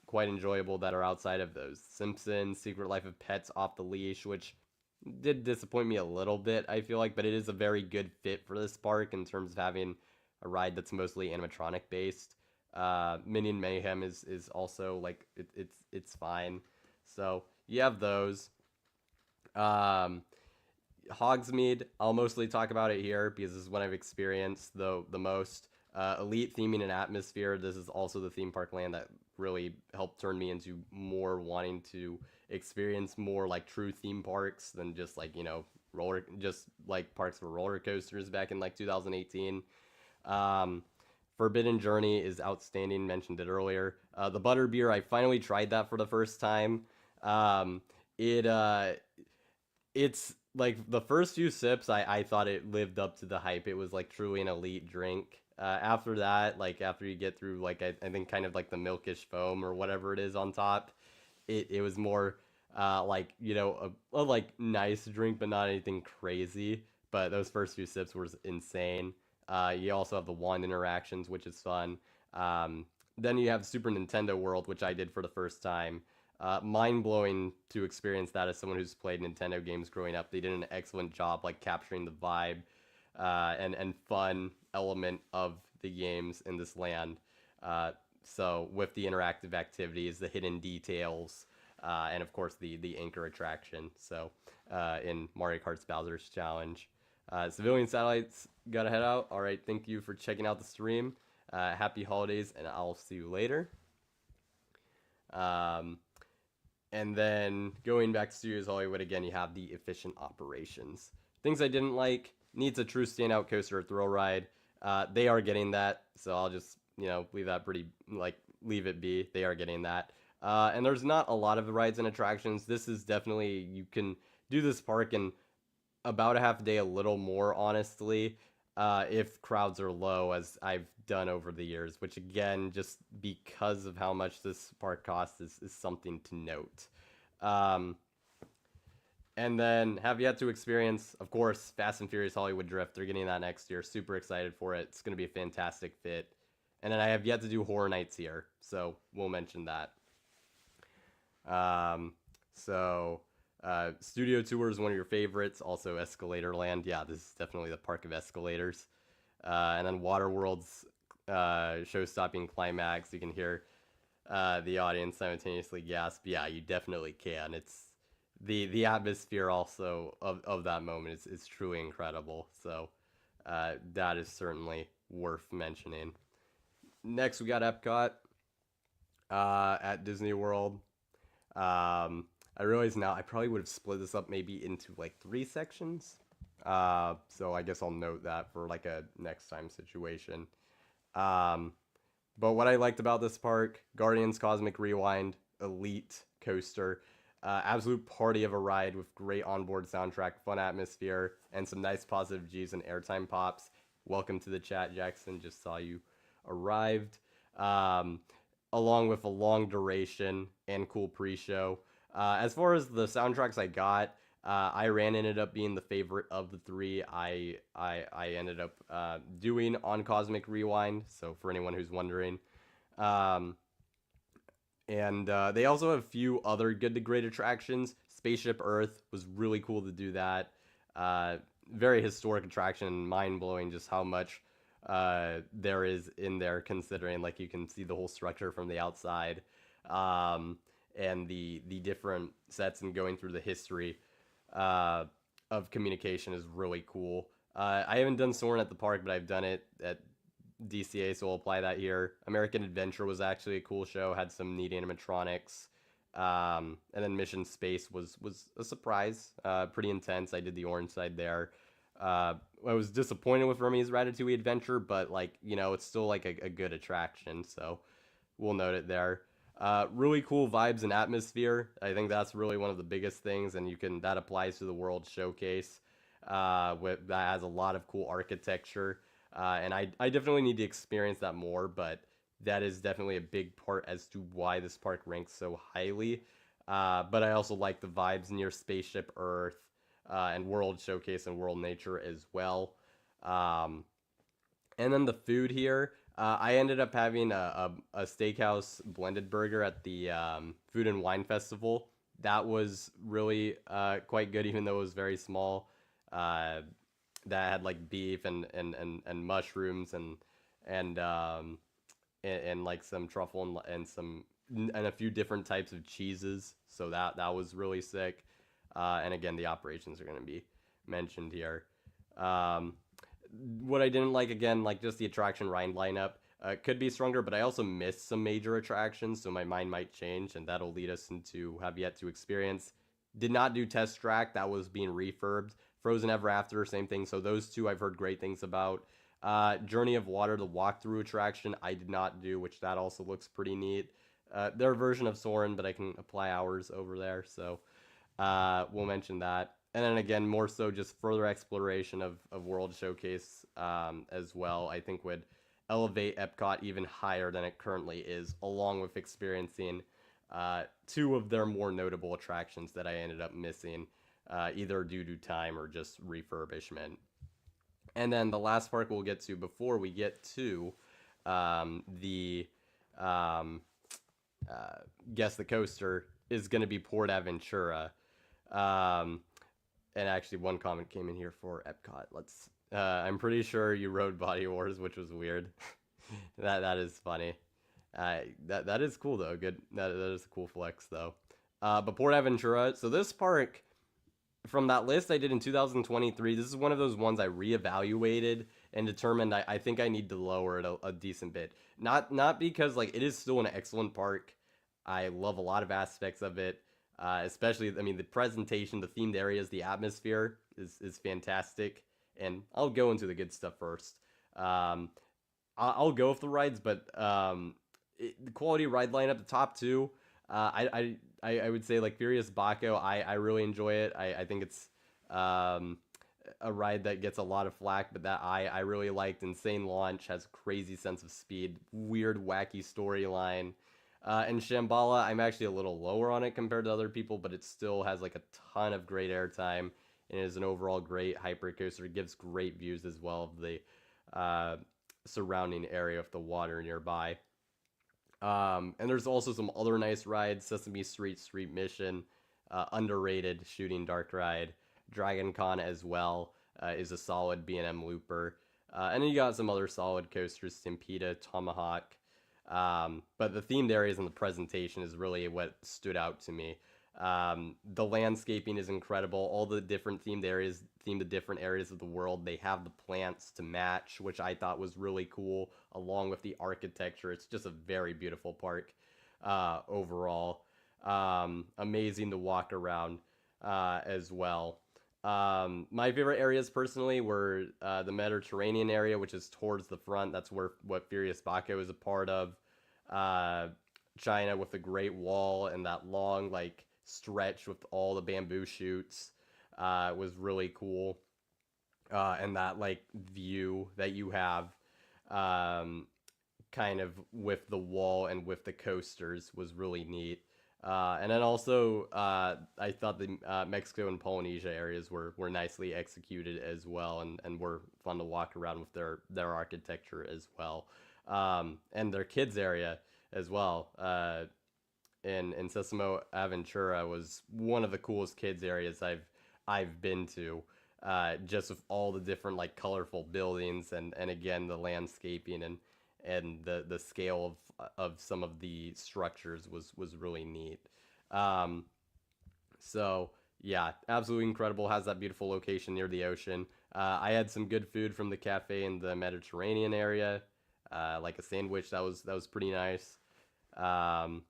quite enjoyable that are outside of those. Simpsons, Secret Life of Pets Off the Leash, which did disappoint me a little bit, I feel like, but it is a very good fit for this park in terms of having a ride that's mostly animatronic based. Minion Mayhem is also like it's fine. So you have those. Um, Hogsmeade, I'll mostly talk about it here because this is what I've experienced the most. Elite theming and atmosphere. This is also the theme park land that really helped turn me into more wanting to experience more like true theme parks than just like just like parks for roller coasters back in like 2018. Um, Forbidden Journey is outstanding. Mentioned it earlier. The butterbeer, I finally tried that for the first time. Um, it it's like the first few sips, I thought it lived up to the hype. It was like truly an elite drink. After that, like after you get through like I think kind of like the milkish foam or whatever it is on top, it was more like a like nice drink, but not anything crazy. But those first few sips were insane. You also have the wand interactions, which is fun. Then you have Super Nintendo World, which I did for the first time. Mind blowing to experience that as someone who's played Nintendo games growing up. They did an excellent job like capturing the vibe and fun element of the games in this land. So with the interactive activities, the hidden details, and of course the anchor attraction. So in Mario Kart's Bowser's Challenge. Civilian Satellites gotta head out. All right, thank you for checking out the stream. Happy holidays, and I'll see you later. And then going back to Studios Hollywood again, you have the efficient operations. Things I didn't like, needs a true standout coaster or thrill ride. They are getting that, so I'll just leave that leave it be. They are getting that. And there's not a lot of rides and attractions. This is definitely, you can do this park in about a half a day, a little more honestly, if crowds are low, as I've done over the years, which again, just because of how much this park costs is something to note. And then have yet to experience, of course, Fast and Furious Hollywood Drift. They're getting that next year. Super excited for it. It's going to be a fantastic fit. And then I have yet to do Horror Nights here, so we'll mention that. Studio Tour is one of your favorites. Also, Escalator Land. Yeah, this is definitely the park of escalators. And then Waterworld's show-stopping climax. You can hear the audience simultaneously gasp. Yeah, you definitely can. It's the atmosphere also of that moment is truly incredible. So that is certainly worth mentioning. Next, we got Epcot at Disney World. I realize now I probably would have split this up maybe into like 3 sections. So I guess I'll note that for like a next time situation. But what I liked about this park, Guardians Cosmic Rewind, elite coaster, absolute party of a ride with great onboard soundtrack, fun atmosphere, and some nice positive G's and airtime pops. welcome to the chat, Jackson. Just saw you arrived. Um, Along with a long duration and cool pre-show. As far as the soundtracks I got, Iran ended up being the favorite of the three. I ended up doing on Cosmic Rewind. So for anyone who's wondering, um, and they also have a few other good to great attractions. Spaceship Earth was really cool to do that. Uh, Very historic attraction, mind blowing just how much there is in there, considering like you can see the whole structure from the outside, um, and the different sets and going through the history uh, of communication is really cool. I haven't done Soarin' at the park, but I've done it at DCA, so we'll apply that here. American Adventure was actually a cool show, had some neat animatronics. And then Mission Space was a surprise, pretty intense. I did the orange side there. I was disappointed with Remy's Ratatouille Adventure, but like it's still like a good attraction, so we'll note it there. Really cool vibes and atmosphere. I think that's really one of the biggest things, and that applies to the World Showcase. That has a lot of cool architecture, and I definitely need to experience that more. But that is definitely a big part as to why this park ranks so highly. But I also like the vibes near Spaceship Earth and World Showcase and World Nature as well. Um, and then the food here, I ended up having a steakhouse blended burger at the Food and Wine Festival. That was really quite good, even though it was very small. Uh, that had like beef and mushrooms and and like some truffle and some and a few different types of cheeses. So that was really sick. And again, the operations are going to be mentioned here. Um, what I didn't like, again, like just the attraction ride lineup, could be stronger, but I also missed some major attractions, so my mind might change, and that'll lead us into have yet to experience. Did not do Test Track, that was being refurbed. Frozen Ever After, same thing. So those two I've heard great things about. Journey of Water, the walkthrough attraction, I did not do, which that also looks pretty neat. Their version of Soarin', but I can apply hours over there, so we'll mention that. And then again, more so just further exploration of World Showcase as well, I think would elevate Epcot even higher than it currently is, along with experiencing two of their more notable attractions that I ended up missing, either due to time or just refurbishment. And then the last park we'll get to before we get to the um, Guess the Coaster is going to be Port Aventura. Um, and actually, one comment came in here for Epcot. I'm pretty sure you rode Body Wars, which was weird. That is funny. That is cool though. Good. That is a cool flex though. But Port Aventura. So this park, from that list I did in 2023, this is one of those ones I reevaluated and determined I think I need to lower it a decent bit. Not because like it is still an excellent park. I love a lot of aspects of it. Especially, I mean, the presentation, the themed areas, the atmosphere is fantastic. And I'll go into the good stuff first. I'll go with the rides, but the quality ride lineup, the top two, I would say like Furious Baco, I really enjoy it. I think it's a ride that gets a lot of flack, but that I really liked. Insane Launch has a crazy sense of speed, weird, wacky storyline. And Shambhala, I'm actually a little lower on it compared to other people, but it still has like a ton of great airtime and is an overall great hypercoaster. It gives great views as well of the surrounding area of the water nearby. And there's also some other nice rides: Sesame Street, Street Mission, underrated Shooting Dark ride. Dragon Con as well is a solid B&M looper. And then you got some other solid coasters: Stampede, Tomahawk. But the themed areas and the presentation is really what stood out to me. The landscaping is incredible. All the different themed areas themed to different areas of the world. They have the plants to match, which I thought was really cool, along with the architecture. It's just a very beautiful park overall. Amazing to walk around as well. My favorite areas personally were the Mediterranean area, which is towards the front. That's what Furious Baco is a part of. China with the Great Wall and that long stretch with all the bamboo shoots was really cool. and that like view that you have, um, kind of with the wall and with the coasters was really neat. And then also, I thought the Mexico and Polynesia areas were nicely executed as well, and were fun to walk around with their architecture as well, and their kids area as well. In Sesamo Aventura was one of the coolest kids areas I've been to. Just with all the different like colorful buildings, and again the landscaping and the scale of some of the structures was really neat. Um, so yeah, absolutely incredible. Has that beautiful location near the ocean. I had some good food from the cafe in the Mediterranean area, like a sandwich that was pretty nice. Um,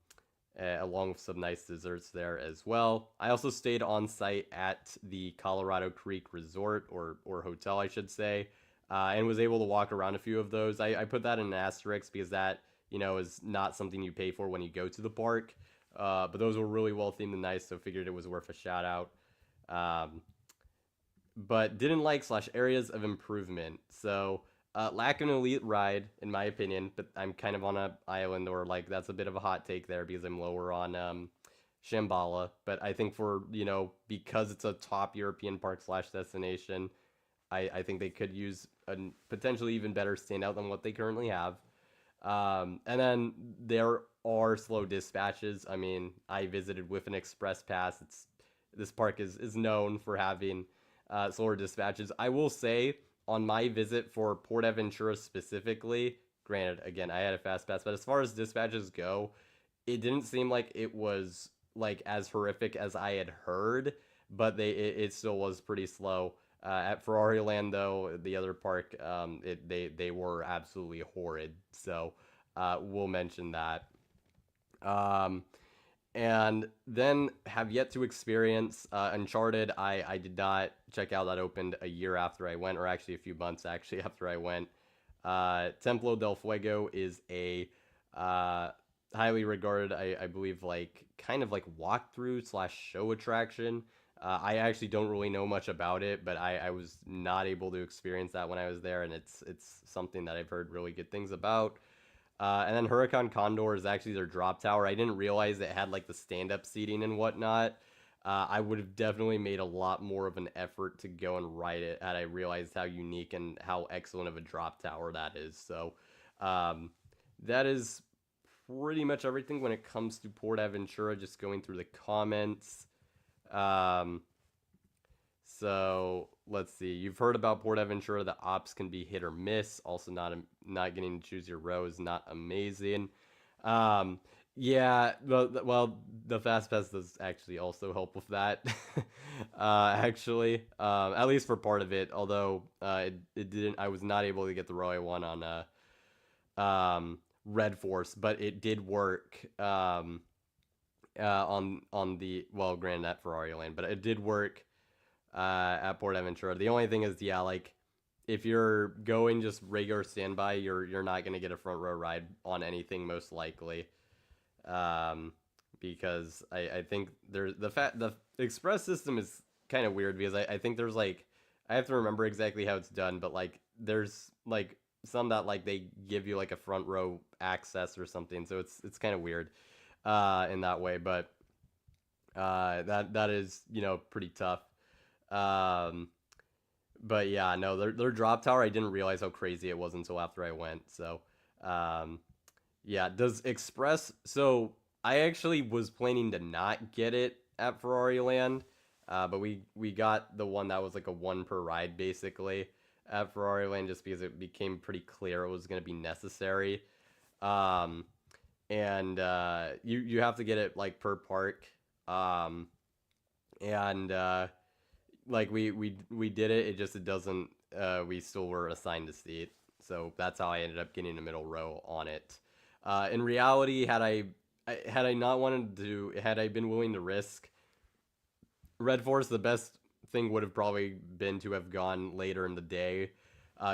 Along with some nice desserts there as well. I also stayed on site at the Colorado Creek Resort, or hotel, I should say, and was able to walk around a few of those. I put that in an asterisk because that is not something you pay for when you go to the park. But those were really well themed and nice, so figured it was worth a shout out. Um, but didn't like slash areas of improvement. So lack of an elite ride, in my opinion. But I'm kind of on a island, or like that's a bit of a hot take there because I'm lower on Shambhala. But I think for because it's a top European park slash destination, I think they could use a potentially even better standout than what they currently have. And then there are slow dispatches. I mean, I visited with an express pass. This park is known for having slower dispatches. I will say on my visit for Port Aventura specifically, granted, again, I had a fast pass, but as far as dispatches go, it didn't seem like it was like as horrific as I had heard, but it still was pretty slow. At Ferrari Land, though, the other park, they were absolutely horrid. So we'll mention that. Um, and then have yet to experience Uncharted. I did not check out. That opened a year after I went, or actually a few months actually after I went. Templo del Fuego is a uh, highly regarded, I believe, like kind of like walkthrough slash show attraction. I actually don't really know much about it, but I was not able to experience that when I was there, and it's something that I've heard really good things about. And then Huracan Condor is actually their drop tower. I didn't realize it had like the stand up seating and whatnot. I would have definitely made a lot more of an effort to go and ride it had I realized how unique and how excellent of a drop tower that is. So um, that is pretty much everything when it comes to Port Aventura. Just going through the comments. Um, so let's see. You've heard about Port Aventura. The ops can be hit or miss. Also, not getting to choose your row is not amazing. Um, yeah. Well, the fast pass does actually also help with that. Actually, at least for part of it. Although it didn't. I was not able to get the row I want on Red Force, but it did work. On the, well, granted at Ferrari Land, but it did work at Port Aventura. The only thing is, yeah, like if you're going just regular standby, you're not gonna get a front row ride on anything most likely, um, because I think there's the express system is kind of weird because I think there's like, I have to remember exactly how it's done, but like there's like some that like they give you like a front row access or something, so it's kind of weird in that way, but that is pretty tough. Um, but yeah, no, their drop tower, I didn't realize how crazy it was until after I went. So, um, yeah, does Express? So I actually was planning to not get it at Ferrari Land, but we got the one that was like a one per ride basically at Ferrari Land just because it became pretty clear it was going to be necessary. Um, and you have to get it like per park. Um, and like we did it. It doesn't. We still were assigned a seat, so that's how I ended up getting a middle row on it. In reality, had I not wanted to, had I been willing to risk Red Force, the best thing would have probably been to have gone later in the day,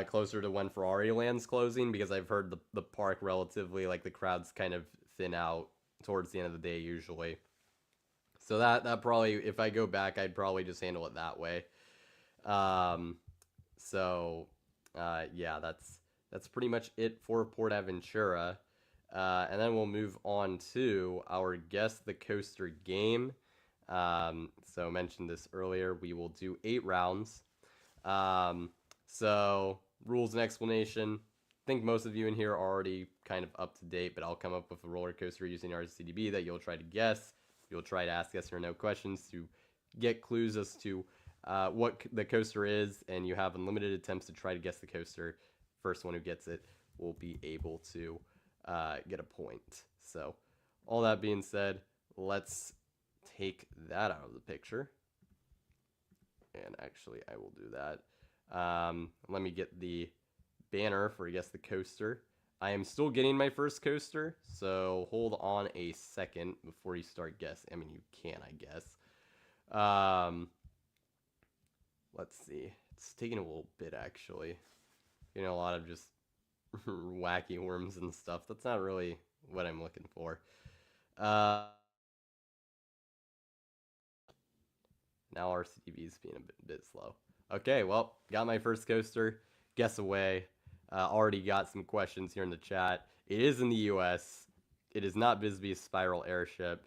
closer to when Ferrari Land's closing, because I've heard the park relatively, like the crowds kind of thin out towards the end of the day usually. So that probably, if I go back, I'd probably just handle it that way. Um, So, yeah, that's pretty much it for Port Aventura. And then we'll move on to our Guess the Coaster game. So I mentioned this earlier. We will do 8 rounds. Um, so rules and explanation. I think most of you in here are already kind of up to date, but I'll come up with a roller coaster using RCDB that you'll try to guess. You'll try to ask yes or no questions to get clues as to what the coaster is, and you have unlimited attempts to try to guess the coaster. First one who gets it will be able to get a point. So, all that being said, let's take that out of the picture. And actually, I will do that. Let me get the banner for Guess the Coaster. I am still getting my first coaster, so hold on a second before you start guessing. I mean, you can, I guess. Let's see. It's taking a little bit, actually. Getting a lot of just wacky worms and stuff. That's not really what I'm looking for. Now RCTV is being a bit slow. Okay, well, got my first coaster. Guess away. Already got some questions here in the chat. It is in the U.S. It is not Bisbee's Spiral Airship.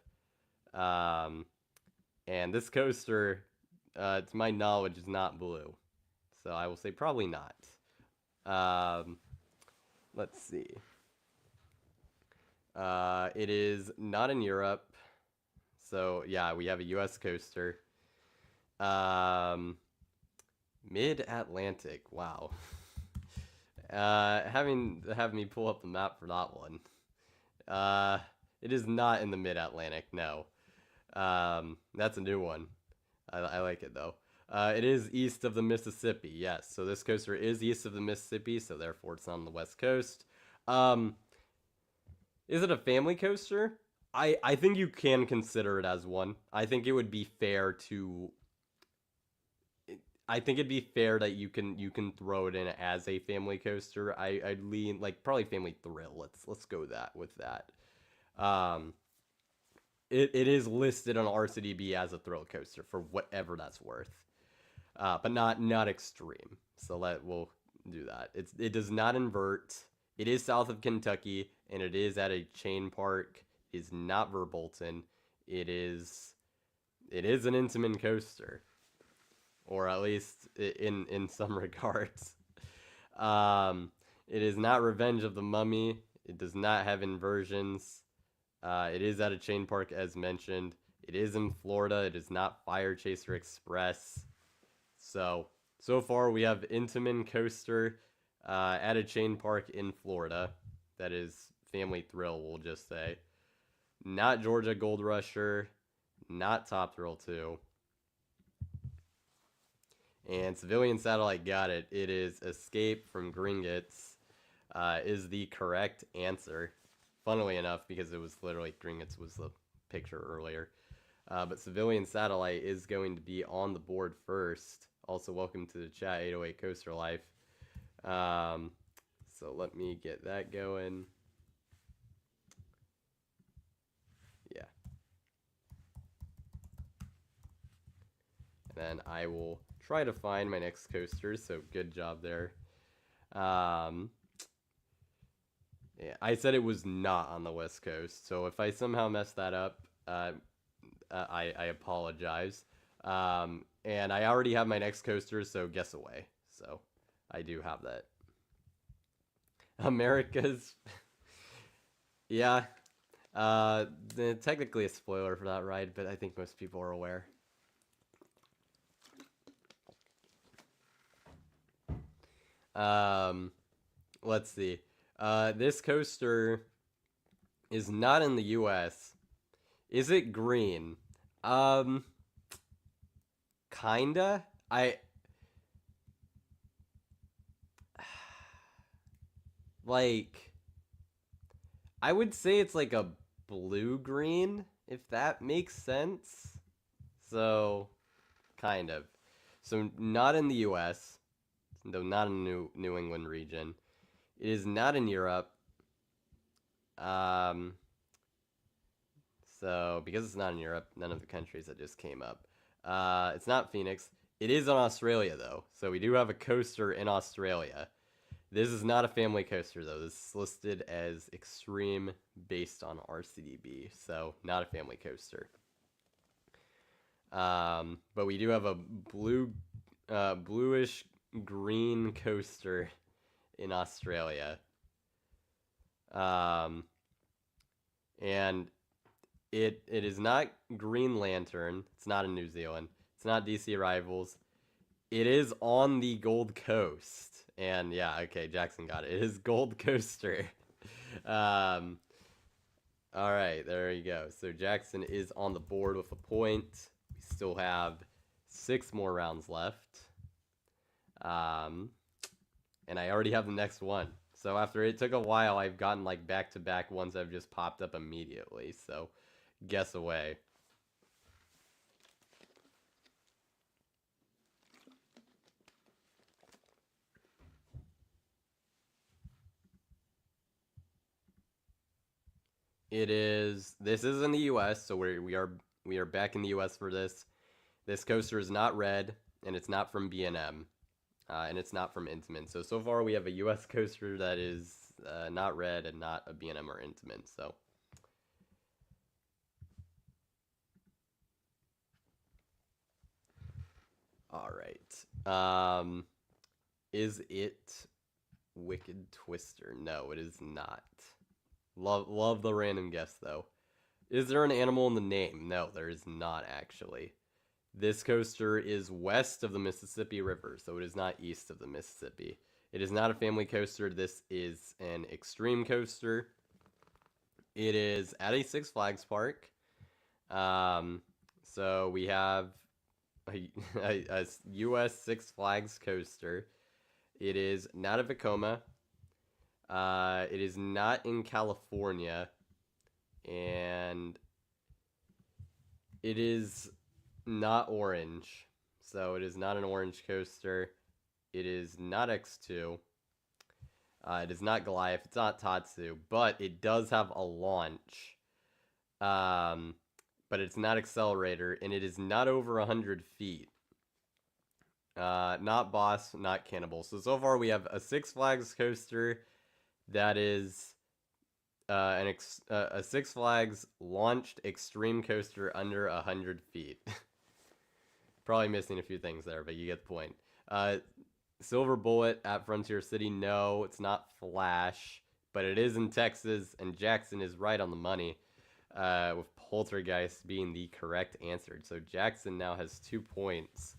And this coaster, to my knowledge, is not blue. So I will say probably not. Let's see. It is not in Europe. So yeah, we have a U.S. coaster. Mid-Atlantic. Wow. Having me pull up the map for that one. It is not in the Mid-Atlantic. No. That's a new one. I like it though. It is east of the Mississippi. Yes. So this coaster is east of the Mississippi. So therefore, it's on the West Coast. Is it a family coaster? I think you can consider it as one. I think it would be fair to. I think it'd be fair that you can throw it in as a family coaster. I'd lean like probably Family Thrill. Let's go with that. It is listed on RCDB as a thrill coaster for whatever that's worth, but not extreme. So we'll do that. It does not invert. It is south of Kentucky, and it is at a chain park. It is not Verbolten. It is an Intamin coaster, or at least in some regards. It is not Revenge of the Mummy. It does not have inversions. It is at a chain park, as mentioned. It is in Florida. It is not Fire Chaser Express. So far we have Intamin Coaster at a chain park in Florida. That is Family Thrill, we'll just say. Not Georgia Gold Rusher. Not Top Thrill 2. And Civilian Satellite got it. It is Escape from Gringotts is the correct answer. Funnily enough, because it was literally Gringotts was the picture earlier. But Civilian Satellite is going to be on the board first. Also, welcome to the chat, 808 Coaster Life. So let me get that going. Yeah. And then I will try to find my next coaster, so good job there. Yeah, I said it was not on the West Coast, so if I somehow messed that up, I apologize. And I already have my next coaster, so guess away. So I do have that. America's... yeah. Technically a spoiler for that ride, but I think most people are aware. Let's see. This coaster is not in the US. Is it green? Kinda. Like, I would say it's like a blue-green, if that makes sense. So, kind of. So, not in the US. Though not in New England region. It is not in Europe. So, because it's not in Europe, none of the countries that just came up. It's not Phoenix. It is in Australia, though. So we do have a coaster in Australia. This is not a family coaster, though. This is listed as extreme based on RCDB. So not a family coaster. But we do have a bluish green coaster in Australia. And it is not Green Lantern. It's not in New Zealand. It's not DC Rivals. It is on the Gold Coast. And yeah, okay, Jackson got it. It is Gold Coaster. All right, there you go. So Jackson is on the board with a point. We still have 6 more rounds left. And I already have the next one. So after it took a while, I've gotten like back-to-back ones that have just popped up immediately. So guess away. This is in the US, so we are back in the US for this. This coaster is not red, and it's not from B&M, and it's not from Intamin. So far we have a US coaster that is not red and not a B&M or Intamin. So all right. Is it Wicked Twister? No, it is not. Love the random guess, though. Is there an animal in the name? No, there is not, actually. This coaster is west of the Mississippi River, so it is not east of the Mississippi. It is not a family coaster. This is an extreme coaster. It is at a Six Flags park. So we have a U.S. Six Flags coaster. It is not a Vekoma. It is not in California, and it is not orange, so it is not an orange coaster. It is not X2. It is not Goliath. It's not Tatsu, but it does have a launch. But it's not Accelerator, and it is not over 100 feet. Not Boss, not Cannibal. So far we have a Six Flags coaster that is a Six Flags launched extreme coaster under 100 feet. Probably missing a few things there, but you get the point. Silver Bullet at Frontier City, no, it's not Flash, but it is in Texas, and Jackson is right on the money, with Poltergeist being the correct answer. So Jackson now has 2 points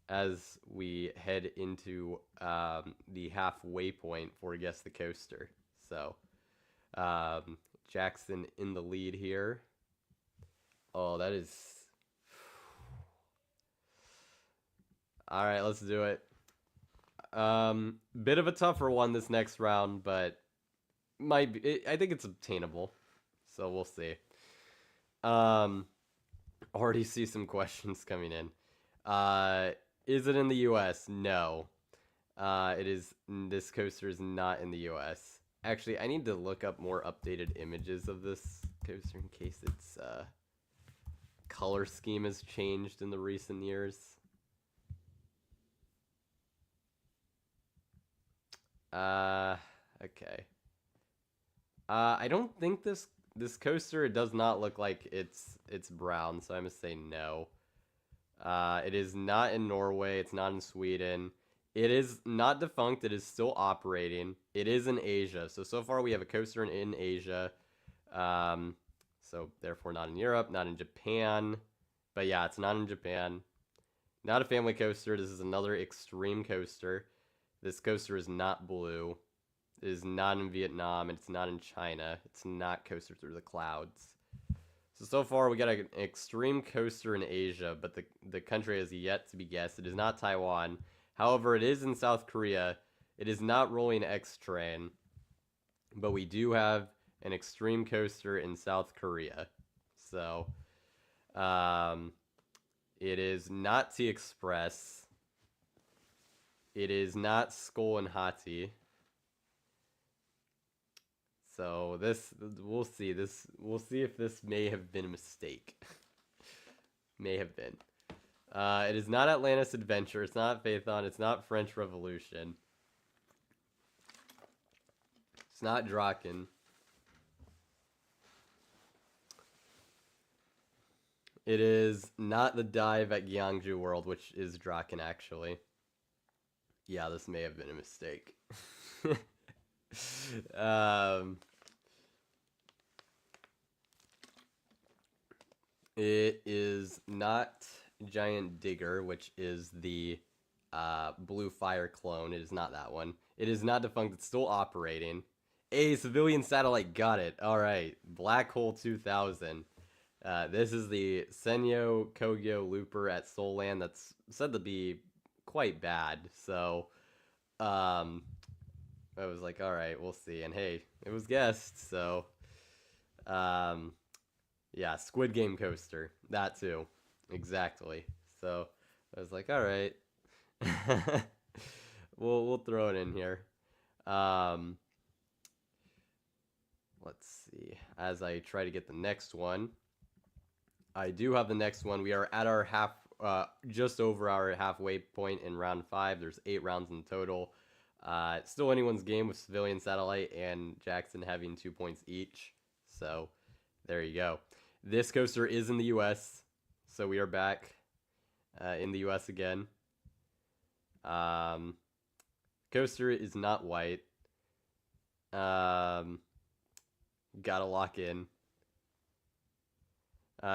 as we head into the halfway point for Guess the Coaster. So Jackson in the lead here. Oh, that is... All right, let's do it. Bit of a tougher one this next round, but might be, I think it's obtainable. So we'll see. Already see some questions coming in. Is it in the US? No. This coaster is not in the US. Actually, I need to look up more updated images of this coaster in case its color scheme has changed in the recent years. Okay. I don't think this coaster, it does not look like it's brown, so I'm gonna say no. It is not in Norway, it's not in Sweden. It is not defunct, it is still operating. It is in Asia. So far we have a coaster in Asia. So therefore not in Europe, not in Japan. But yeah, it's not in Japan. Not a family coaster, this is another extreme coaster. This coaster is not blue. It is not in Vietnam, and it's not in China. It's not Coaster Through the Clouds. So far we got an extreme coaster in Asia, but the country has yet to be guessed. It is not Taiwan. However, it is in South Korea. It is not Rolling X Train, but we do have an extreme coaster in South Korea. So, it is not T Express. It is not Skull and Hati. So we'll see. We'll see if this may have been a mistake. May have been. It is not Atlantis Adventure. It's not Phaethon. It's not French Revolution. It's not Draken. It is not the dive at Gyeongju World, which is Draken, actually. Yeah, this may have been a mistake. um, it is not Giant Digger, which is the Blue Fire clone. It is not that one. It is not defunct. It's still operating. A civilian satellite. Got it. All right. Black Hole 2000. This is the Senyo Kogyo Looper at Solland that's said to be quite bad. So, I was like, all right, we'll see. And hey, it was guessed. So, yeah, Squid Game coaster. That too. Exactly. So, I was like, all right. we'll throw it in here. Let's see. As I try to get the next one, I do have the next one. We are at our just over our halfway point in round 5. There's 8 rounds in total. Still anyone's game with Civilian Satellite and Jackson having 2 points each. So there you go. This coaster is in the U.S., so we are back in the U.S. again. Coaster is not white. Gotta lock in.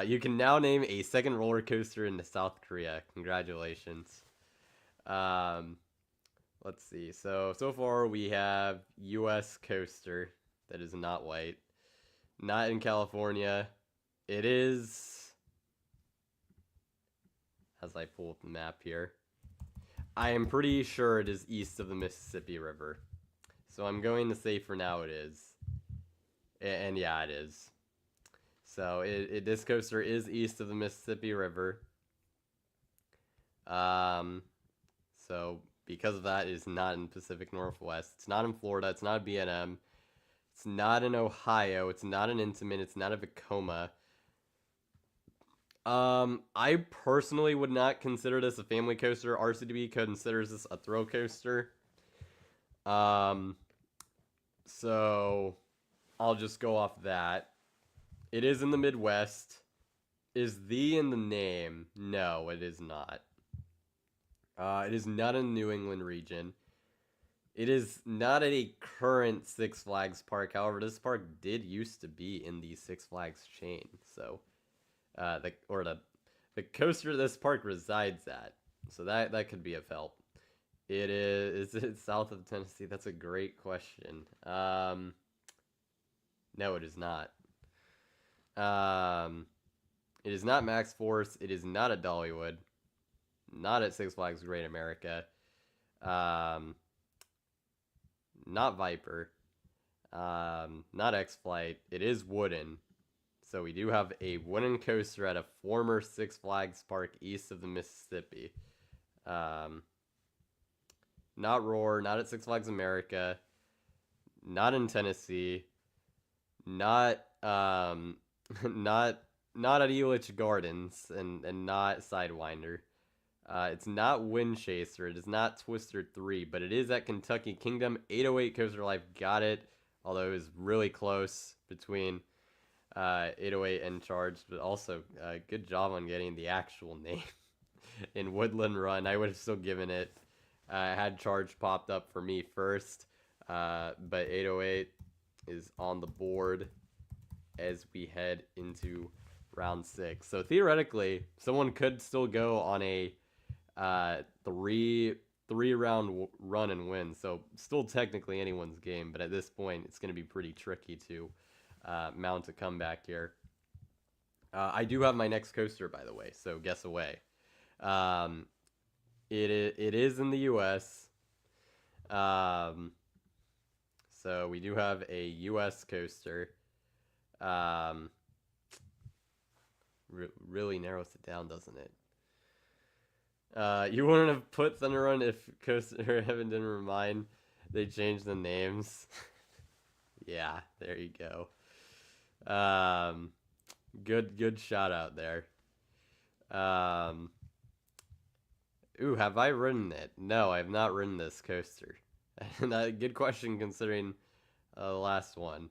You can now name a second roller coaster in South Korea. Congratulations. Let's see. So far we have U.S. coaster that is not white. Not in California. It is... As I pull up the map here. I am pretty sure it is east of the Mississippi River. So I'm going to say for now it is. And yeah, it is. So this coaster is east of the Mississippi River. So because of that, it is not in Pacific Northwest. It's not in Florida. It's not a B&M. It's not in Ohio. It's not an Intamin. It's not a Vekoma. I personally would not consider this a family coaster. RCDB considers this a thrill coaster. So I'll just go off that. It is in the Midwest. Is the in the name? No, it is not. It is not in the New England region. It is not at a current Six Flags park. However, this park did used to be in the Six Flags chain. So, the coaster this park resides at. So that could be of help. It is it south of Tennessee? That's a great question. No, it is not. It is not Max Force. It is not at Dollywood. Not at Six Flags Great America. Not Viper. Not X-Flight. It is wooden. So we do have a wooden coaster at a former Six Flags park east of the Mississippi. Not Roar. Not at Six Flags America. Not in Tennessee. Not not at Elitch Gardens and not Sidewinder. It's not Wind Chaser. It is not Twister 3, but it is at Kentucky Kingdom. 808 Coaster Life got it, although it was really close between 808 and Charged, but also good job on getting the actual name. In Woodland Run, I would have still given it had Charged popped up for me first, but 808 is on the board as we head into round 6. So theoretically, someone could still go on a three round run and win. So still technically anyone's game, but at this point, it's going to be pretty tricky to mount a comeback here. I do have my next coaster, by the way, so guess away. It is in the U.S. So we do have a U.S. coaster. Really narrows it down, doesn't it? You wouldn't have put Thunder Run if Coaster Heaven didn't remind they changed the names. Yeah, there you go. Good shout out there. Ooh, have I ridden it? No, I have not ridden this coaster. Good question considering the last one.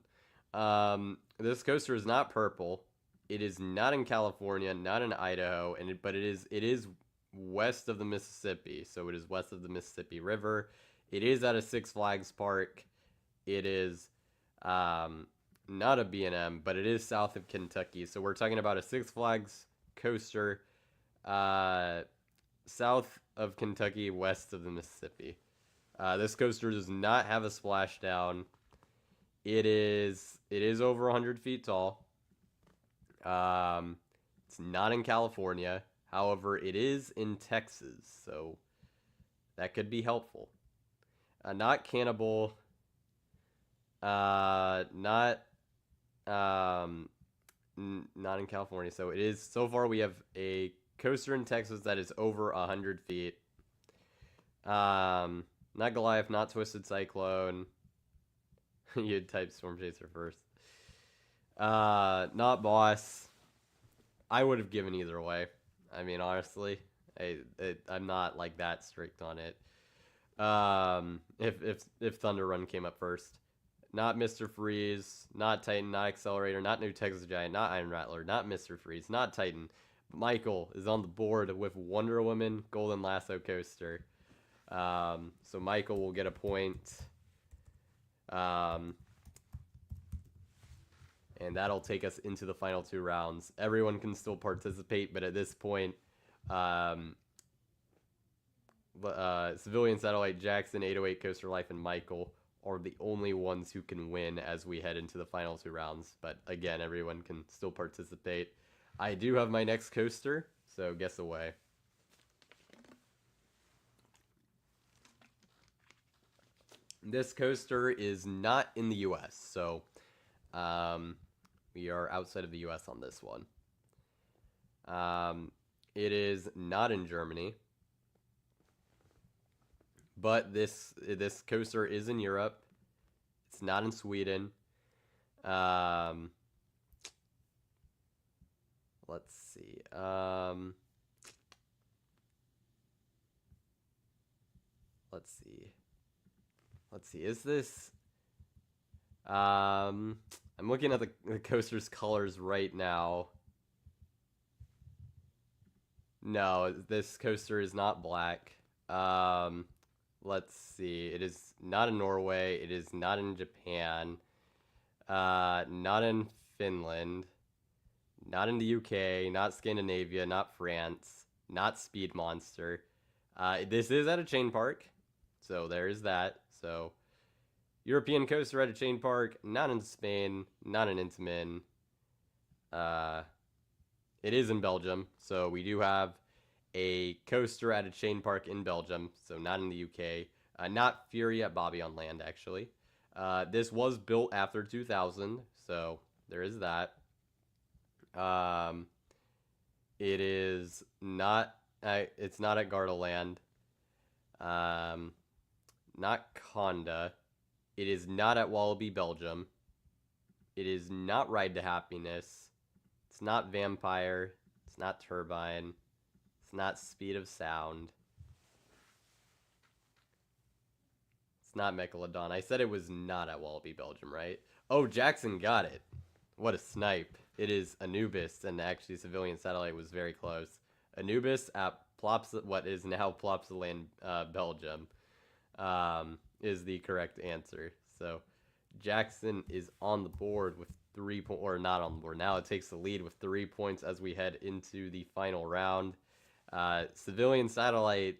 This coaster is not purple. It is not in California, not in Idaho, but it is west of the Mississippi. So it is west of the Mississippi River. It is at a Six Flags park. It is not a B&M, but it is south of Kentucky. So we're talking about a Six Flags coaster south of Kentucky, west of the Mississippi. This coaster does not have a splashdown. It is over 100 feet tall. It's not in California. However, it is in Texas, so that could be helpful. Not Cannibal. Not not in California. So it is. So far, we have a coaster in Texas that is over 100 feet. Not Goliath. Not Twisted Cyclone. You'd type Storm Chaser first. Not Boss. I would have given either way. I mean, honestly, I'm not like that strict on it. If Thunder Run came up first, not Mr. Freeze, not Titan, not Accelerator, not New Texas Giant, not Iron Rattler, not Mr. Freeze, not Titan. Michael is on the board with Wonder Woman Golden Lasso Coaster. So Michael will get a point. And that'll take us into the final two rounds. Everyone can still participate, but at this point, Civilian Satellite, Jackson, 808 Coaster Life, and Michael are the only ones who can win as we head into the final two rounds. But again, everyone can still participate. I do have my next coaster, so guess away. This coaster is not in the U.S., so we are outside of the U.S. on this one. It is not in Germany, but this coaster is in Europe. It's not in Sweden. Let's see. Let's see. Is this? I'm looking at the coaster's colors right now. No, this coaster is not black. Let's see. It is not in Norway. It is not in Japan. Not in Finland. Not in the UK. Not Scandinavia. Not France. Not Speed Monster. This is at a chain park. So there is that. So European coaster at a chain park. Not in Spain. Not in Intamin. It is in Belgium. So we do have a coaster at a chain park in Belgium. So not in the UK. Not Fury at Bobby on Land, actually. This was built after 2000. So there is that. It is not. It's not at Gardaland. Not Conda. It is not at Wallaby, Belgium. It is not Ride to Happiness. It's not Vampire. It's not Turbine. It's not Speed of Sound. It's not Megalodon. I said it was not at Wallaby, Belgium, right? Oh, Jackson got it. What a snipe. It is Anubis, and actually Civilian Satellite was very close. Anubis at what is now Plopsaland, Belgium, is the correct answer. So Jackson is on the board with 3 points, or not on the board. Now it takes the lead with 3 points as we head into the final round. Civilian Satellite,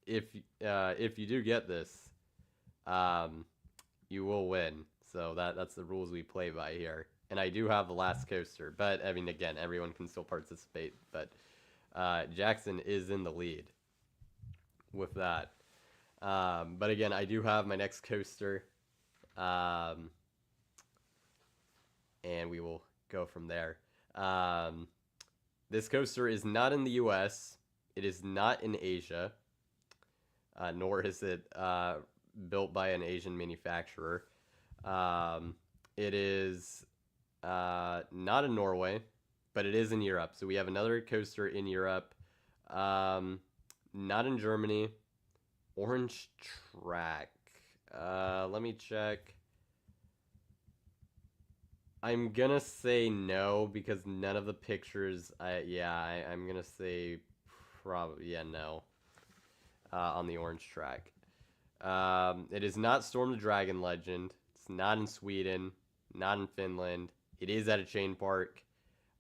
if you do get this, you will win. So that's the rules we play by here. And I do have the last coaster, but I mean, again, everyone can still participate. But Jackson is in the lead with that. But again, I do have my next coaster, and we will go from there. This coaster is not in the U.S. It is not in Asia, nor is it built by an Asian manufacturer. It is not in Norway, but it is in Europe. So we have another coaster in Europe. Not in Germany. Orange track. Let me check. I'm gonna say no because none of the pictures. I'm gonna say probably no. On the orange track. It is not Storm the Dragon Legend. It's not in Sweden. Not in Finland. It is at a chain park.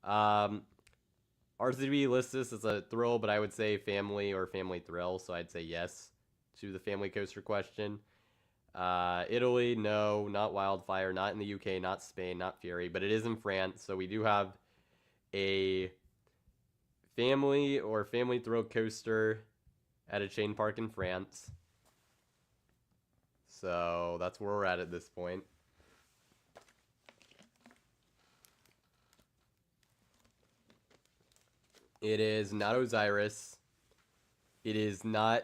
RCB lists this as a thrill, but I would say family or family thrill, so I'd say yes to the family coaster question. Italy, no, not Wildfire, not in the UK, not Spain, not Fury, but it is in France, so we do have a family or family thrill coaster at a chain park in France. So that's where we're at this point. It is not Osiris. It is not.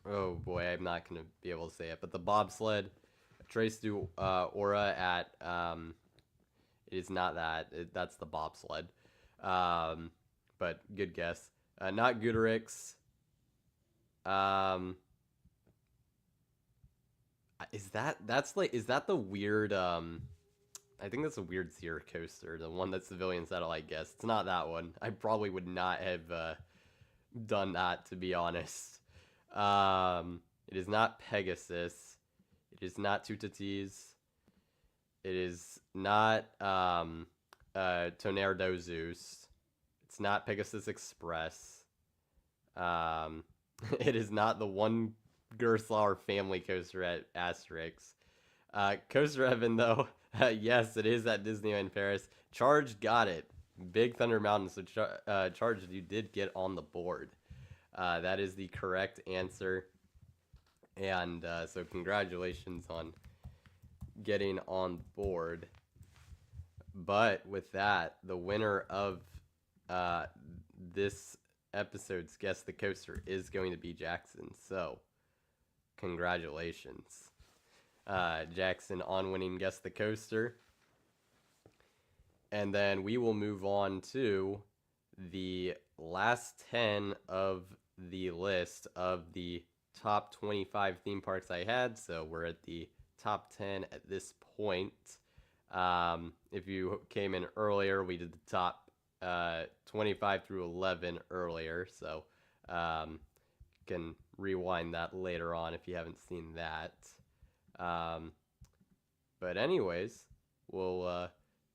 Oh boy, I'm not gonna be able to say it. But the bobsled, Trace du Aura at. It is not that. That's the bobsled. But good guess. Not Goodrix. Is that the weird I think that's a weird Zero coaster, the one that Civilian Satellite guessed. It's not that one. I probably would not have done that, to be honest. It is not Pegasus. It is not Tutatis. It is not Tonnerre do Zeus. It's not Pegasus Express. It is not the one Gerstlauer family coaster at Asterix. Coaster Heaven, though, yes, it is at Disneyland Paris. Charge got it. Big Thunder Mountain. So, Charge, you did get on the board. That is the correct answer. And so, congratulations on getting on board. But with that, the winner of this episode's Guess the Coaster is going to be Jackson. So, congratulations. Jackson on winning Guess the Coaster. And then we will move on to the last 10 of the list of the top 25 theme parks I had. So we're at the top 10 at this point. If you came in earlier, we did the top 25 through 11 earlier. So can rewind that later on if you haven't seen that. But anyways, we'll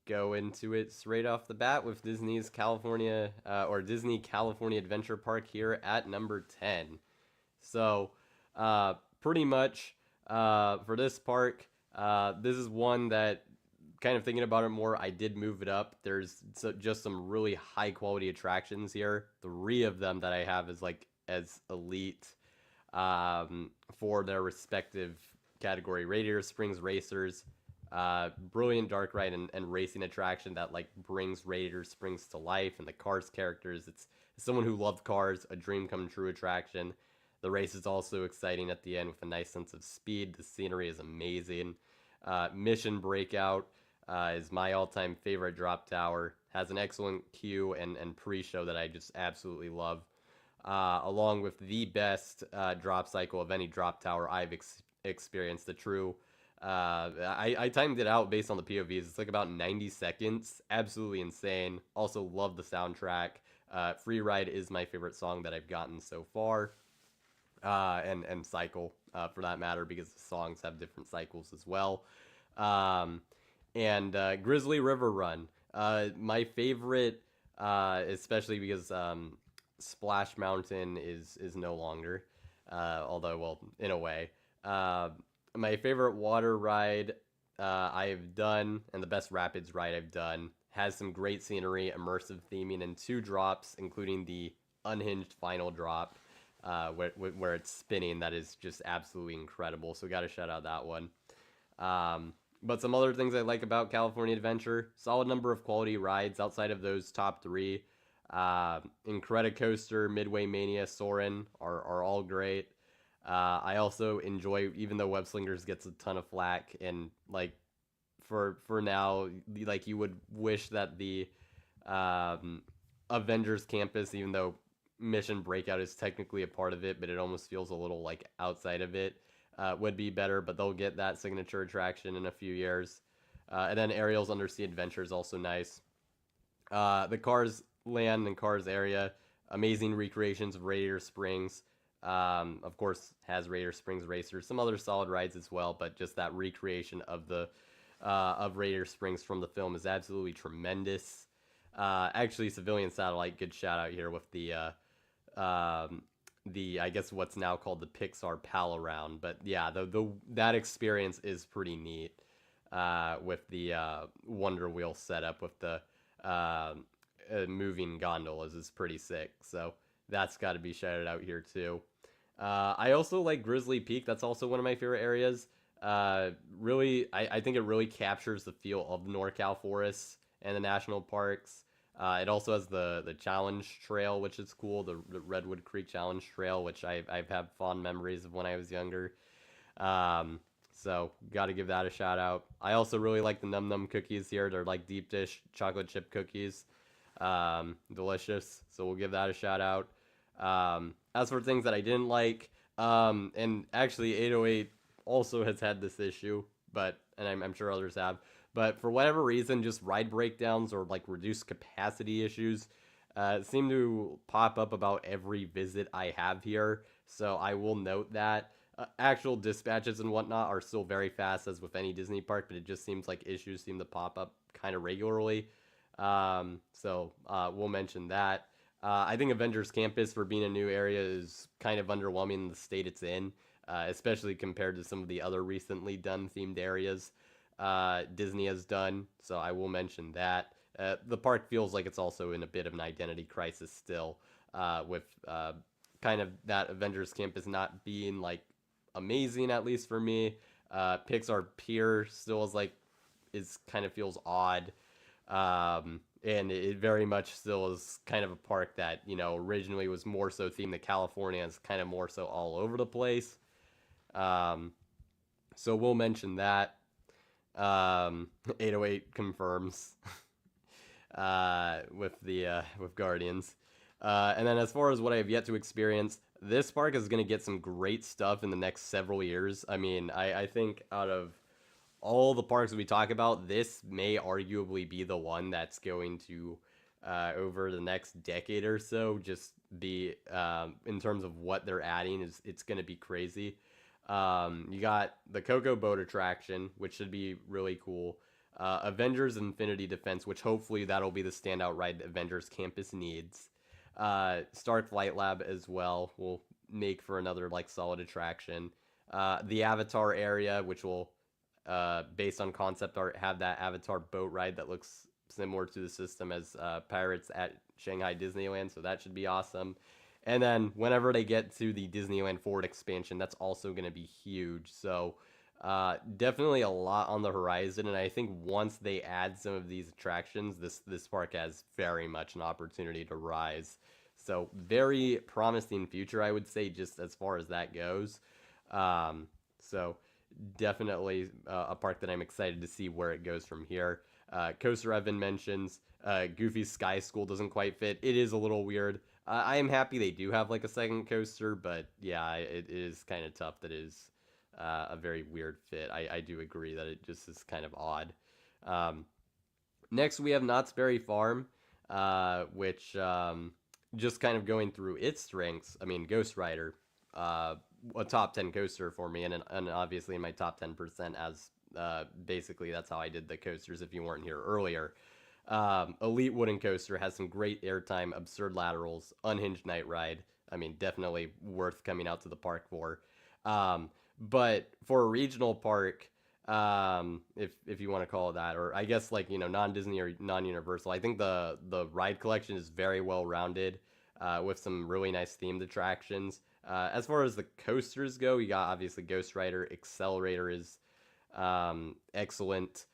go into it straight off the bat with Disney's California or Disney California Adventure Park here at number 10. So pretty much for this park, this is one that, kind of thinking about it more, I did move it up. There's just some really high quality attractions here. 3 of them that I have is like as elite for their respective category. Radiator Springs Racers, brilliant dark ride and racing attraction that like brings Radiator Springs to life, and the Cars characters. It's someone who loved Cars, a dream come true attraction. The race is also exciting at the end with a nice sense of speed. The scenery is amazing. Mission Breakout is my all-time favorite drop tower. Has an excellent queue and pre-show that I just absolutely love. Along with the best drop cycle of any drop tower I've experienced. The true I timed it out based on the POVs. It's like about 90 seconds. Absolutely insane. Also love the soundtrack. Free Ride is my favorite song that I've gotten so far. And Cycle for that matter, because the songs have different cycles as well. And Grizzly River Run. My favorite, especially because Splash Mountain is no longer, although, well, in a way. My favorite water ride I've done, and the best rapids ride I've done, has some great scenery, immersive theming, and 2 drops, including the unhinged final drop, where it's spinning. That is just absolutely incredible. So got to shout out that one. But some other things I like about California Adventure: solid number of quality rides outside of those top 3. Incredicoaster, Midway Mania, Soarin' are all great. I also enjoy, even though Web Slingers gets a ton of flack, and like for now, like you would wish that the Avengers Campus, even though Mission Breakout is technically a part of it, but it almost feels a little like outside of it. Would be better, but they'll get that signature attraction in a few years. And then Ariel's Undersea Adventure is also nice. The Cars land and Cars area, amazing recreations of Radiator Springs. Of course, has Radiator Springs Racers, some other solid rides as well, but just that recreation of the of Radiator Springs from the film is absolutely tremendous. Actually, Civilian Satellite, good shout out here with the I guess what's now called the Pixar Pal Around, but yeah, the that experience is pretty neat with the Wonder Wheel setup with the uh, moving gondolas is pretty sick. So that's got to be shouted out here too. I also like Grizzly Peak. That's also one of my favorite areas. Really, I think it really captures the feel of the NorCal forests and the national parks. It also has the Challenge Trail, which is cool, the Redwood Creek Challenge Trail, which I've had fond memories of when I was younger. So got to give that a shout out. I also really like the Num Num cookies here. They're like deep dish chocolate chip cookies, delicious. So we'll give that a shout out. As for things that I didn't like, and actually 808 also has had this issue, but and I'm sure others have. But for whatever reason, just ride breakdowns or like reduced capacity issues seem to pop up about every visit I have here. So I will note that. Actual dispatches and whatnot are still very fast, as with any Disney park, but it just seems like issues seem to pop up kind of regularly. So we'll mention that. I think Avengers Campus, for being a new area, is kind of underwhelming in the state it's in, especially compared to some of the other recently done themed areas Disney has done. So I will mention that. The park feels like it's also in a bit of an identity crisis still, with kind of that Avengers Campus not being like amazing, at least for me. Pixar Pier still is kind of feels odd. And it very much still is kind of a park that, originally was more so themed to California, and is kind of more so all over the place. Um, so we'll mention that. 808 confirms with Guardians. And then as far as what I have yet to experience, this park is going to get some great stuff in the next several years. I mean, I think out of all the parks we talk about, this may arguably be the one that's going to, over the next decade or so, just be, in terms of what they're adding, it's going to be crazy. You got the Coco Boat attraction, which should be really cool. Avengers Infinity Defense, which hopefully that'll be the standout ride that Avengers Campus needs. Stark Flight Lab as well will make for another like solid attraction. The Avatar area, which will, based on concept art, have that Avatar boat ride that looks similar to the system as Pirates at Shanghai Disneyland, so that should be awesome. And then whenever they get to the Disneyland Forward expansion, that's also going to be huge. So definitely a lot on the horizon, and I think once they add some of these attractions, this park has very much an opportunity to rise. So very promising future, I would say, just as far as that goes. So definitely a park that I'm excited to see where it goes from here. Coaster Evan mentions Goofy's Sky School doesn't quite fit. It is a little weird. I am happy they do have like a second coaster, but yeah, it is kind of tough. That is a very weird fit. I do agree that it just is kind of odd. Next, we have Knott's Berry Farm, which just kind of going through its strengths. I mean, Ghost Rider, a top 10 coaster for me, and obviously in my top 10% as basically that's how I did the coasters if you weren't here earlier. Elite Wooden Coaster has some great airtime, absurd laterals, unhinged night ride. I mean, definitely worth coming out to the park for. But for a regional park, if you want to call it that, or I guess like non-Disney or non-Universal, I think the ride collection is very well rounded, with some really nice themed attractions. As far as the coasters go, you got obviously Ghost Rider. Accelerator is excellent.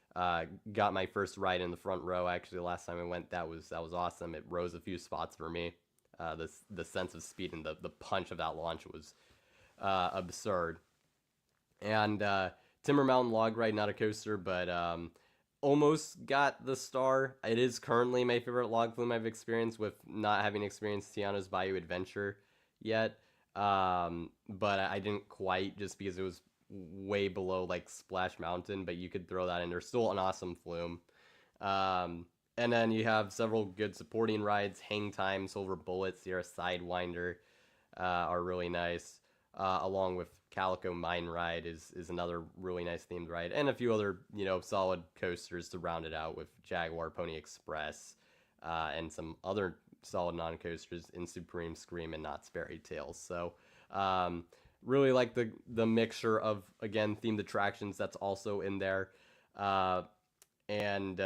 Got my first ride in the front row. Actually, the last time I went, that was awesome. It rose a few spots for me. The sense of speed and the punch of that launch was absurd. And Timber Mountain Log Ride, not a coaster, but almost got the star. It is currently my favorite log flume I've experienced, with not having experienced Tiana's Bayou Adventure yet. But I didn't quite, just because it was way below like Splash Mountain. But you could throw that in. There's still an awesome flume. Um, and then you have several good supporting rides. Hang Time, Silver Bullet, Sierra Sidewinder are really nice. Along with Calico Mine Ride is another really nice themed ride, and a few other solid coasters to round it out, with Jaguar Pony Express, and some other solid non-coasters in Supreme Scream and Knott's Fairy Tales. So really like the mixture of, again, themed attractions that's also in there. And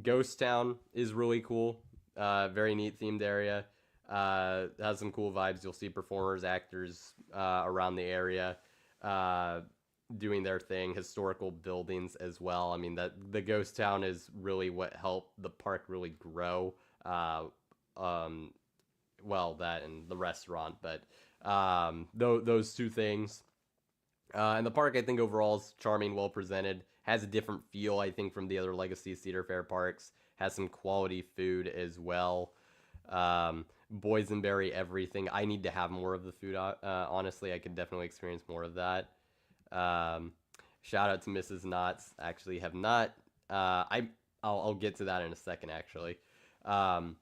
Ghost Town is really cool. Very neat themed area. Has some cool vibes. You'll see performers, actors around the area doing their thing. Historical buildings as well. I mean, that the Ghost Town is really what helped the park really grow. Well, that and the restaurant, but those two things. And the park, I think, overall is charming, well presented. Has a different feel, I think, from the other Legacy Cedar Fair parks. Has some quality food as well. Boysenberry everything. I need to have more of the food. Honestly, I could definitely experience more of that. Shout out to Mrs. Knotts. Actually, have not. I'll get to that in a second. Actually, and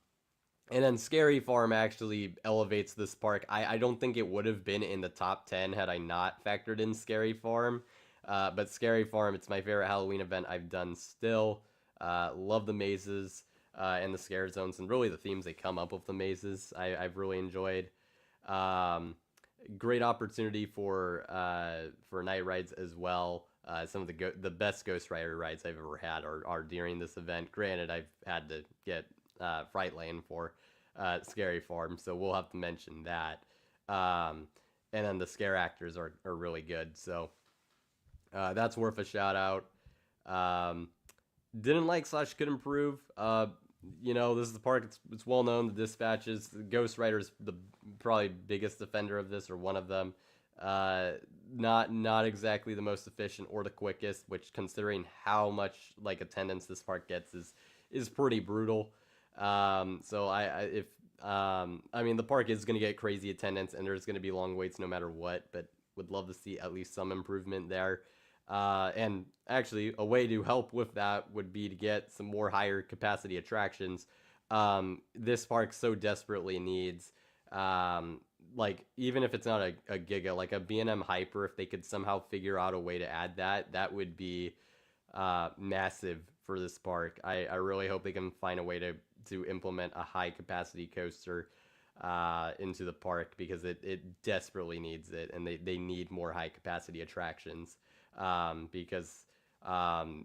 then Scary Farm actually elevates this park. I don't think it would have been in the top 10 had I not factored in Scary Farm. But Scary Farm, it's my favorite Halloween event I've done still. Love the mazes and the scare zones, and really the themes they come up with the mazes. I've really enjoyed. Great opportunity for night rides as well. Some of the best Ghost Rider rides I've ever had are during this event. Granted, I've had to get Fright Lane for Scary Farm, so we'll have to mention that. And then the scare actors are really good, so that's worth a shout out. Didn't like / could improve. This is the park. It's well known. The dispatches. The Ghost Rider's the probably biggest offender of this, or one of them. Not exactly the most efficient or the quickest, which, considering how much like attendance this park gets, is pretty brutal. So I mean, the park is going to get crazy attendance, and there's going to be long waits no matter what. But would love to see at least some improvement there. And actually, a way to help with that would be to get some more higher capacity attractions. This park so desperately needs, like, even if it's not a giga, like a B&M Hyper, if they could somehow figure out a way to add that would be massive for this park. I really hope they can find a way to implement a high capacity coaster into the park, because it desperately needs it, and they need more high capacity attractions. Because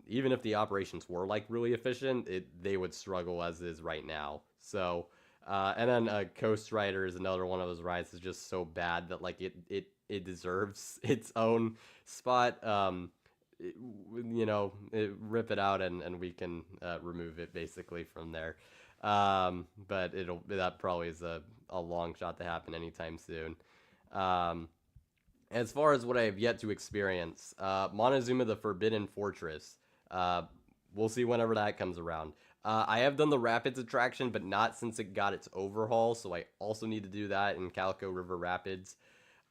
even if the operations were like really efficient, they would struggle as is right now. So and then Coast Rider is another one of those rides that's just so bad that like it deserves its own spot. Rip it out, and we can remove it basically from there. But that probably is a long shot to happen anytime soon. As far as what I have yet to experience, Montezuma the Forbidden Fortress. We'll see whenever that comes around. I have done the Rapids attraction, but not since it got its overhaul, so I also need to do that in Calico River Rapids.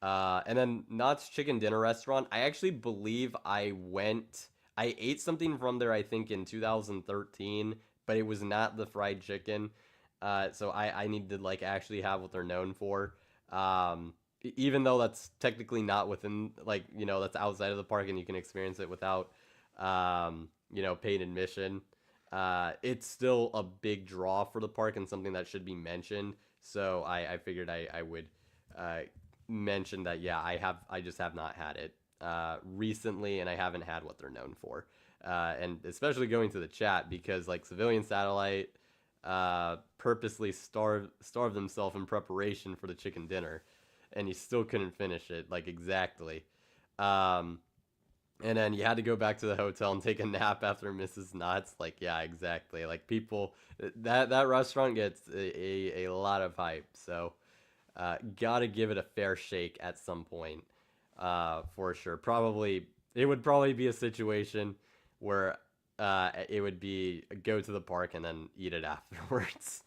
And then Knott's Chicken Dinner Restaurant. I actually believe I ate something from there, I think, in 2013, but it was not the fried chicken. So I need to like actually have what they're known for. Even though that's technically not within, like, that's outside of the park and you can experience it without, paid admission. It's still a big draw for the park and something that should be mentioned. So I figured I would mention that, yeah, I just have not had it recently, and I haven't had what they're known for. And especially going to the chat, because like Civilian Satellite purposely starved himself in preparation for the chicken dinner, and he still couldn't finish it, like, exactly. And then you had to go back to the hotel and take a nap after Mrs. Knott's. Like, yeah, exactly. Like, people, that restaurant gets a lot of hype. So, gotta give it a fair shake at some point, for sure. It would probably be a situation where it would be go to the park and then eat it afterwards.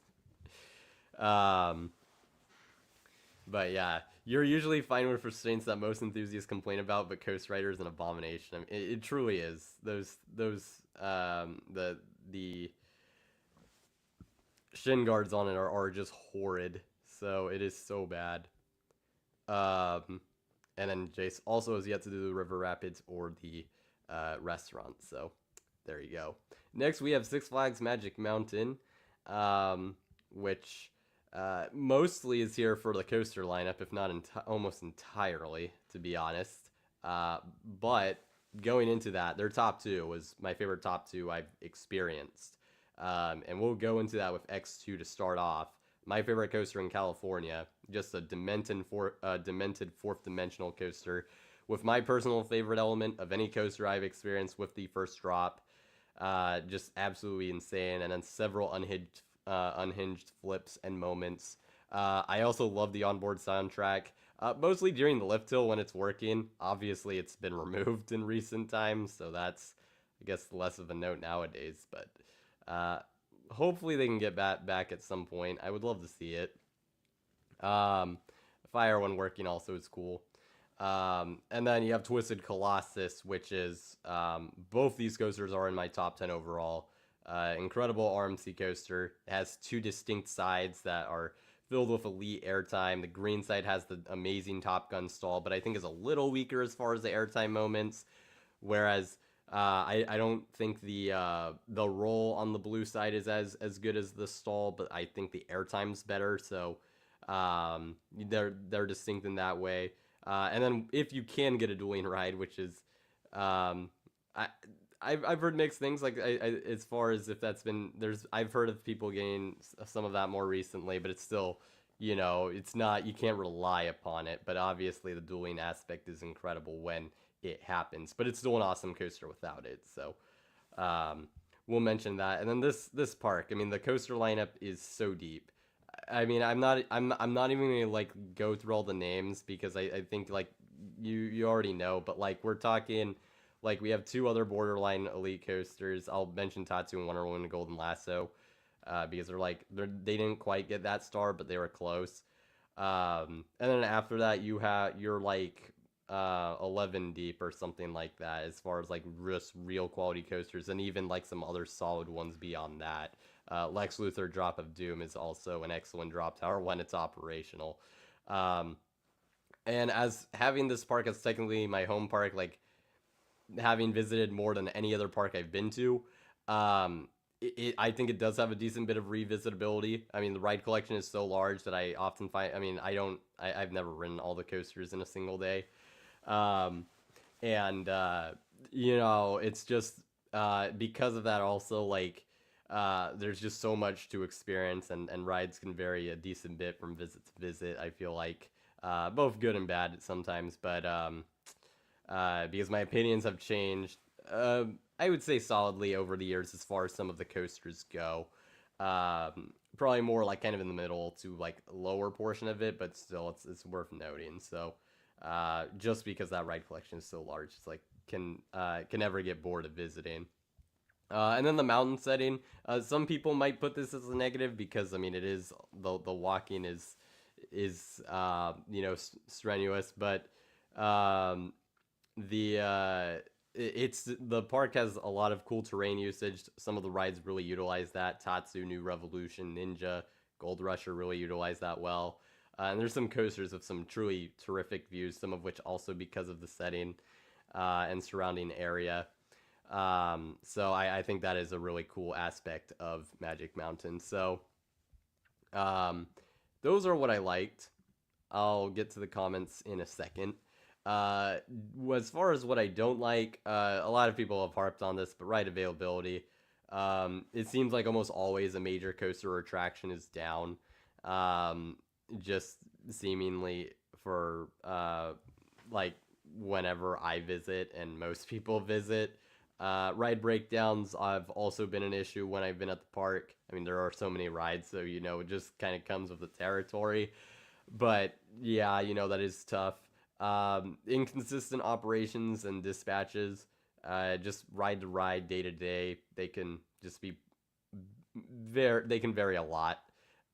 um, but yeah, you're usually fine with restraints that most enthusiasts complain about, but Coast Rider is an abomination. I mean, it truly is. The shin guards on it are just horrid. So it is so bad. Um, and then Jace also has yet to do the River Rapids or the restaurant. So there you go. Next, we have Six Flags Magic Mountain, which mostly is here for the coaster lineup, if not almost entirely, to be honest. But going into that, their top two was my favorite top two I've experienced. And we'll go into that with X2 to start off. My favorite coaster in California, just a demented fourth dimensional coaster, with my personal favorite element of any coaster I've experienced with the first drop. Just absolutely insane, and then several unhinged flips and moments. I also love the onboard soundtrack, mostly during the lift hill when it's working. Obviously, it's been removed in recent times, so that's, I guess, less of a note nowadays. But hopefully they can get back at some point. I would love to see it. Fire when working also is cool. And then you have Twisted Colossus, which is both these coasters are in my top 10 overall. Incredible RMC coaster. It has two distinct sides that are filled with elite airtime. The green side has the amazing Top Gun stall, but I think is a little weaker as far as the airtime moments. Whereas I don't think the roll on the blue side is as good as the stall, but I think the airtime's better. So they're distinct in that way. And then if you can get a dueling ride, which is I I've heard mixed things, like as far as if that's been I've heard of people getting some of that more recently, but it's still, it's not, you can't rely upon it. But obviously the dueling aspect is incredible when it happens, but it's still an awesome coaster without it. So we'll mention that. And then this park, I mean, the coaster lineup is so deep. I mean, I'm not even gonna like go through all the names, because I think like you already know, but like we're talking, like we have two other borderline elite coasters. I'll mention Tatsu and Wonder Woman and Golden Lasso, because they didn't quite get that star, but they were close. And then after that you're like 11 deep or something like that, as far as like just real quality coasters, and even like some other solid ones beyond that. Lex Luthor Drop of Doom is also an excellent drop tower when it's operational. Um, and as having this park as technically my home park, like having visited more than any other park I've been to, I think it does have a decent bit of revisitability. I mean, the ride collection is so large that I often find, I mean, I've never ridden all the coasters in a single day. Um, and it's just because of that also, like there's just so much to experience, and rides can vary a decent bit from visit to visit, I feel like, both good and bad sometimes. But because my opinions have changed, I would say solidly over the years as far as some of the coasters go. Probably more like kind of in the middle to like lower portion of it, but still it's worth noting. So just because that ride collection is so large, it's like can never get bored of visiting. And then the mountain setting. Some people might put this as a negative, because I mean it is the walking is strenuous, but um, the park has a lot of cool terrain usage. Some of the rides really utilize that. Tatsu, New Revolution, Ninja, Gold Rusher really utilize that well. And there's some coasters with some truly terrific views, some of which also because of the setting and surrounding area. So I think that is a really cool aspect of Magic Mountain. So um, those are what I liked. I'll get to the comments in a second. As far as what I don't like, a lot of people have harped on this, but ride availability. It seems like almost always a major coaster or attraction is down. Just seemingly for like whenever I visit and most people visit. Ride breakdowns have also been an issue when I've been at the park. I mean, there are so many rides, so it just kind of comes with the territory. But yeah, that is tough. Inconsistent operations and dispatches. just ride to ride, day to day. They can just be they can vary a lot.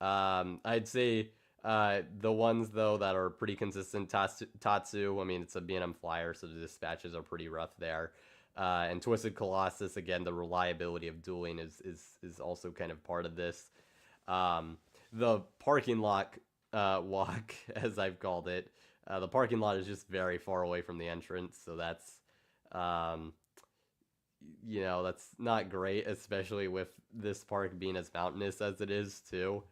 I'd say the ones though that are pretty consistent, Tatsu. I mean, it's a B&M flyer, so the dispatches are pretty rough there. And Twisted Colossus, again, the reliability of dueling is also kind of part of this. Um, the parking lot walk, as I've called it, the parking lot is just very far away from the entrance, so um, that's not great, especially with this park being as mountainous as it is too.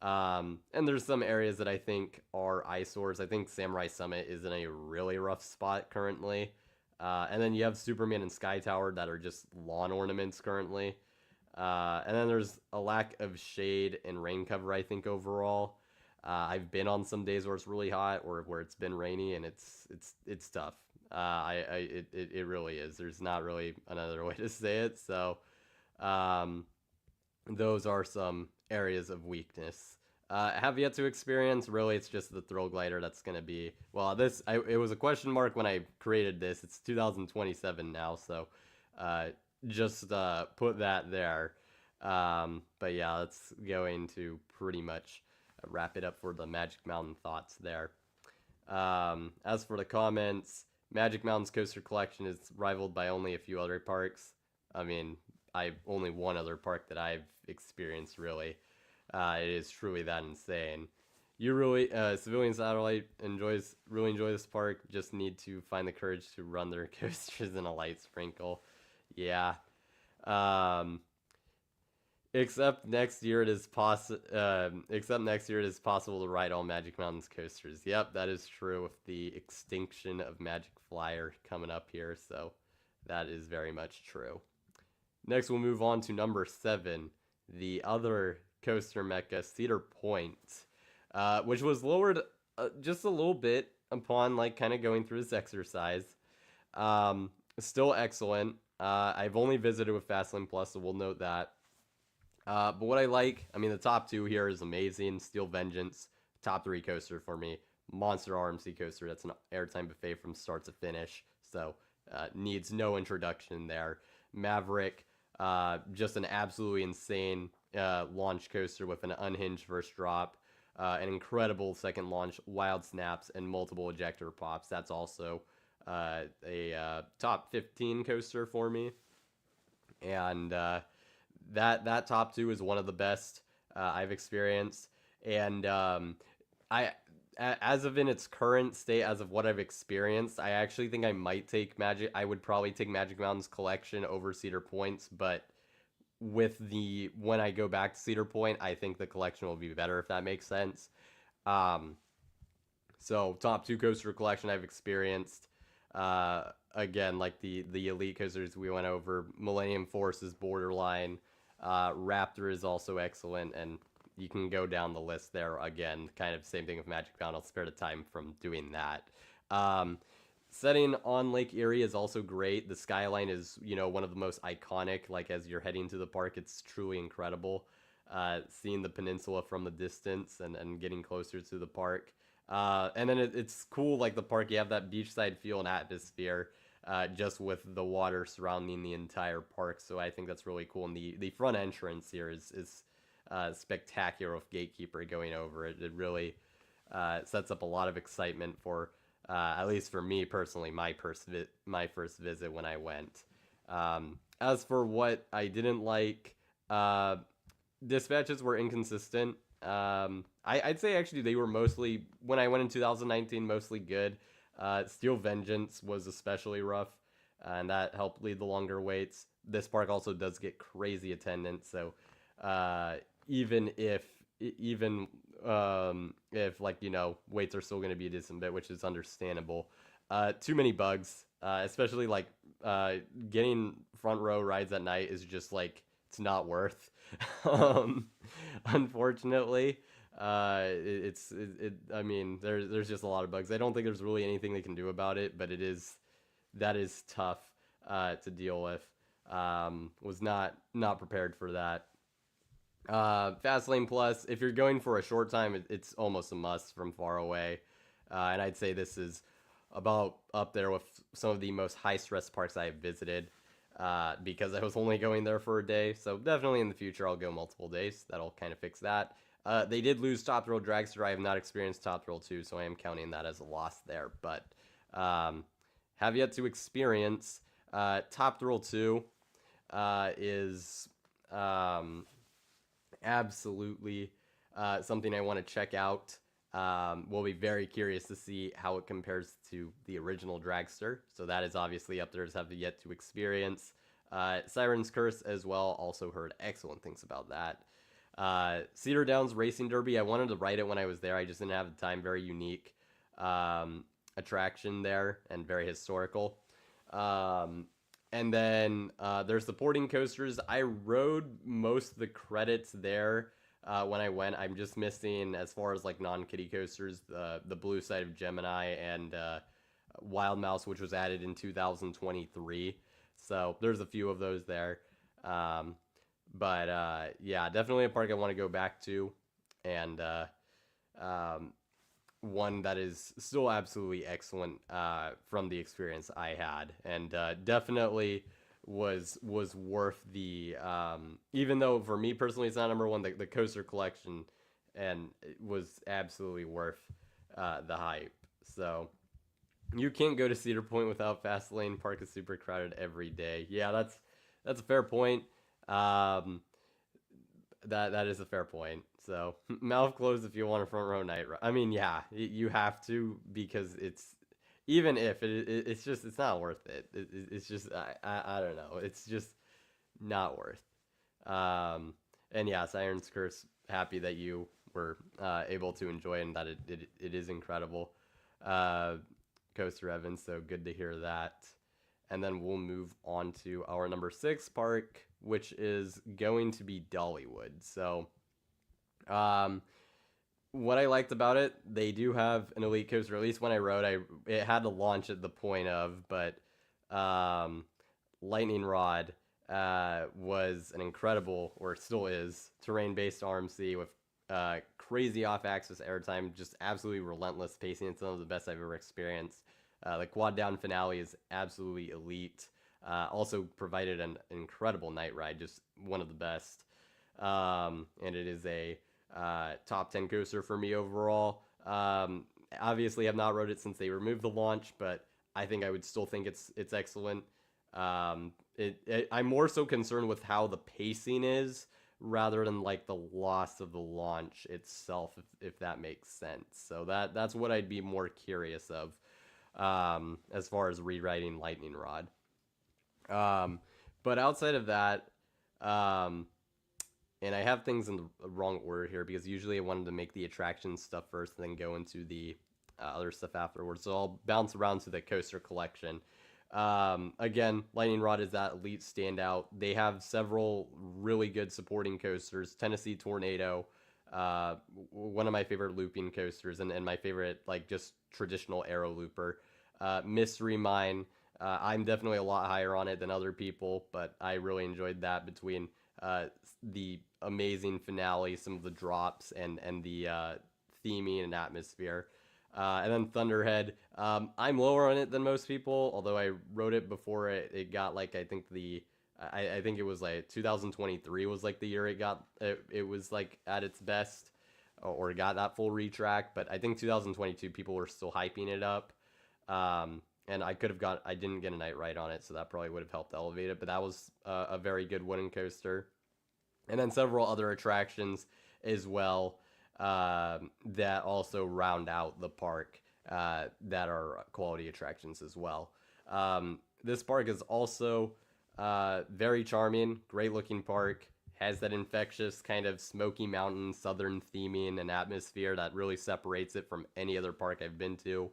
And there's some areas that I think are eyesores. I think Samurai Summit is in a really rough spot currently. And then you have Superman and Sky Tower that are just lawn ornaments currently. And then there's a lack of shade and rain cover, I think, overall. I've been on some days where it's really hot or where it's been rainy, and it's tough. It really is. There's not really another way to say it. So, um, those are some areas of weakness. Have yet to experience. Really, it's just the thrill glider that's gonna be. Well, it was a question mark when I created this. It's 2027 now, so just put that there. But yeah, that's going to pretty much wrap it up for the Magic Mountain thoughts there. As for the comments, Magic Mountain's coaster collection is rivaled by only a few other parks. I mean, I only one other park that I've experienced really. It is truly that insane. You really, Civilian Satellite really enjoy this park. Just need to find the courage to run their coasters in a light sprinkle. Yeah. Um, except next year it is possible to ride all Magic Mountain's coasters. Yep, that is true with the extinction of Magic Flyer coming up here, so that is very much true. Next, we'll move on to number 7, the other coaster mecca, Cedar Point, which was lowered just a little bit upon like kind of going through this exercise. Still excellent. I've only visited with Fastlane Plus, so we'll note that. But what I like, I mean, the top 2 here is amazing. Steel Vengeance, top 3 coaster for me. Monster RMC coaster, that's an airtime buffet from start to finish, so needs no introduction there. Maverick, just an absolutely insane launch coaster with an unhinged first drop, an incredible second launch, wild snaps, and multiple ejector pops. That's also a top 15 coaster for me. And that top 2 is one of the best I've experienced. And as of in its current state, as of what I've experienced, I actually think I would probably take Magic Mountain's collection over Cedar Point's, but when I go back to Cedar Point, I think the collection will be better, if that makes sense. So top 2 coaster collection I've experienced. Again, like the elite coasters we went over, Millennium Force is borderline. Raptor is also excellent, and you can go down the list there again. Kind of same thing with Magic Mountain. I'll spare the time from doing that. Setting on Lake Erie is also great. The skyline is, one of the most iconic. Like as you're heading to the park, it's truly incredible. Seeing the peninsula from the distance and getting closer to the park. And then it's cool, like the park, you have that beachside feel and atmosphere. Just with the water surrounding the entire park, so I think that's really cool. And the front entrance here is spectacular with Gatekeeper going over it. It really sets up a lot of excitement for, at least for me personally, my first visit when I went. As for what I didn't like, dispatches were inconsistent. I'd say actually they were mostly, when I went in 2019, mostly good. Steel Vengeance was especially rough, and that helped lead the longer waits. This park also does get crazy attendance, so even if like waits are still going to be a decent bit, which is understandable. Too many bugs, especially like getting front row rides at night is just like it's not worth. Unfortunately. I mean, there's just a lot of bugs. I don't think there's really anything they can do about it, but that is tough to deal with. Was not prepared for that. Fastlane Plus, if you're going for a short time, it's almost a must from far away. And I'd say this is about up there with some of the most high stress parks I have visited. Because I was only going there for a day, so definitely in the future I'll go multiple days. That'll kind of fix that. They did lose Top Thrill Dragster. I have not experienced Top Thrill 2, so I am counting that as a loss there. But have yet to experience. Top Thrill 2 is absolutely something I want to check out. We'll be very curious to see how it compares to the original Dragster. So that is obviously up there as have yet to experience. Siren's Curse as well. Also heard excellent things about that. Cedar Downs Racing Derby. I wanted to ride it when I was there. I just didn't have the time. Very unique attraction there and very historical. And then there's supporting coasters. I rode most of the credits there when I went. I'm just missing, as far as like non-kiddie coasters, the Blue Side of Gemini and Wild Mouse, which was added in 2023. So there's a few of those there. But yeah, definitely a park I want to go back to, and one that is still absolutely excellent from the experience I had, and definitely was worth the even though for me personally it's not number one, the coaster collection, and it was absolutely worth the hype. So you can't go to Cedar Point without Fast Lane. Park is super crowded every day. Yeah, that's a fair point. Um, that is a fair point. So mouth closed if you want a front row night. I mean, yeah, you have to, because it's, even if it's just, it's not worth it. It's just I don't know. It's just not worth. And yeah, Siren's Curse. Happy that you were able to enjoy it, and that it is incredible. Uh, Coaster Evans. So good to hear that. And then we'll move on to our number 6 park, which is going to be Dollywood. So, what I liked about it, they do have an elite coaster. At least when I rode, it had to launch at the point of, but Lightning Rod was an incredible, or still is, terrain-based RMC with crazy off-axis airtime, just absolutely relentless pacing. It's some of the best I've ever experienced. The quad down finale is absolutely elite. Also provided an incredible night ride, just one of the best. And it is a top 10 coaster for me overall. Obviously, I've not rode it since they removed the launch, but I think I would still think it's excellent. I'm more so concerned with how the pacing is rather than like the loss of the launch itself, if that makes sense. So that's what I'd be more curious of as far as rewriting Lightning Rod. But outside of that, and I have things in the wrong order here because usually I wanted to make the attraction stuff first and then go into the other stuff afterwards. So I'll bounce around to the coaster collection. Again, Lightning Rod is that elite standout. They have several really good supporting coasters. Tennessee Tornado, one of my favorite looping coasters, and my favorite like just traditional aero looper. Mystery Mine. I'm definitely a lot higher on it than other people, but I really enjoyed that between the amazing finale, some of the drops, and the theming and atmosphere. And then Thunderhead. I'm lower on it than most people, although I wrote it before it got like, I think I think it was like 2023 was like the year it was like at its best, or got that full retrack. But I think 2022 people were still hyping it up. And I didn't get a night ride on it, so that probably would have helped elevate it. But that was a very good wooden coaster. And then several other attractions as well that also round out the park that are quality attractions as well. This park is also very charming, great looking park. Has that infectious kind of Smoky Mountain southern theming and atmosphere that really separates it from any other park I've been to.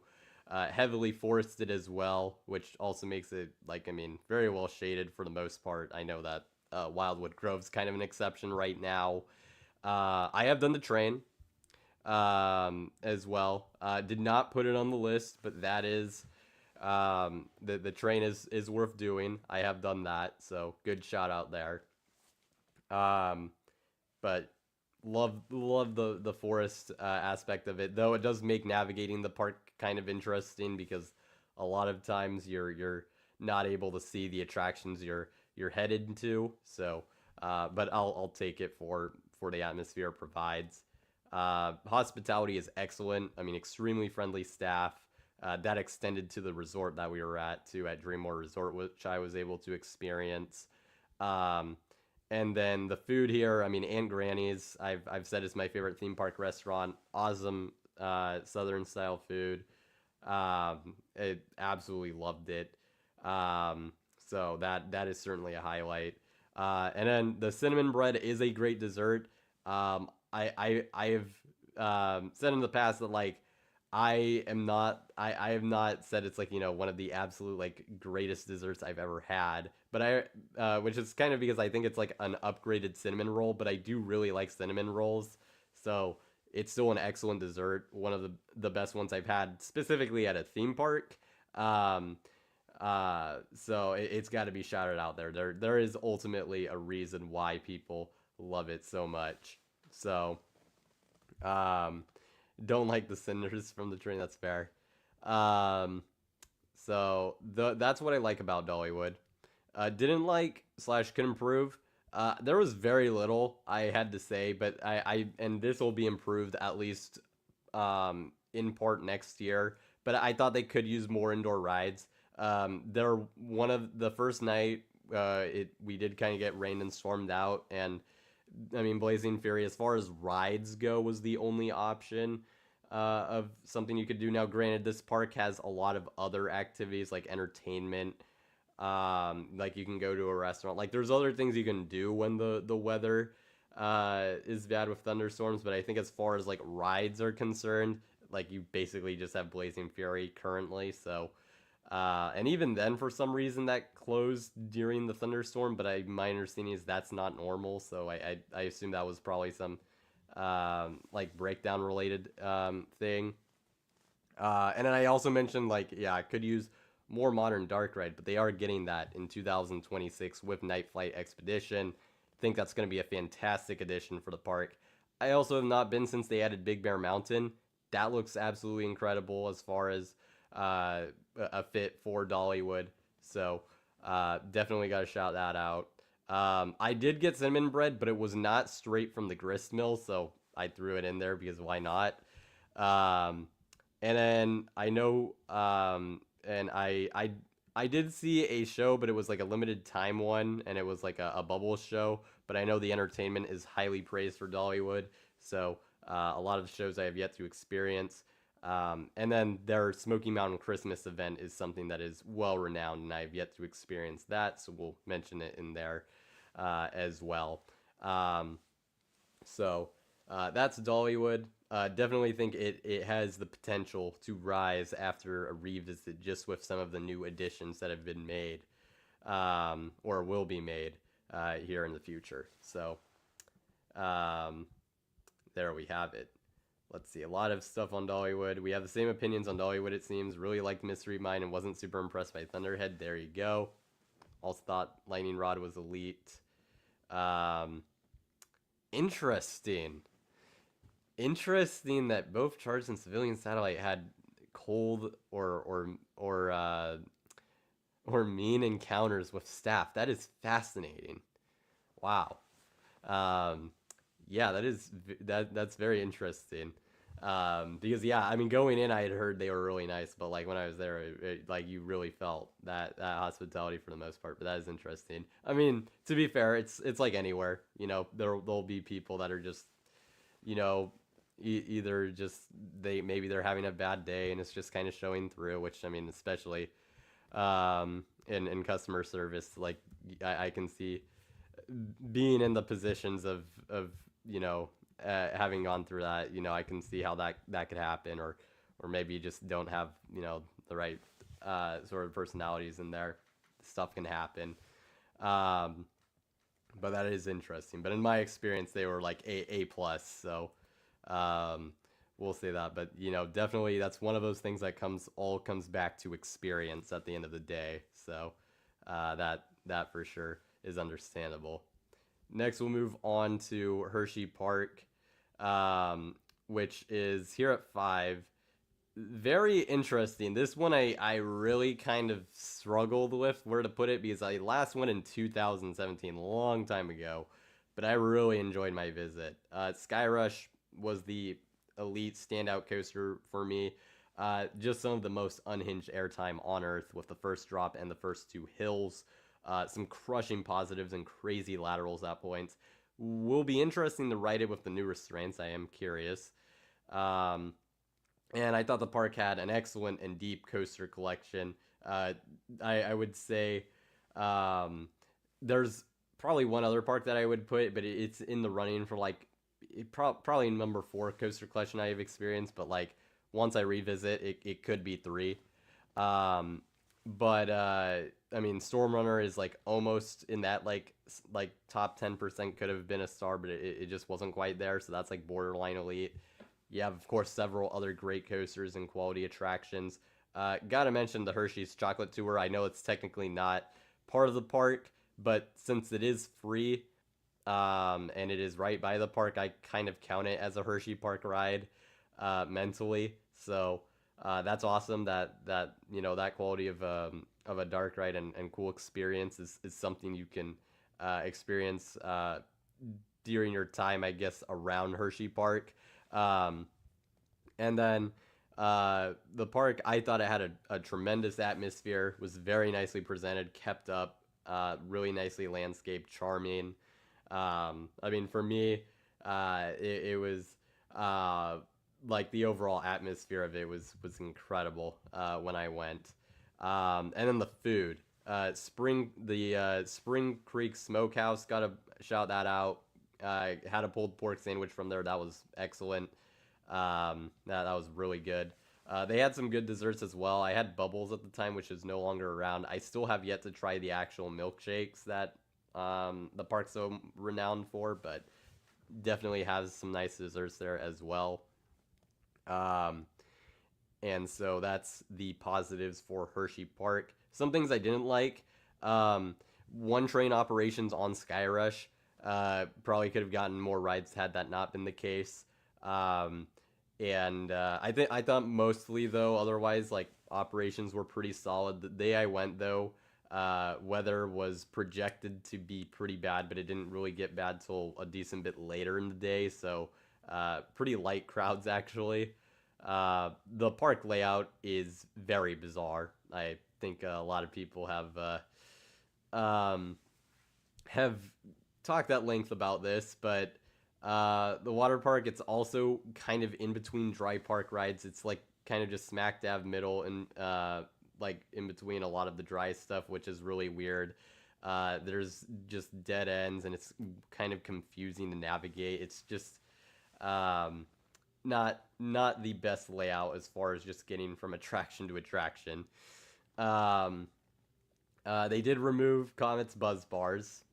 Heavily forested as well, which also makes it, like, I mean, very well shaded for the most part. I know that Wildwood Grove's kind of an exception right now. I have done the train as well. Did not put it on the list, but that is the train is worth doing. I have done that, so good shout out there. But love the forest aspect of it, though it does make navigating the park kind of interesting because a lot of times you're not able to see the attractions you're headed to. So, but I'll take it for the atmosphere it provides. Hospitality is excellent. I mean, extremely friendly staff. That extended to the resort that we were at too, at Dreamore Resort, which I was able to experience. Um, and then the food here, I mean, Aunt Granny's, I've said is my favorite theme park restaurant. Awesome Southern style food. I absolutely loved it. So that is certainly a highlight. And then the cinnamon bread is a great dessert. I have said in the past that like I have not said it's like one of the absolute like greatest desserts I've ever had, but which is kind of because I think it's like an upgraded cinnamon roll, but I do really like cinnamon rolls, so it's still an excellent dessert, one of the best ones I've had specifically at a theme park. Um, so it's got to be shouted out there. There is ultimately a reason why people love it so much. So, um, don't like the cinders from the train. That's fair. Um, that's what I like about Dollywood. Didn't like slash could improve. There was very little I had to say, but I and this will be improved at least in part next year. But I thought they could use more indoor rides. There one of the first night, we did kind of get rained and stormed out, and I mean Blazing Fury as far as rides go was the only option of something you could do. Now, granted, this park has a lot of other activities like entertainment. Like you can go to a restaurant. Like there's other things you can do when the weather is bad with thunderstorms. But I think as far as like rides are concerned, like you basically just have Blazing Fury currently. So and even then, for some reason, that closed during the thunderstorm. But my understanding is that's not normal. So I assume that was probably some like breakdown related thing. And then I also mentioned like yeah, I could use more modern dark ride, but they are getting that in 2026 with Night Flight Expedition. Think that's going to be a fantastic addition for the park. I also have not been since they added Big Bear Mountain. That looks absolutely incredible as far as a fit for Dollywood. So definitely got to shout that out. I did get cinnamon bread, but it was not straight from the grist mill, so I threw it in there because why not? Um, and then I know, and I did see a show, but it was like a limited time one, and it was like a bubble show. But I know the entertainment is highly praised for Dollywood, so a lot of the shows I have yet to experience. And then their Smoky Mountain Christmas event is something that is well renowned, and I have yet to experience that, so we'll mention it in there as well. Um, that's Dollywood. Definitely think it has the potential to rise after a revisit just with some of the new additions that have been made or will be made here in the future. So um, there we have it. Let's see, a lot of stuff on Dollywood. We have the same opinions on Dollywood, it seems. Really liked Mystery Mine and wasn't super impressed by Thunderhead. There you go. Also thought Lightning Rod was elite. Um, interesting. Interesting that both Charged and Civilian Satellite had cold or mean encounters with staff. That is fascinating. Wow. Um, yeah, that's very interesting. Because yeah, I mean, going in, I had heard they were really nice, but like when I was there, like you really felt that hospitality for the most part. But that is interesting. I mean, to be fair, it's like anywhere. There'll be people that are just you know either just maybe they're having a bad day and it's just kind of showing through. Which I mean, especially in customer service, like I can see being in the positions of having gone through that, I can see how that could happen, or maybe you just don't have the right sort of personalities in there. Stuff can happen, um, but that is interesting. But in my experience, they were like A plus, so um, we'll say that. But definitely that's one of those things that comes back to experience at the end of the day. So that for sure is understandable. Next, we'll move on to Hershey Park, which is here at 5. very interesting. This one I really kind of struggled with where to put it because I last went in 2017, a long time ago, but I really enjoyed my visit. Skyrush was the elite standout coaster for me. Just some of the most unhinged airtime on Earth with the first drop and the first two hills. Some crushing positives and crazy laterals at points. Will be interesting to ride it with the new restraints. I am curious. Um, and I thought the park had an excellent and deep coaster collection. Uh, I would say um, there's probably one other park that I would put, but it's in the running for like probably number four coaster collection I have experienced. But like once I revisit, it could be three. Um, but I mean, Storm Runner is like almost in that like top 10% could have been a star, but it just wasn't quite there. So that's like borderline elite. You have, of course, several other great coasters and quality attractions. Gotta mention the Hershey's Chocolate Tour. I know it's technically not part of the park, but since it is free and it is right by the park, I kind of count it as a Hershey Park ride mentally. So that's awesome that that quality of a dark ride and cool experience is something you can experience during your time, I guess, around Hershey Park. Um, and then the park, I thought it had a tremendous atmosphere, was very nicely presented, kept up, really nicely landscaped, charming. I mean, for me, it was like the overall atmosphere of it was incredible when I went. And then the food, Spring Creek Smokehouse, gotta shout that out. Had a pulled pork sandwich from there. That was excellent. That was really good. They had some good desserts as well. I had Bubbles at the time, which is no longer around. I still have yet to try the actual milkshakes that the park's so renowned for, but definitely has some nice desserts there as well. Um, and so that's the positives for Hershey Park. Some things I didn't like. Um, One train operations on Skyrush. Probably could have gotten more rides had that not been the case. Um, and I thought mostly though, otherwise like operations were pretty solid. The day I went though, weather was projected to be pretty bad, but it didn't really get bad till a decent bit later in the day. So pretty light crowds actually. The park layout is very bizarre. I think a lot of people um, have talked at length about this, but the water park, it's also kind of in between dry park rides. It's like kind of just smack dab middle and like in between a lot of the dry stuff, which is really weird. There's just dead ends and it's kind of confusing to navigate. It's just um, not the best layout as far as just getting from attraction to attraction. Um, they did remove Comet's buzz bars,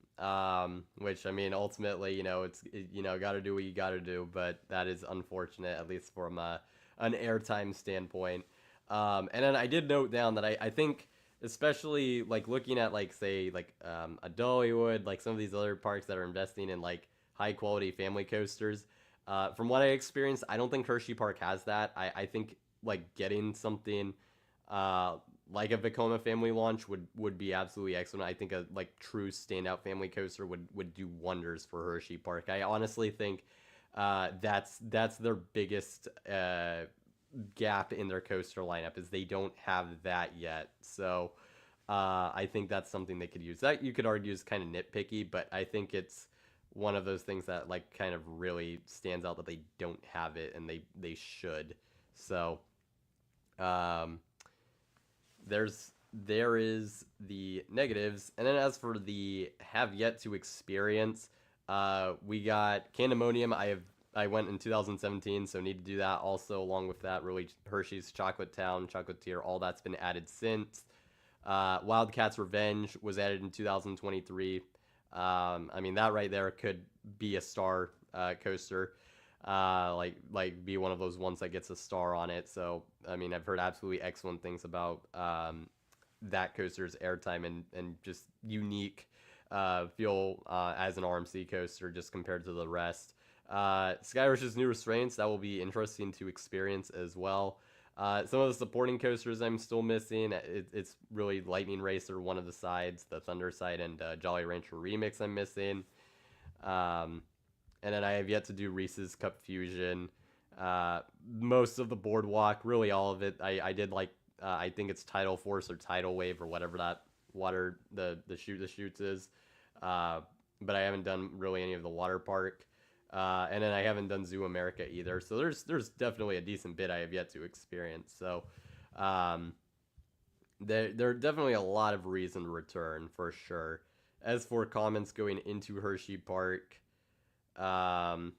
which I mean, ultimately, got to do what you got to do, but that is unfortunate, at least from an airtime standpoint. And then I did note down that I think, especially like looking at like say like a Dollywood, like some of these other parks that are investing in like high quality family coasters. From what I experienced, I don't think Hershey Park has that. I think like getting something uh, like a Vekoma family launch would be absolutely excellent. I think a like true standout family coaster would do wonders for Hershey Park. I honestly think that's their biggest gap in their coaster lineup is they don't have that yet. So I think that's something they could use. That you could argue is kind of nitpicky, but I think it's one of those things that like kind of really stands out that they don't have it and they should. So um, there is the negatives, and then as for the have yet to experience, we got Candemonium. I went in 2017, so need to do that also along with that. Really, Hershey's Chocolate Town, Chocolatier, all that's been added since. Wildcats Revenge was added in 2023. I mean that right there could be a star coaster, like be one of those ones that gets a star on it. So I mean I've heard absolutely excellent things about that coaster's airtime and just unique feel as an RMC coaster just compared to the rest. Skyrush's new restraints, that will be interesting to experience as well. Some of the supporting coasters I'm still missing. It's really Lightning Racer, one of the sides, the Thunder side, and Jolly Rancher Remix I'm missing. Um, and then I have yet to do Reese's Cup Fusion. Most of the boardwalk, really all of it. I did like I think it's Tidal Force or Tidal Wave or whatever that water the shoots is. Uh, but I haven't done really any of the water park. And then I haven't done Zoo America either. So there's definitely a decent bit I have yet to experience. So um, there are definitely a lot of reason to return for sure. As for comments going into Hershey Park, um,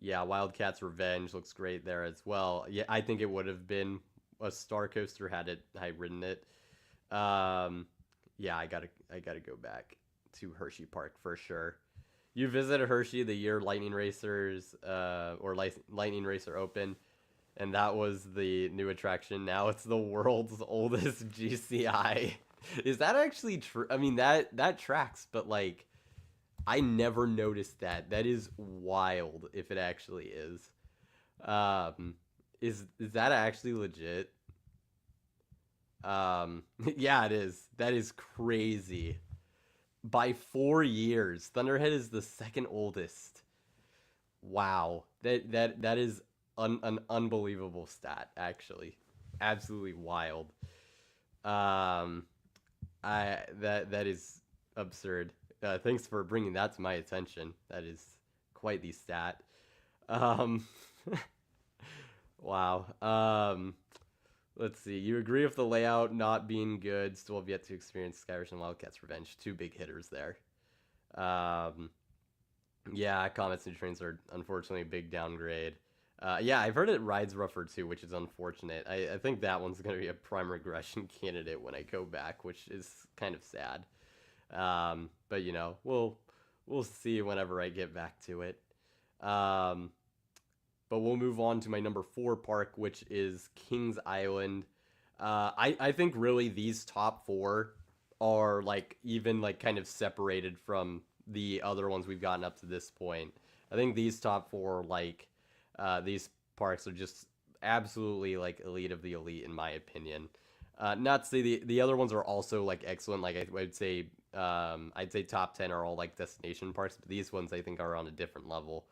yeah, Wildcat's Revenge looks great there as well. Yeah, I think it would have been a Star Coaster had ridden it. Um, yeah, I gotta go back to Hershey Park for sure. You visited Hershey the year Lightning Racers or Lightning Racer opened, and that was the new attraction. Now it's the world's oldest GCI. Is that actually true? I mean that tracks, but like I never noticed that. That is wild if it actually is. Um, is that actually legit? Yeah, it is. That is crazy. By 4 years, Thunderhead is the second oldest. Wow, that is an unbelievable stat. Actually, absolutely wild. Um, that is absurd. Thanks for bringing that to my attention. That is quite the stat. Um, wow. Let's see. You agree with the layout not being good. Still have yet to experience Skyrush and Wildcat's Revenge. Two big hitters there. Um, yeah, Comets and Trains are unfortunately a big downgrade. Yeah, I've heard it rides rougher too, which is unfortunate. I think that one's going to be a prime regression candidate when I go back, which is kind of sad. But you know, we'll see whenever I get back to it. Um, but we'll move on to my number 4 park, which is Kings Island. I think really these top 4 are like even like kind of separated from the other ones we've gotten up to this point. I think these top 4 like these parks are just absolutely like elite of the elite in my opinion. Not to say the other ones are also like excellent. Like I would say I'd say top 10 are all like destination parks, but these ones I think are on a different level.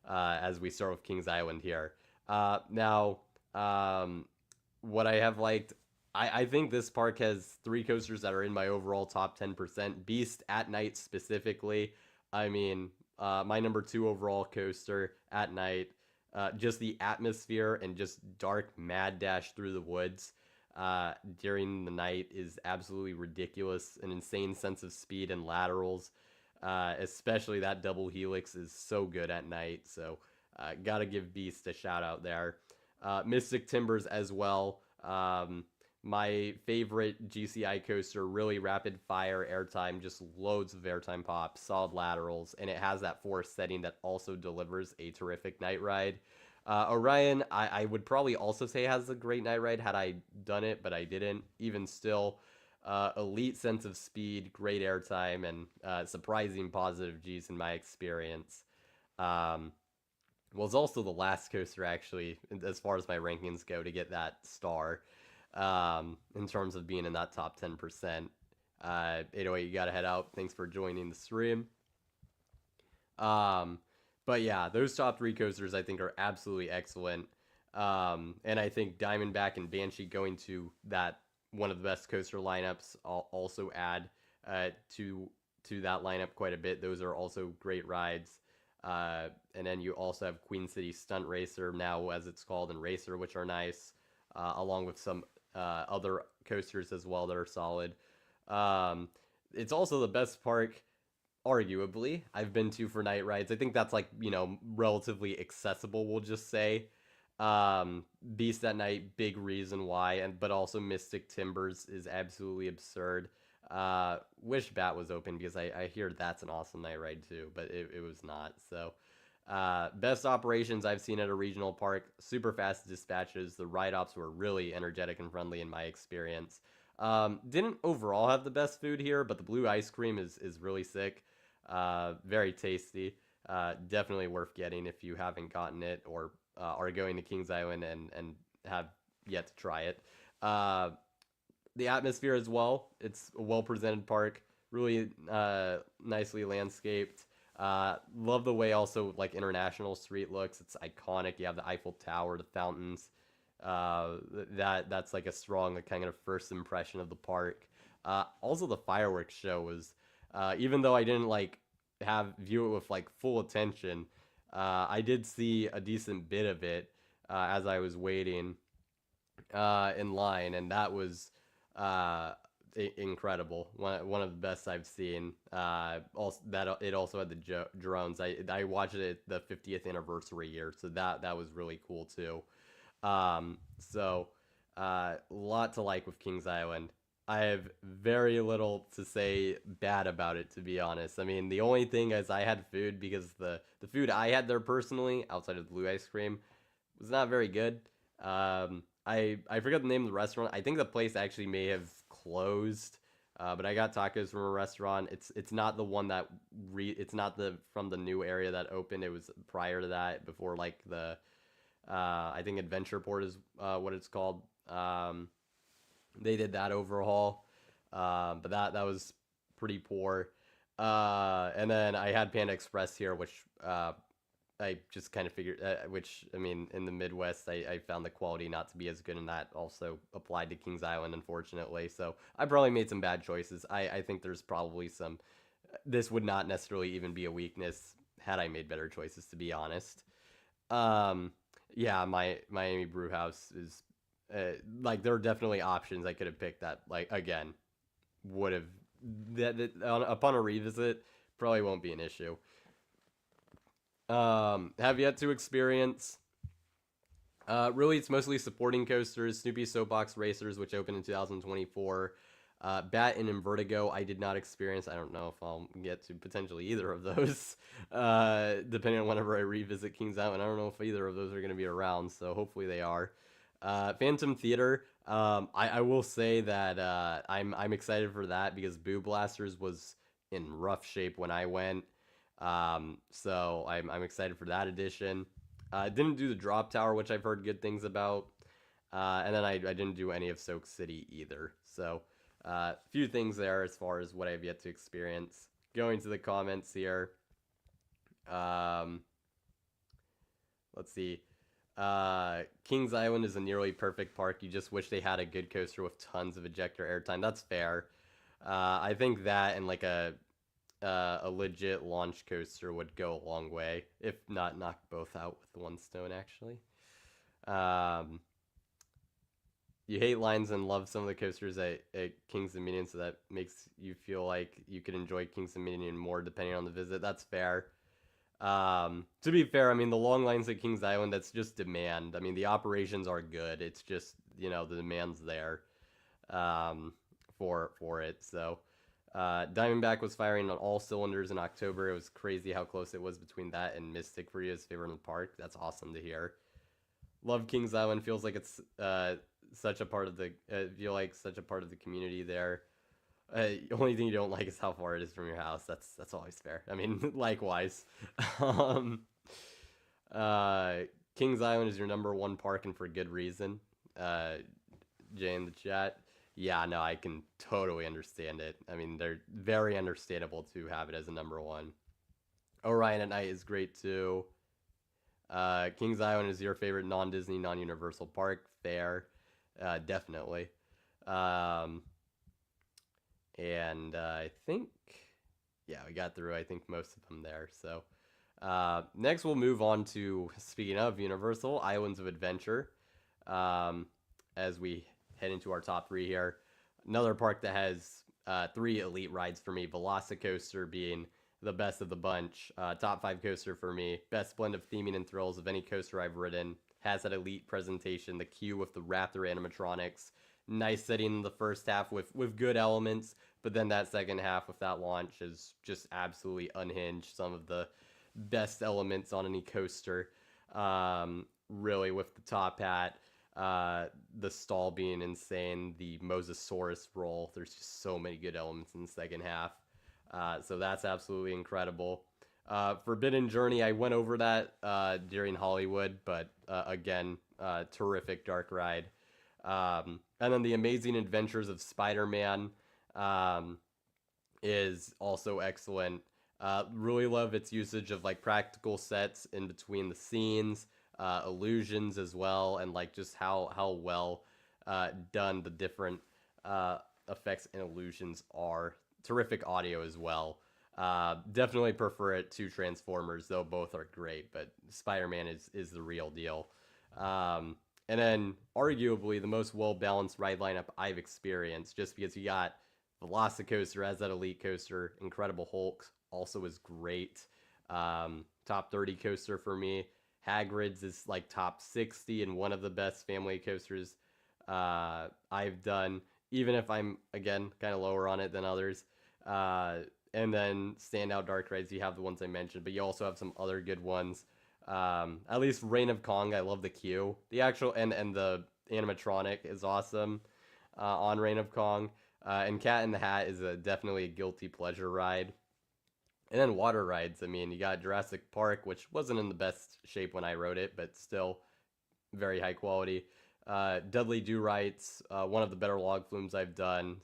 As we start with Kings Island here. Now, what I have liked, I think this park has 3 coasters that are in my overall top 10%. Beast at Night specifically. I mean, my number 2 overall coaster at night. Just the atmosphere and just dark mad dash through the woods during the night is absolutely ridiculous. An insane sense of speed and laterals. Especially that double helix is so good at night. So gotta give Beast a shout out there. Mystic Timbers as well. My favorite GCI coaster, really rapid fire airtime, just loads of airtime pops, solid laterals, and it has that forest setting that also delivers a terrific night ride. Orion, I would probably also say has a great night ride had I done it, but I didn't. Even still, elite sense of speed, great airtime, and surprising positive G's in my experience. Um, well, it's also the last coaster, actually, as far as my rankings go, to get that star in terms of being in that top 10%. 808, you got to head out. Thanks for joining the stream. Um, but yeah, those top 3 coasters I think are absolutely excellent. And I think Diamondback and Banshee going to that one of the best coaster lineups also add to that lineup quite a bit. Those are also great rides. And then you also have Queen City Stunt Racer now, as it's called, and Racer, which are nice, along with some other coasters as well that are solid. It's also the best park, arguably, I've been to for night rides. I think that's like, you know, relatively accessible, we'll just say. Beast at Night, big reason why, and but also Mystic Timbers is absolutely absurd. Wish Bat was open because I hear that's an awesome night ride too, but it was not. So, best operations I've seen at a regional park, super fast dispatches. The ride ops were really energetic and friendly in my experience. Didn't overall have the best food here, but the blue ice cream is really sick. Very tasty. Definitely worth getting if you haven't gotten it or are going to Kings Island and have yet to try it. Uh, the atmosphere as well. It's a well presented park, really nicely landscaped. Love the way also like International Street looks. It's iconic. You have the Eiffel Tower, the fountains. That's like a strong like, kind of first impression of the park. Also, the fireworks show was, even though I didn't like have view it with like full attention, I did see a decent bit of it as I was waiting in line, and that was uh, incredible. One of the best I've seen. Also, that it also had the drones. I watched it at the 50th anniversary year, so that was really cool too. So a lot to like with Kings Island. I have very little to say bad about it, to be honest. I mean, the only thing is I had food because the food I had there personally, outside of the blue ice cream, was not very good. I forgot the name of the restaurant. I think the place actually may have closed. But I got tacos from a restaurant. It's not the one that it's not the from the new area that opened. It was prior to that, before like the I think Adventure Port is what it's called. They did that overhaul, but that was pretty poor. And then I had Panda Express here, which I just kind of figured, which I mean, in the Midwest, I found the quality not to be as good, and that also applied to Kings Island, unfortunately. So I probably made some bad choices. I think there's probably some. This would not necessarily even be a weakness had I made better choices, to be honest. Um, yeah, my Miami Brewhouse is like there are definitely options I could have picked that like again would have upon a revisit probably won't be an issue. Have yet to experience. Really, it's mostly supporting coasters, Snoopy Soapbox Racers, which opened in 2024. Bat and Invertigo, I did not experience. I don't know if I'll get to potentially either of those, depending on whenever I revisit Kings Island. I don't know if either of those are going to be around, so hopefully they are. Phantom Theater, I will say that I'm excited for that because Boo Blasters was in rough shape when I went. So I'm excited for that edition. Didn't do the Drop Tower, which I've heard good things about. And then I didn't do any of Soak City either. So a few things there as far as what I've yet to experience. Going to the comments here. Um, let's see. Kings Island is a nearly perfect park. You just wish they had a good coaster with tons of ejector airtime. That's fair. I think that and like a legit launch coaster would go a long way, if not knock both out with one stone, actually. Um, you hate lines and love some of the coasters at Kings Dominion, so that makes you feel like you could enjoy Kings Dominion more depending on the visit. That's fair. To be fair, I mean, the long lines at Kings Island, that's just demand. I mean, the operations are good. It's just, the demand's there for it. So, Diamondback was firing on all cylinders in October. It was crazy how close it was between that and Mystic for you as favorite in the park. That's awesome to hear. Love Kings Island. Feels like it's such a part of the feel like such a part of the community there. Only thing you don't like is how far it is from your house. That's always fair. I mean, likewise. um, uh, Kings Island is your number one park, and for good reason. Jay in the chat. Yeah, no, I can totally understand it. I mean, they're very understandable to have it as a number one. Orion at Night is great too. Kings Island is your favorite non-Disney, non-Universal park. Fair, definitely. Um, and I think, yeah, we got through, I think, most of them there. So next we'll move on to, speaking of Universal, Islands of Adventure. As we head into our top three here. Another park that has three elite rides for me. Velocicoaster being the best of the bunch. Top five coaster for me. Best blend of theming and thrills of any coaster I've ridden. Has that elite presentation. The queue with the Raptor animatronics. Nice setting in the first half with good elements. But then that second half with that launch is just absolutely unhinged. Some of the best elements on any coaster. Really with the top hat. The stall being insane, the Mosasaurus roll. There's just so many good elements in the second half. So that's absolutely incredible. Forbidden Journey, I went over that during Hollywood, but again, terrific dark ride. And then the Amazing Adventures of Spider-Man um, is also excellent. Really love its usage of like practical sets in between the scenes, illusions as well, and like just how well done the different effects and illusions are. Terrific audio as well. Definitely prefer it to Transformers, though both are great, but Spider-Man is the real deal. And then arguably the most well balanced ride lineup I've experienced, just because you got Velocicoaster as that elite coaster, Incredible Hulk also is great. Top 30 coaster for me. Hagrid's is like top 60 and one of the best family coasters I've done, even if I'm again kind of lower on it than others. Uh, and then standout dark rides, you have the ones I mentioned, but you also have some other good ones. At least Reign of Kong, I love the queue. The actual and the animatronic is awesome on Reign of Kong. And Cat in the Hat is definitely a guilty pleasure ride. And then water rides. I mean, you got Jurassic Park, which wasn't in the best shape when I wrote it, but still very high quality. Dudley Do Right's one of the better log flumes I've done,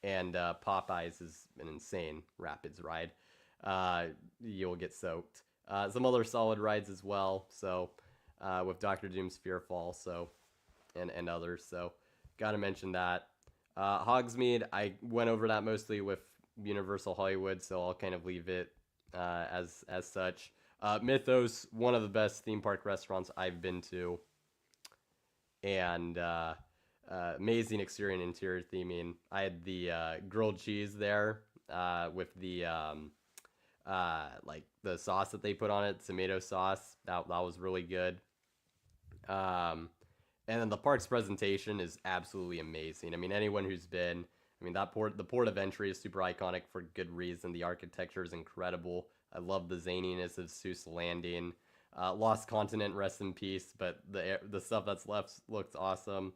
and Popeyes is an insane rapids ride. You'll get soaked. Some other solid rides as well. So with Doctor Doom's Fearfall, so and others. So gotta mention that. Hogsmeade, I went over that mostly with Universal Hollywood, so I'll kind of leave it as such. Mythos, one of the best theme park restaurants I've been to, and amazing exterior and interior theming. I had the grilled cheese there with the like the sauce that they put on it, tomato sauce. That was really good. Um, and then the park's presentation is absolutely amazing. I mean, anyone who's been, I mean, the port of entry is super iconic for good reason. The architecture is incredible. I love the zaniness of Seuss Landing. Lost Continent, rest in peace, but the stuff that's left looks awesome.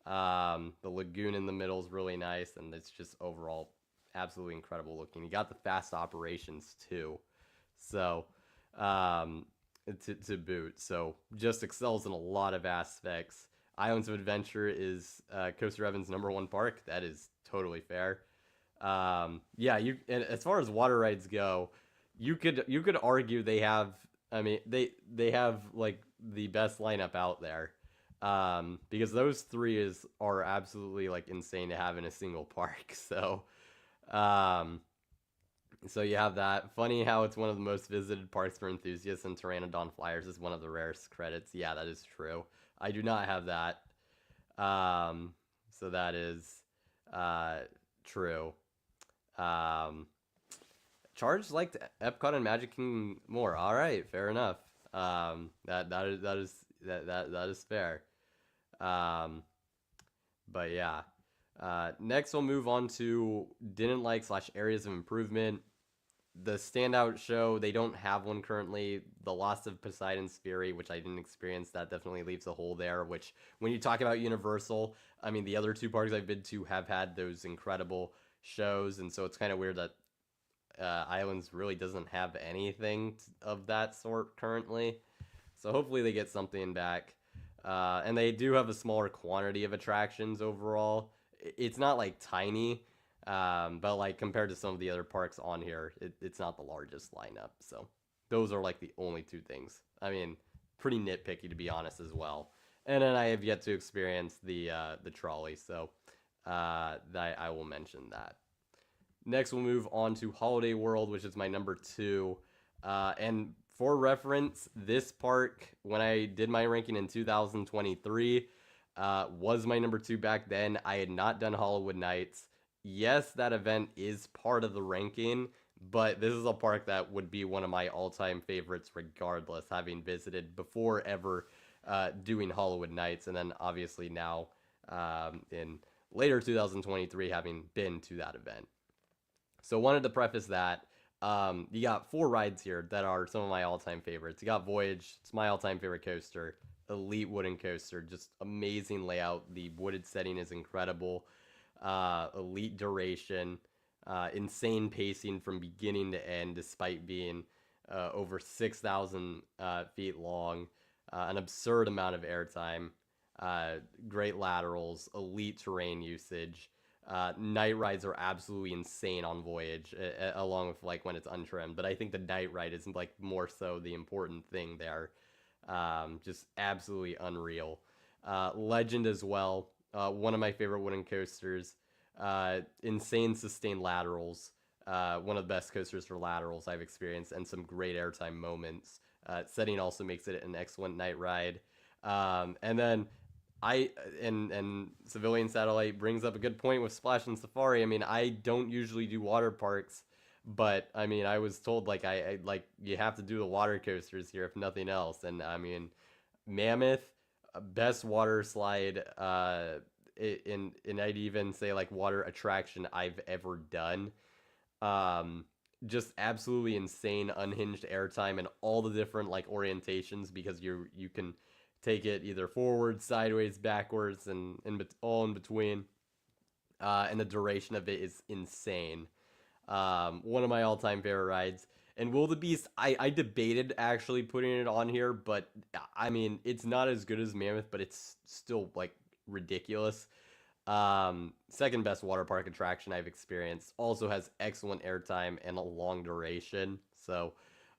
The lagoon in the middle is really nice, and it's just overall absolutely incredible looking. You got the fast operations too, so um, to boot. So just excels in a lot of aspects. Islands of Adventure is Coaster Heaven's #1 park. That is totally fair. Yeah, you and as far as water rides go, you could argue they have. I mean, they have like the best lineup out there. Because those three are absolutely like insane to have in a single park. Um, so you have that. Funny how it's one of the most visited parks for enthusiasts, and Pteranodon Flyers is one of the rarest credits. Yeah, that is true. I do not have that. So that is true. Um, Charge liked Epcot and Magic Kingdom more. All right, fair enough. That is fair. Um, but yeah. Next, we'll move on to didn't like slash areas of improvement. The standout show, they don't have one currently. The Lost of Poseidon's Fury, which I didn't experience, that definitely leaves a hole there. Which, when you talk about Universal, I mean, the other two parks I've been to have had those incredible shows, and so it's kind of weird that Islands really doesn't have anything of that sort currently. So hopefully they get something back. And they do have a smaller quantity of attractions overall. It's not like tiny, but like compared to some of the other parks on here, it's not the largest lineup. So those are like the only two things. I mean, pretty nitpicky to be honest as well. And then I have yet to experience the trolley, so that I will mention that. Next, we'll move on to Holiday World, which is my #2. And for reference, this park, when I did my ranking in 2023, was my #2 back then. I had not done Hollywood Nights. Yes, that event is part of the ranking, but this is a park that would be one of my all-time favorites regardless, having visited before ever doing Hollywood Nights, and then obviously now in later 2023 having been to that event. So wanted to preface that. You got 4 rides here that are some of my all-time favorites. You got Voyage, it's my all-time favorite coaster. Elite wooden coaster, just amazing layout. The wooded setting is incredible. Elite duration, insane pacing from beginning to end, despite being over 6,000 feet long, an absurd amount of airtime, uh, great laterals, elite terrain usage. Night rides are absolutely insane on Voyage, along with like when it's untrimmed. But I think the night ride is like more so the important thing there. Just absolutely unreal. Legend as well. One of my favorite wooden coasters. Insane sustained laterals. One of the best coasters for laterals I've experienced, and some great airtime moments. Setting also makes it an excellent night ride. And then I and Civilian Satellite brings up a good point with Splash and Safari. I mean, I don't usually do water parks, but I mean, I was told like I like you have to do the water coasters here if nothing else. And I mean, Mammoth, best water slide in I'd even say like water attraction I've ever done. Um, just absolutely insane unhinged airtime and all the different like orientations because you can take it either forward, sideways, backwards, and all in between. And the duration of it is insane. One of my all-time favorite rides. And Will the Beast, I debated actually putting it on here, but I mean, it's not as good as Mammoth, but it's still like ridiculous. Second best water park attraction I've experienced. Also has excellent airtime and a long duration. So,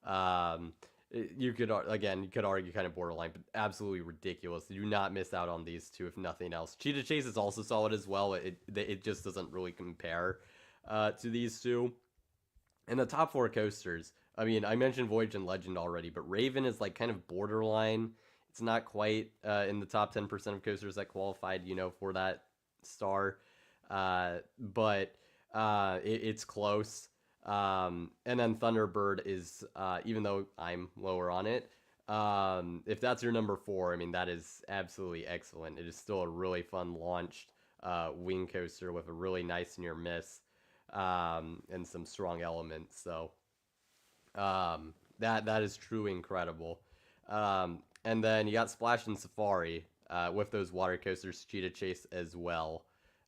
um, you could again, you could argue kind of borderline, but absolutely ridiculous. Do not miss out on these two if nothing else. Cheetah Chase is also solid as well. It just doesn't really compare to these two. And the top four coasters. I mean, I mentioned Voyage and Legend already, but Raven is like kind of borderline. It's not quite in the top 10% of coasters that qualified, for that star. But it's close. And then Thunderbird is, even though I'm lower on it, if that's your number four, I mean, that is absolutely excellent. It is still a really fun launched wing coaster with a really nice near miss and some strong elements. So that is truly incredible. And then you got Splash and Safari with those water coasters, Cheetah Chase as well.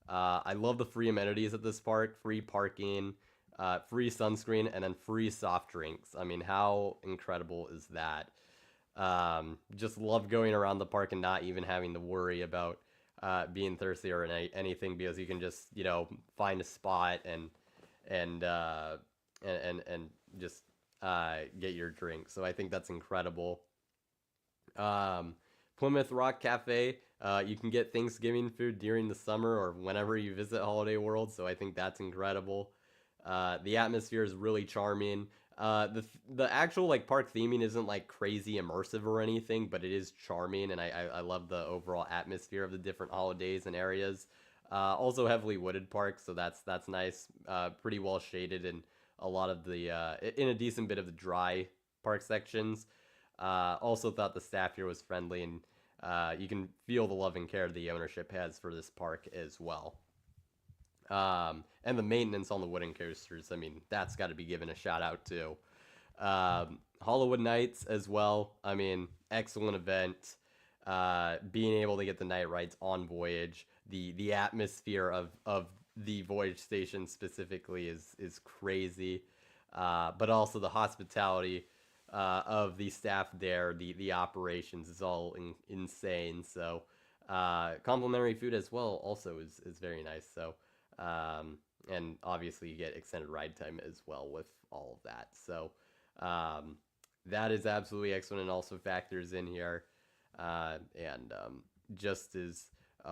I love the free amenities at this park: free parking, free sunscreen, and then free soft drinks. I mean, how incredible is that? Just love going around the park and not even having to worry about being thirsty or anything because you can just find a spot and just get your drink. So I think that's incredible. Um, Plymouth Rock Cafe. You can get Thanksgiving food during the summer or whenever you visit Holiday World. So I think that's incredible. The atmosphere is really charming. The actual like park theming isn't like crazy immersive or anything, but it is charming, and I love the overall atmosphere of the different holidays and areas. Also heavily wooded park, so that's nice. Pretty well shaded in a lot of the in a decent bit of the dry park sections. Also thought the staff here was friendly, and you can feel the love and care the ownership has for this park as well. And the maintenance on the wooden coasters, I mean, that's got to be given a shout out to. Hollywood Nights as well. I mean, excellent event. Being able to get the night rides on Voyage, the atmosphere of the Voyage station specifically is crazy. But also the hospitality of the staff there, the operations is all insane. So complimentary food as well also is very nice. So and obviously you get extended ride time as well with all of that. So that is absolutely excellent and also factors in here. And just is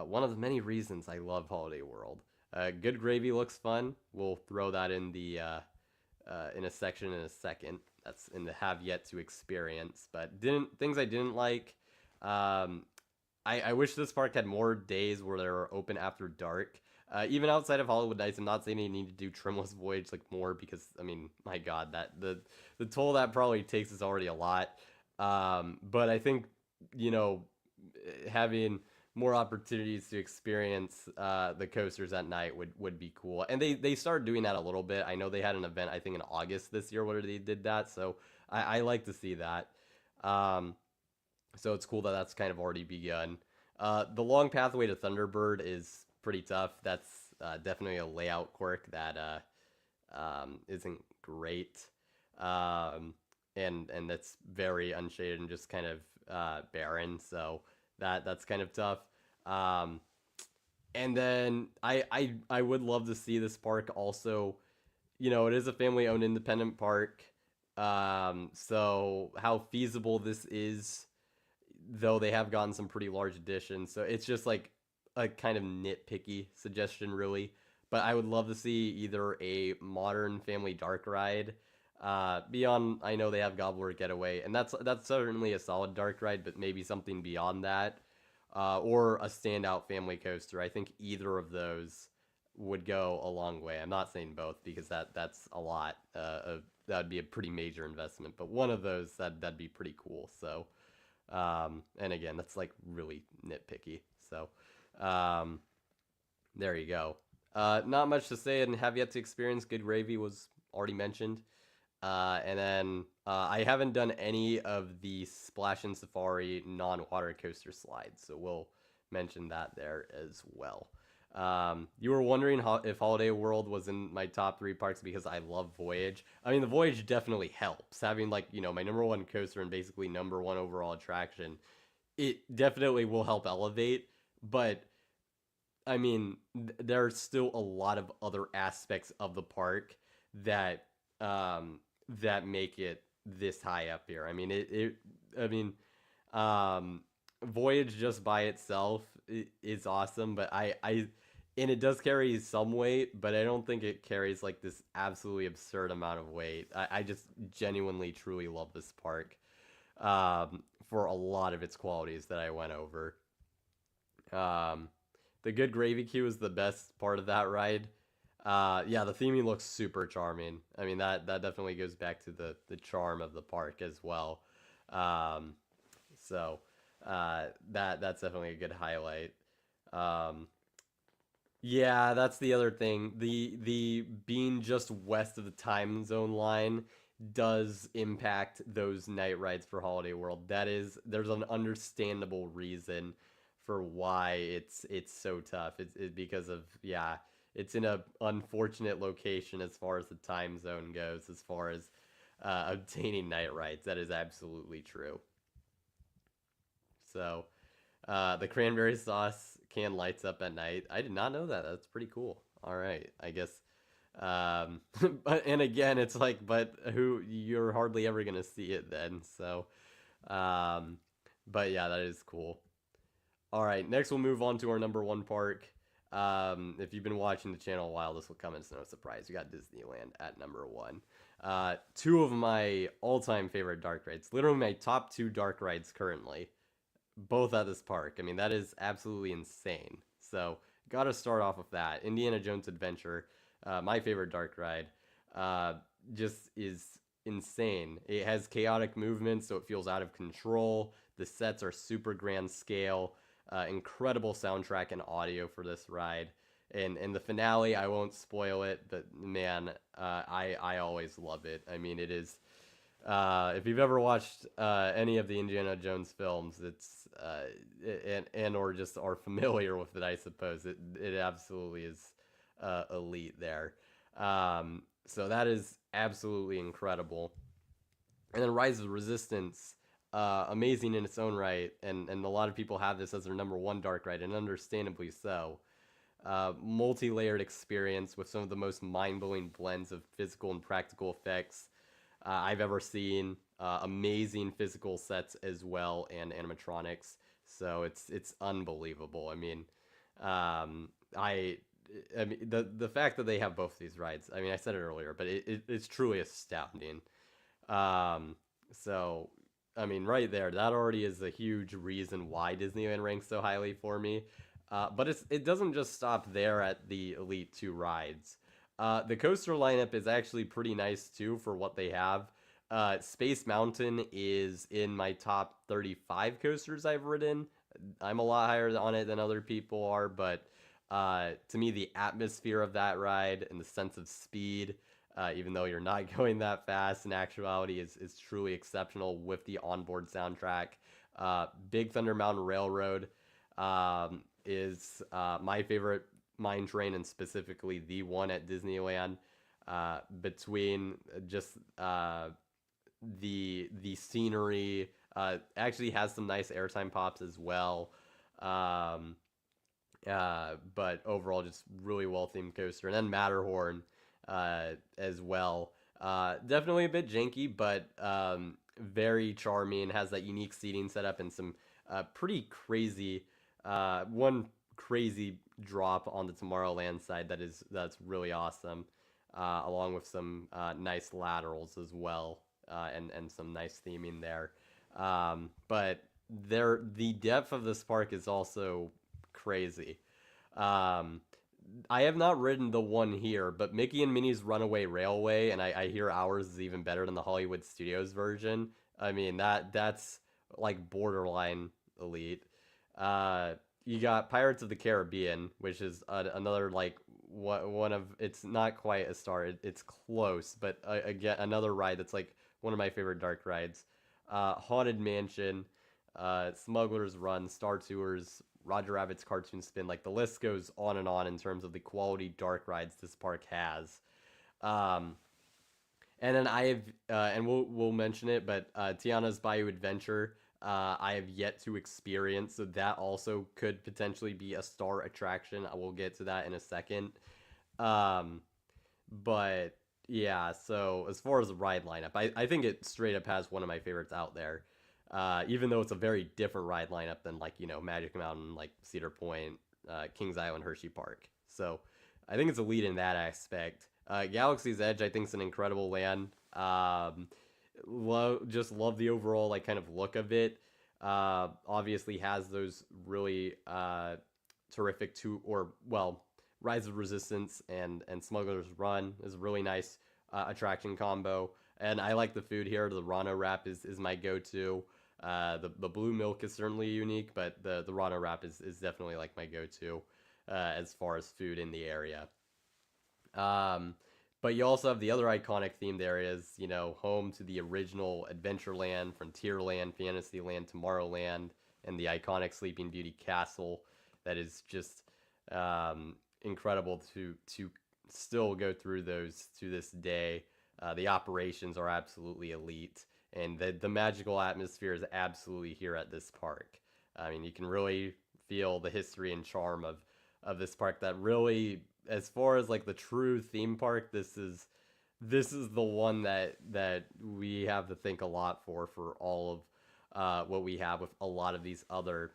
one of the many reasons I love Holiday World. Good Gravy looks fun. We'll throw that in a section in a second. That's in the have yet to experience. But things I didn't like. I wish this park had more days where they were open after dark. Even outside of Hollywood Nights, I'm not saying you need to do Trimless Voyage like more because I mean, my God, that the toll that probably takes is already a lot. But I think you know having more opportunities to experience the coasters at night would be cool. And they started doing that a little bit. I know they had an event I think in August this year where they did that, so I like to see that. So it's cool that that's kind of already begun. The long pathway to Thunderbird is pretty tough. That's definitely a layout quirk that isn't great. and that's very unshaded and just kind of barren. So that's kind of tough. Um, and then I would love to see this park also. It is a family owned independent park. So how feasible this is, though they have gotten some pretty large additions. So it's just like a kind of nitpicky suggestion, really. But I would love to see either a modern family dark ride. Beyond, I know they have Gobbler Getaway, and that's certainly a solid dark ride, but maybe something beyond that, or a standout family coaster. I think either of those would go a long way. I'm not saying both because that's a lot. That would be a pretty major investment, but one of those that'd be pretty cool. So, and again, that's like really nitpicky. So, um, there you go. Not much to say, and have yet to experience. Good Gravy was already mentioned. And then I haven't done any of the Splash and Safari non-water coaster slides, so we'll mention that there as well. You were wondering if Holiday World was in my top three parks because I love Voyage. I mean, the Voyage definitely helps. Having like, my number one coaster and basically number one overall attraction, it definitely will help elevate. But I mean, there's still a lot of other aspects of the park that that make it this high up here. I mean, I mean, um, Voyage just by itself is awesome, but and it does carry some weight, but I don't think it carries like this absolutely absurd amount of weight. I just genuinely, truly love this park for a lot of its qualities that I went over. Um, the Good Gravy Queue is the best part of that ride. Yeah, the theming looks super charming. I mean, that definitely goes back to the charm of the park as well. Um, so that's definitely a good highlight. Um, yeah, that's the other thing. The being just west of the time zone line does impact those night rides for Holiday World. There's an understandable reason for why it's so tough. It's because of, yeah, it's in a unfortunate location as far as the time zone goes, as far as obtaining night rides. That is absolutely true. So, the cranberry sauce can lights up at night. I did not know that. That's pretty cool. All right, I guess. But and again, it's like, but who you're hardly ever gonna see it then. So, um, but yeah, that is cool. All right, next we'll move on to our number one park. If you've been watching the channel a while, this will come as no surprise. We got Disneyland at number one. Two of my all-time favorite dark rides, literally my top two dark rides currently, both at this park. I mean, that is absolutely insane. So, gotta start off with that. Indiana Jones Adventure, my favorite dark ride, uh, just is insane. It has chaotic movements, so it feels out of control. The sets are super grand scale. Incredible soundtrack and audio for this ride. And the finale, I won't spoil it, but man, I always love it. I mean, it is. If you've ever watched any of the Indiana Jones films, it's and or just are familiar with it, I suppose it absolutely is elite there. So that is absolutely incredible. And then Rise of Resistance, amazing in its own right, and a lot of people have this as their number one dark ride, and understandably so. Multi-layered experience with some of the most mind-blowing blends of physical and practical effects I've ever seen. Amazing physical sets as well and animatronics. So it's unbelievable. I mean, um, I I mean the fact that they have both of these rides. I mean, I said it earlier, but it's truly astounding. Um, so I mean, right there, that already is a huge reason why Disneyland ranks so highly for me. But it doesn't just stop there at the Elite Two rides. The coaster lineup is actually pretty nice too for what they have. Space Mountain is in my top 35 coasters I've ridden. I'm a lot higher on it than other people are, but to me, the atmosphere of that ride and the sense of speed, even though you're not going that fast in actuality, is truly exceptional with the onboard soundtrack. Big Thunder Mountain Railroad is my favorite mine train, and specifically the one at Disneyland. Between just the scenery. Actually has some nice airtime pops as well. Um, but overall, just really well themed coaster. And then Matterhorn as well. Definitely a bit janky, but very charming. Has that unique seating setup and some pretty crazy one crazy drop on the Tomorrowland side that's really awesome, along with some nice laterals as well, and some nice theming there. But the depth of this park is also crazy. Um, I have not ridden the one here, but Mickey and Minnie's Runaway Railway, and I hear ours is even better than the Hollywood Studios version. I mean that's like borderline elite. Uh, you got Pirates of the Caribbean, which is another like one of it's not quite a star. It's close, but again another ride that's like one of my favorite dark rides. Haunted Mansion, Smuggler's Run, Star Tours, Roger Rabbit's Cartoon Spin. Like the list goes on and on in terms of the quality dark rides this park has. Um, and then I have, and we'll mention it, but Tiana's Bayou Adventure, I have yet to experience, so that also could potentially be a star attraction. I will get to that in a second. Um, but yeah, so as far as the ride lineup, I think it straight up has one of my favorites out there. Even though it's a very different ride lineup than like Magic Mountain, like Cedar Point, Kings Island, Hershey Park. So I think it's a lead in that aspect. Galaxy's Edge, I think, is an incredible land. Just love the overall like kind of look of it. Obviously has those really terrific Rise of Resistance and Smuggler's Run is a really nice attraction combo. And I like the food here. The Rano wrap is my go-to. The blue milk is certainly unique, but the Rano wrap is definitely like my go-to as far as food in the area. Um, but you also have the other iconic themed areas, home to the original Adventureland, Frontierland, Fantasyland, Tomorrowland, and the iconic Sleeping Beauty Castle. That is just incredible to still go through those to this day. The operations are absolutely elite, and the magical atmosphere is absolutely here at this park. I mean, you can really feel the history and charm of this park. That really, as far as like the true theme park, this is the one that we have to think a lot for all of what we have with a lot of these other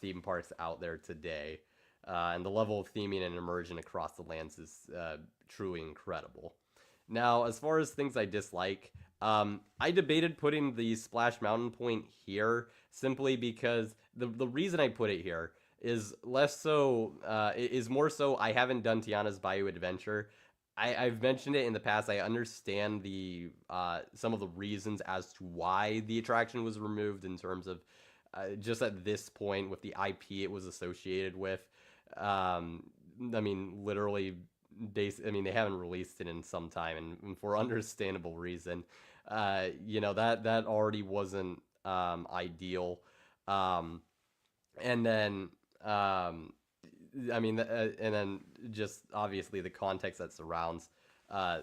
theme parks out there today. And the level of theming and immersion across the lands is truly incredible. Now, as far as things I dislike, I debated putting the Splash Mountain point here simply because the reason I put it here is less so is more so I haven't done Tiana's Bayou Adventure. I've mentioned it in the past. I understand the some of the reasons as to why the attraction was removed in terms of just at this point with the IP it was associated with. I mean, literally, they haven't released it in some time, and for understandable reason. That already wasn't ideal. Um, and then, and then just obviously the context that surrounds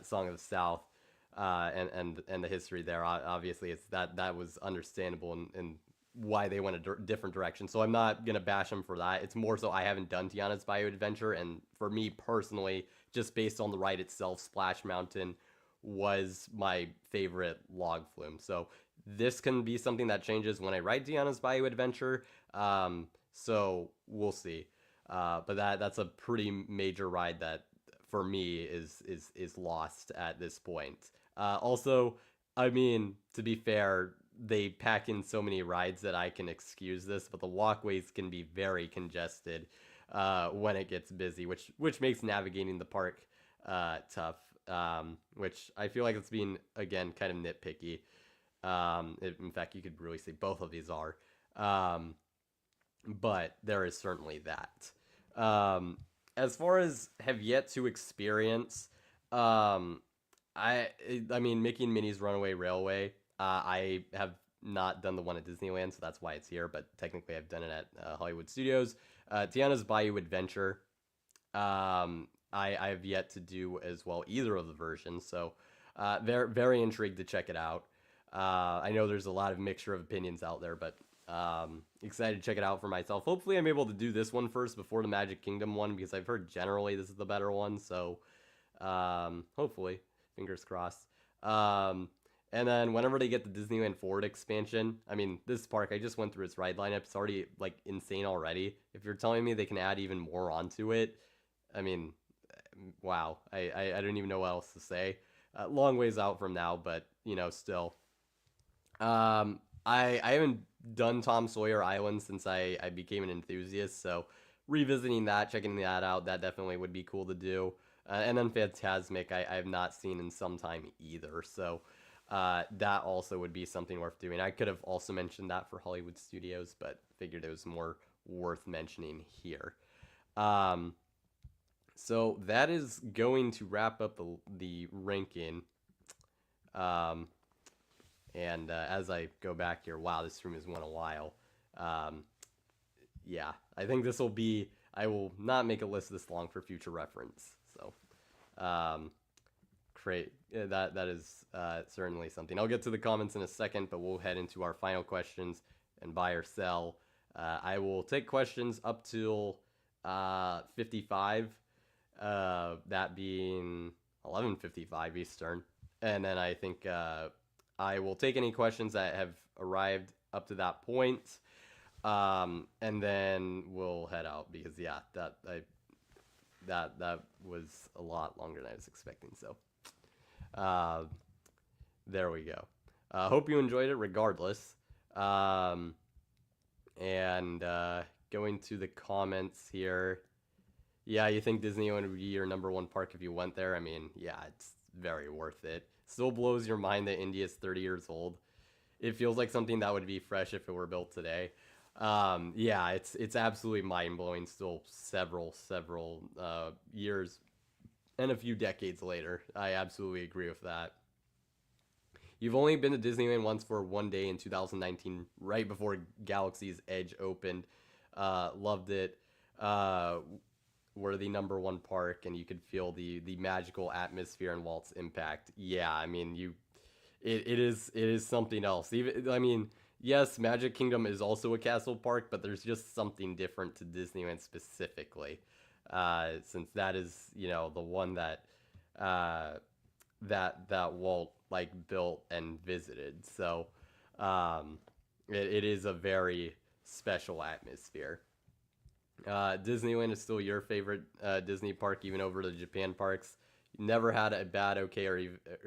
Song of the South, and the history there. Obviously, it's that was understandable and why they went a different direction. So I'm not gonna bash them for that. It's more so I haven't done Tiana's Bayou Adventure, and for me personally, just based on the ride itself, Splash Mountain was my favorite log flume. So this can be something that changes when I ride Tiana's Bayou Adventure. So we'll see. But that's a pretty major ride that for me is lost at this point. Also, I mean, to be fair, they pack in so many rides that I can excuse this, but the walkways can be very congested when it gets busy, which makes navigating the park tough. Which I feel like it's being again kind of nitpicky. In fact, you could really say both of these are. But there is certainly that. As far as have yet to experience, um, I mean Mickey and Minnie's Runaway Railway. I have not done the one at Disneyland, so that's why it's here. But technically, I've done it at Hollywood Studios. Tiana's Bayou Adventure. I have yet to do as well either of the versions, so very very intrigued to check it out. I know there's a lot of mixture of opinions out there, but excited to check it out for myself. Hopefully, I'm able to do this one first before the Magic Kingdom one because I've heard generally this is the better one. So hopefully, fingers crossed. Um, and then whenever they get the Disneyland Forward expansion, I mean, this park, I just went through its ride lineup. It's already like insane already. If you're telling me they can add even more onto it, I mean, wow. I don't even know what else to say. Long ways out from now, but still. I haven't done Tom Sawyer Island since I became an enthusiast, so revisiting that, checking that out, that definitely would be cool to do. And then Phantasmic, I have not seen in some time either, so that also would be something worth doing. I could have also mentioned that for Hollywood Studios, but figured it was more worth mentioning here. Um, so that is going to wrap up the ranking. Um, and as I go back here, wow, this room has went a while. Um, yeah, I think this will be. I will not make a list this long for future reference. So, um, create that is certainly something. I'll get to the comments in a second, but we'll head into our final questions and buy or sell. I will take questions up till 55. That being 11:55 Eastern, and then I think I will take any questions that have arrived up to that point, and then we'll head out because yeah, that was a lot longer than I was expecting. So, uh, there we go. Hope you enjoyed it, regardless. Um, and going to the comments here. Yeah, you think Disneyland would be your number one park if you went there? I mean, yeah, it's very worth it. Still blows your mind that India is 30 years old. It feels like something that would be fresh if it were built today. Yeah, it's absolutely mind blowing. Still several years and a few decades later. I absolutely agree with that. You've only been to Disneyland once for one day in 2019, right before Galaxy's Edge opened. Loved it. Were the number one park, and you could feel the magical atmosphere and Walt's impact. Yeah, I mean it is something else. Even I mean, yes, Magic Kingdom is also a castle park, but there's just something different to Disneyland specifically, since that is the one that that Walt like built and visited. So it is a very special atmosphere. Disneyland is still your favorite Disney park, even over the Japan parks. Never had a bad, okay, or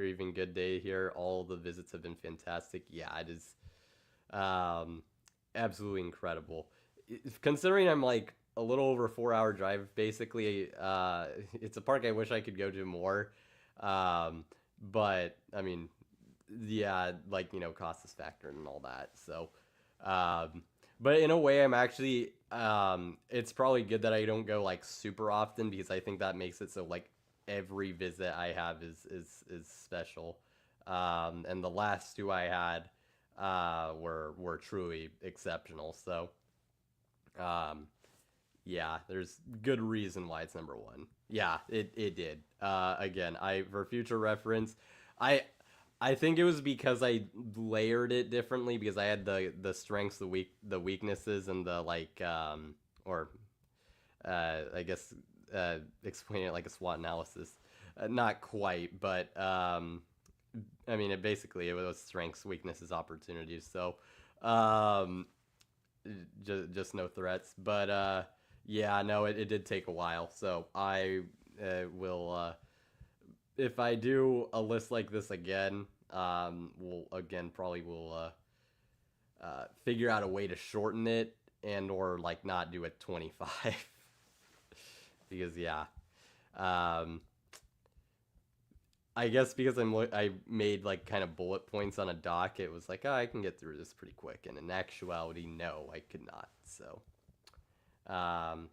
even good day here. All the visits have been fantastic. Yeah, it is um, absolutely incredible. Considering I'm like a little over a 4 hour drive, basically, it's a park I wish I could go to more. Um, but I mean, yeah, like cost is factored and all that. So, um, but in a way, I'm actually it's probably good that I don't go like super often because I think that makes it so like every visit I have is special. And the last two I had were truly exceptional. So, um, yeah, there's good reason why it's number one. Yeah, it did. Again, I for future reference, I I think it was because I layered it differently because I had the strengths, the weaknesses, and the like or I guess explain it like a SWOT analysis. Not quite, but I mean it was strengths, weaknesses, opportunities. So um, just no threats, but yeah, no, it did take a while. So I will if I do a list like this again, we'll again probably will figure out a way to shorten it and or like not do it 25 because yeah, um, I guess because I made like kind of bullet points on a doc, it was like, oh, I can get through this pretty quick, and in actuality, no, I could not. So, um,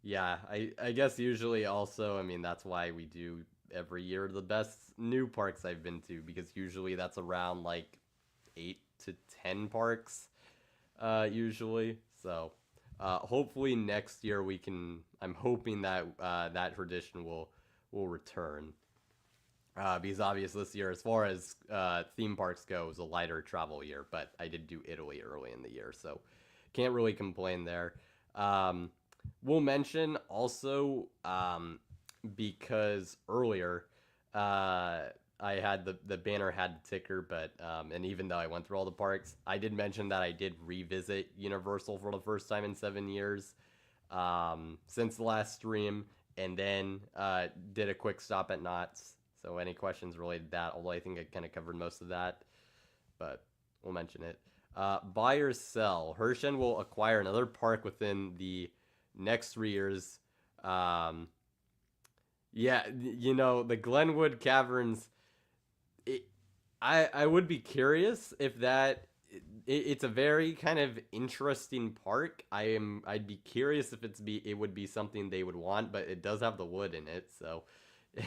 yeah, I guess usually also, I mean, that's why we do every year the best new parks I've been to because usually that's around like 8 to 10 parks, usually. So, hopefully next year we can. I'm hoping that that tradition will return. Because obviously this year, as far as theme parks go, was a lighter travel year, but I did do Italy early in the year, so can't really complain there. Um, we'll mention also because earlier uh, I had the banner had the ticker, but and even though I went through all the parks, I did mention that I did revisit Universal for the first time in 7 years since the last stream, and then did a quick stop at Knott's. So any questions related to that? Although I think I kind of covered most of that, but we'll mention it. Buy or sell. Hershen will acquire another park within the next 3 years. Um, yeah, the Glenwood Caverns. It, I would be curious if it's a very kind of interesting park. I'd be curious if it would be something they would want, but it does have the wood in it, so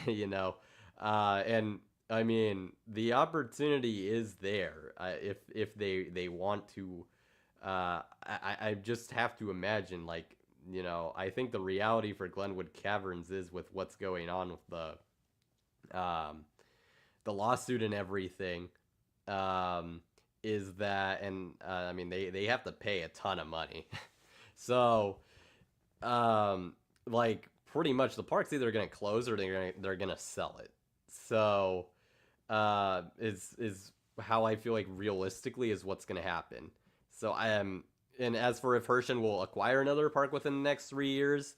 you know, and I mean the opportunity is there if they want to. I just have to imagine like I think the reality for Glenwood Caverns is with what's going on with um, the lawsuit and everything. Um, is that and I mean they have to pay a ton of money, so like pretty much the park's either gonna close or they're gonna sell it. So is how I feel like realistically is what's gonna happen. So I am, and as for if Hershen will acquire another park within the next 3 years,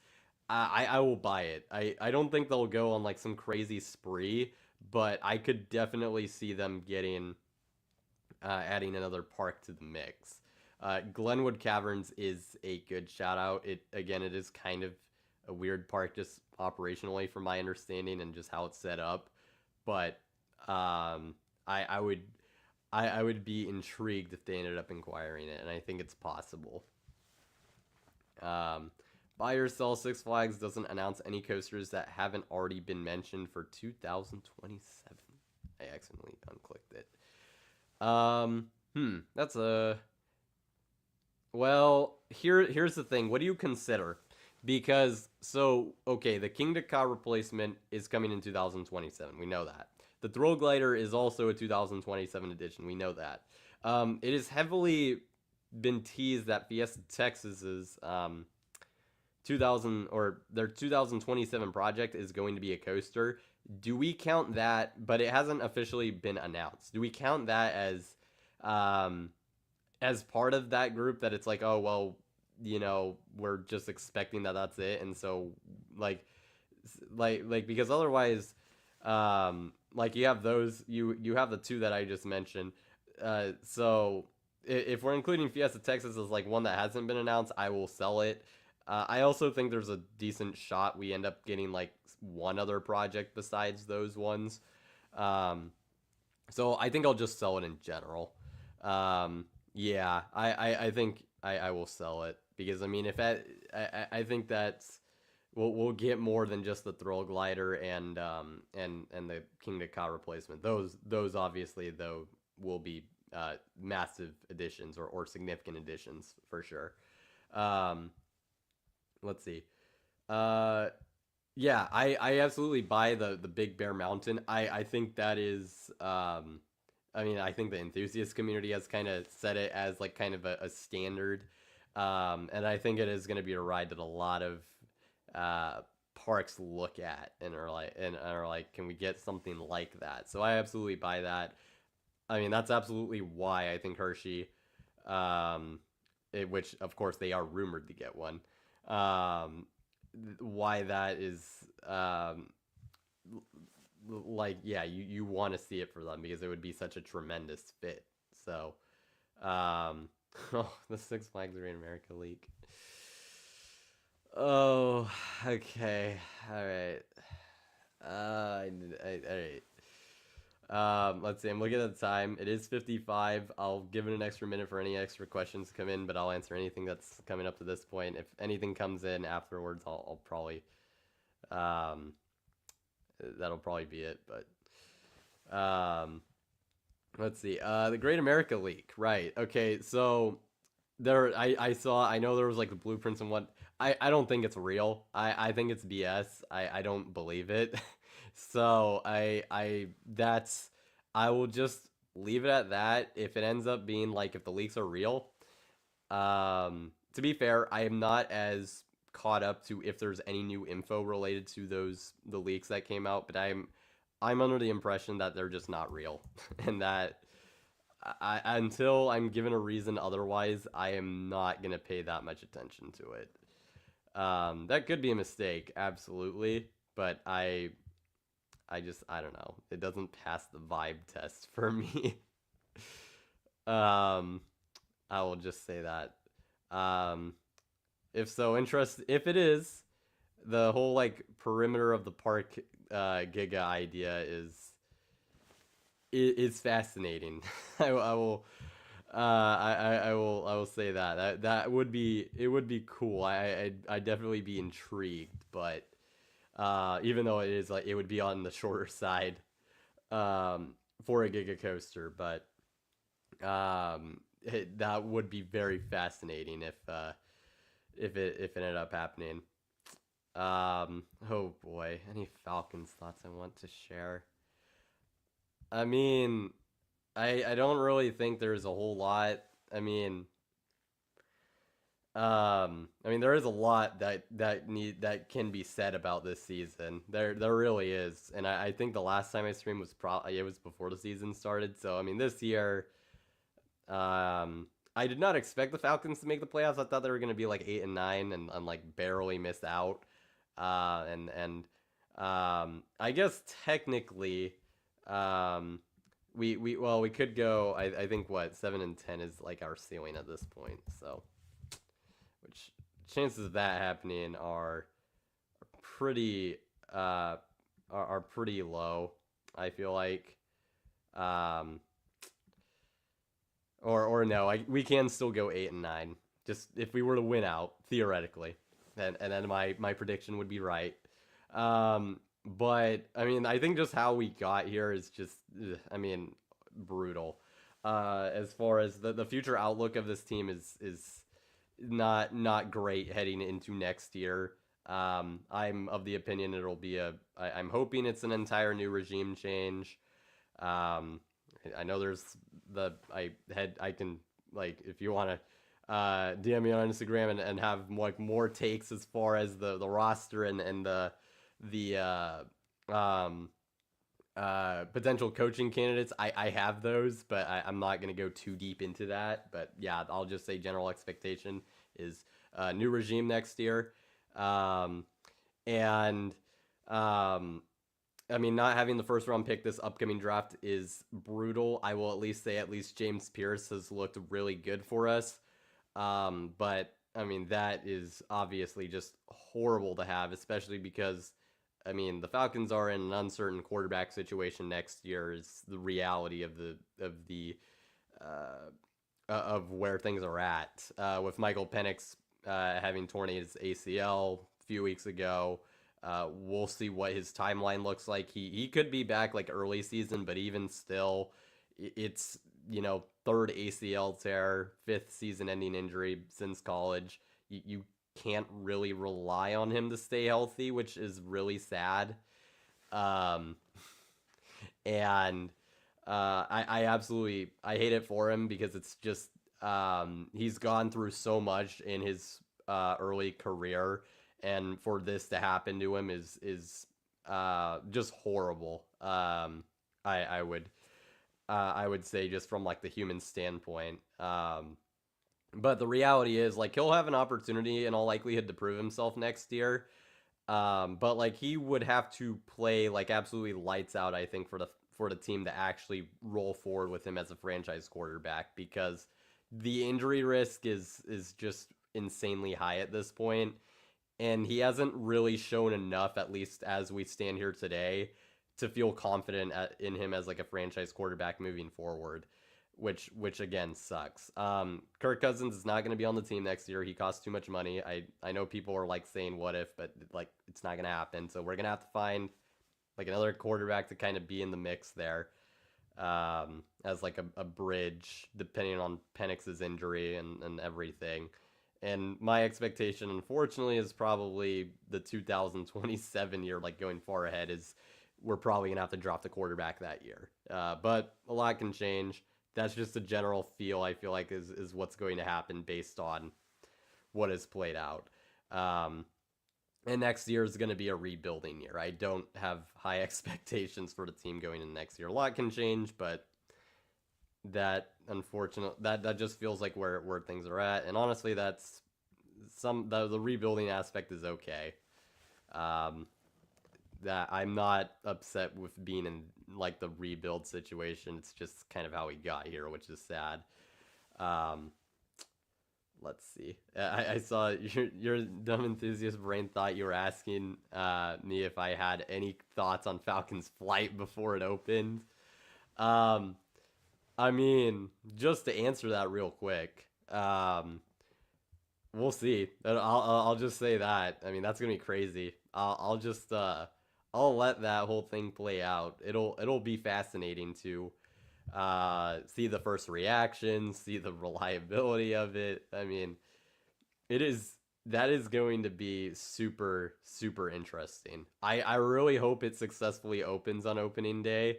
I will buy it. I don't think they'll go on like some crazy spree, but I could definitely see them getting adding another park to the mix. Glenwood Caverns is a good shout out. It is kind of a weird park just operationally from my understanding and just how it's set up, but I would I would be intrigued if they ended up acquiring it, and I think it's possible. Um, Buy or sell. Six Flags doesn't announce any coasters that haven't already been mentioned for 2027. I accidentally unclicked it. That's a well. Here's the thing. What do you consider? Because okay, the King Ka replacement is coming in 2027. We know that. The Thrill Glider is also a 2027 edition. We know that. It has heavily been teased that Fiesta Texas's 2000 or their 2027 project is going to be a coaster. Do we count that? But it hasn't officially been announced. Do we count that as part of that group that it's like, oh well, we're just expecting that that's it, and so like because otherwise, like you have those, you have the two that I just mentioned. So if we're including Fiesta Texas as like one that hasn't been announced, I will sell it. I also think there's a decent shot we end up getting like one other project besides those ones. Um, so I think I'll just sell it in general. Yeah, I think I will sell it because I mean if I think that's we'll get more than just the Thrill Glider and the King Ka replacement. Those obviously though will be massive additions or significant additions for sure. Um, let's see. Uh, yeah, I absolutely buy the Big Bear Mountain. I think that is I mean I think the enthusiast community has kind of set it as like kind of a standard. And I think it is going to be a ride that a lot of parks look at and are like, can we get something like that? So I absolutely buy that. I mean, that's absolutely why I think Hershey, which of course they are rumored to get one, um, why that is like, yeah, you want to see it for them because it would be such a tremendous fit. So, oh, the Six Flags Great America leak. Oh, okay, all right. All right. Let's see. I'm looking at the time. It is 55. I'll give it an extra minute for any extra questions to come in, but I'll answer anything that's coming up to this point. If anything comes in afterwards, I'll probably, um, that'll probably be it. But, let's see. The Great America leak. Right. Okay. So I know there was like the blueprints and what. I don't think it's real. I think it's BS. I don't believe it. So I will just leave it at that. If it ends up being like if the leaks are real, to be fair, I am not as caught up to if there's any new info related to the leaks that came out, but I'm under the impression that they're just not real, and that until I'm given a reason otherwise, I am not gonna pay that much attention to it. That could be a mistake, absolutely, but I don't know. It doesn't pass the vibe test for me. um, I will just say that. Um, if so, if it is, the whole like perimeter of the park Giga idea is fascinating. I will I will say that would be it would be cool. I'd definitely be intrigued, but even though it is like it would be on the shorter side for a Giga coaster, but that would be very fascinating if it ended up happening. Oh boy, any Falcons thoughts I want to share? I mean, I don't really think there's a whole lot. I mean, there is a lot that can be said about this season. There really is, and I think the last time I streamed was probably it was before the season started. So I mean, this year, I did not expect the Falcons to make the playoffs. I thought they were going to be like 8 and 9 and like barely miss out. I guess technically, um, we could go. I think what 7 and 10 is like our ceiling at this point. So, which chances of that happening are pretty are pretty low. I feel like, um, or no, we can still go 8 and 9. Just if we were to win out theoretically, and then my prediction would be right. But I mean, I think just how we got here is just, I mean, brutal. As far as the future outlook of this team is not great heading into next year. I'm of the opinion I'm hoping it's an entire new regime change. Um, I know there's I can like if you want to DM me on Instagram and have like more takes as far as the roster and the um potential coaching candidates. I have those, but I'm not going to go too deep into that. But yeah, I'll just say general expectation is new regime next year. Um, and I mean, not having the first round pick this upcoming draft is brutal. I will at least say at least James Pierce has looked really good for us. But I mean, that is obviously just horrible to have, especially because I mean, the Falcons are in an uncertain quarterback situation next year. Is the reality of where things are at. With Michael Penix having torn his ACL a few weeks ago, we'll see what his timeline looks like. He could be back like early season, but even still, it's third ACL tear, fifth season-ending injury since college. You can't really rely on him to stay healthy, which is really sad. Um, and I absolutely I hate it for him because it's just he's gone through so much in his early career, and for this to happen to him is just horrible. I would say just from like the human standpoint. But the reality is, like, he'll have an opportunity in all likelihood to prove himself next year. But like he would have to play like absolutely lights out, I think, for the team to actually roll forward with him as a franchise quarterback because the injury risk is just insanely high at this point, and he hasn't really shown enough, at least as we stand here today, to feel confident in him as like a franchise quarterback moving forward, which again sucks. Kirk Cousins is not going to be on the team next year. He costs too much money. I know people are like saying what if, but like it's not going to happen. So we're going to have to find like another quarterback to kind of be in the mix there, as like a bridge depending on Penix's injury and everything. And my expectation, unfortunately, is probably the 2027 year, like going far ahead, is we're probably going to have to drop the quarterback that year. But a lot can change. That's just a general feel I feel like is what's going to happen based on what has played out. And next year is going to be a rebuilding year. I don't have high expectations for the team going into next year. A lot can change, but that that just feels like where things are at. And honestly, that's the rebuilding aspect is okay. That I'm not upset with being in like the rebuild situation. It's just kind of how we got here, which is sad. Let's see. I saw your dumb enthusiast brain thought you were asking me if I had any thoughts on Falcon's flight before it opened. I mean, just to answer that real quick, we'll see. I'll just say that. I mean, that's gonna be crazy. I'll just I'll let that whole thing play out. It'll be fascinating to see the first reactions, see the reliability of it. I mean, that is going to be super super interesting. I really hope it successfully opens on opening day,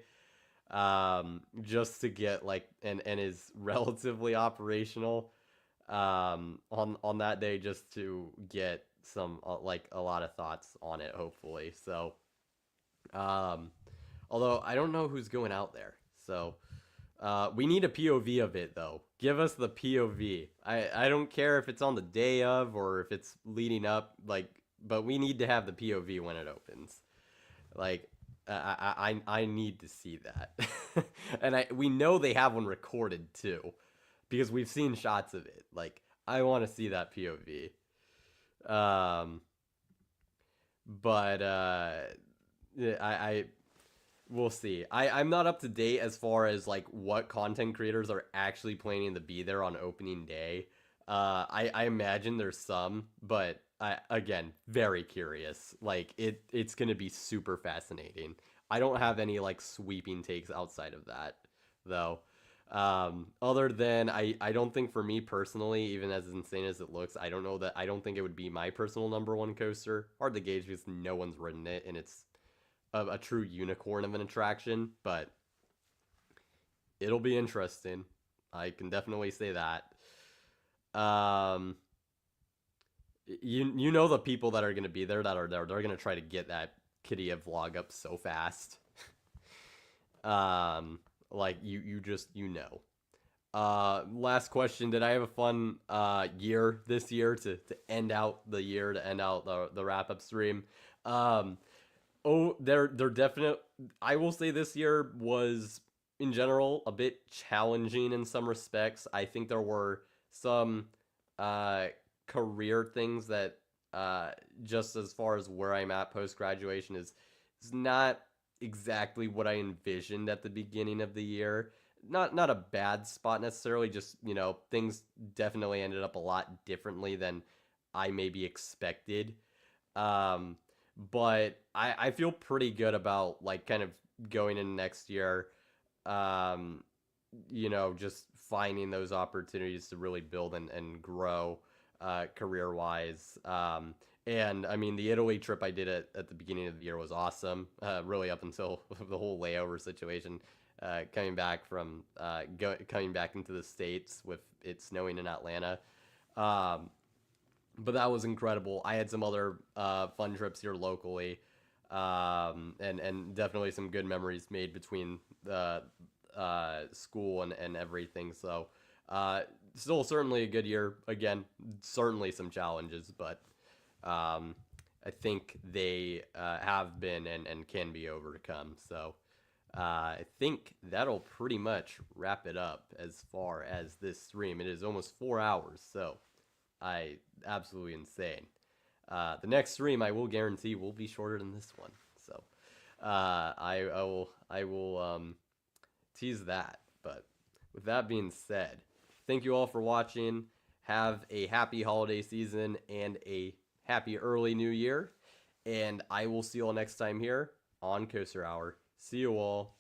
just to get like and is relatively operational on that day, just to get some like a lot of thoughts on it, hopefully. So although I don't know who's going out there, so we need a POV of it though. Give us the POV. I don't care if it's on the day of or if it's leading up, like, but we need to have the POV when it opens. Like, I need to see that. And we know they have one recorded too, because we've seen shots of it. Like, I want to see that POV. But we'll see. I'm not up to date as far as like what content creators are actually planning to be there on opening day. I imagine there's some, but again, very curious. Like it's gonna be super fascinating. I don't have any like sweeping takes outside of that though. Other than I don't think for me personally, even as insane as it looks, I don't think it would be my personal number one coaster. Hard to gauge because no one's ridden it and it's a true unicorn of an attraction, but it'll be interesting. I can definitely say that. You know the people that are going to be there that are there, they're going to try to get that Kidia vlog up so fast. Like you just know. Last question: did I have a fun year this year to end out the year, to end out the wrap up stream? Oh, they're definite. I will say this year was, in general, a bit challenging in some respects. I think there were some career things that, just as far as where I'm at post graduation, is not exactly what I envisioned at the beginning of the year. Not a bad spot necessarily. Just things definitely ended up a lot differently than I maybe expected. But I feel pretty good about like kind of going in next year, just finding those opportunities to really build and grow career wise. And I mean, the Italy trip I did at the beginning of the year was awesome, really up until the whole layover situation, coming back into the States with it snowing in Atlanta. But that was incredible. I had some other fun trips here locally, and definitely some good memories made between the school and everything. So still certainly a good year. Again, certainly some challenges, but I think they have been and can be overcome. So I think that'll pretty much wrap it up as far as this stream. It is almost 4 hours, so absolutely insane. The next stream I will guarantee will be shorter than this one. So I will tease that. But with that being said, thank you all for watching. Have a happy holiday season and a happy early new year. And I will see you all next time here on Coaster Hour. See you all.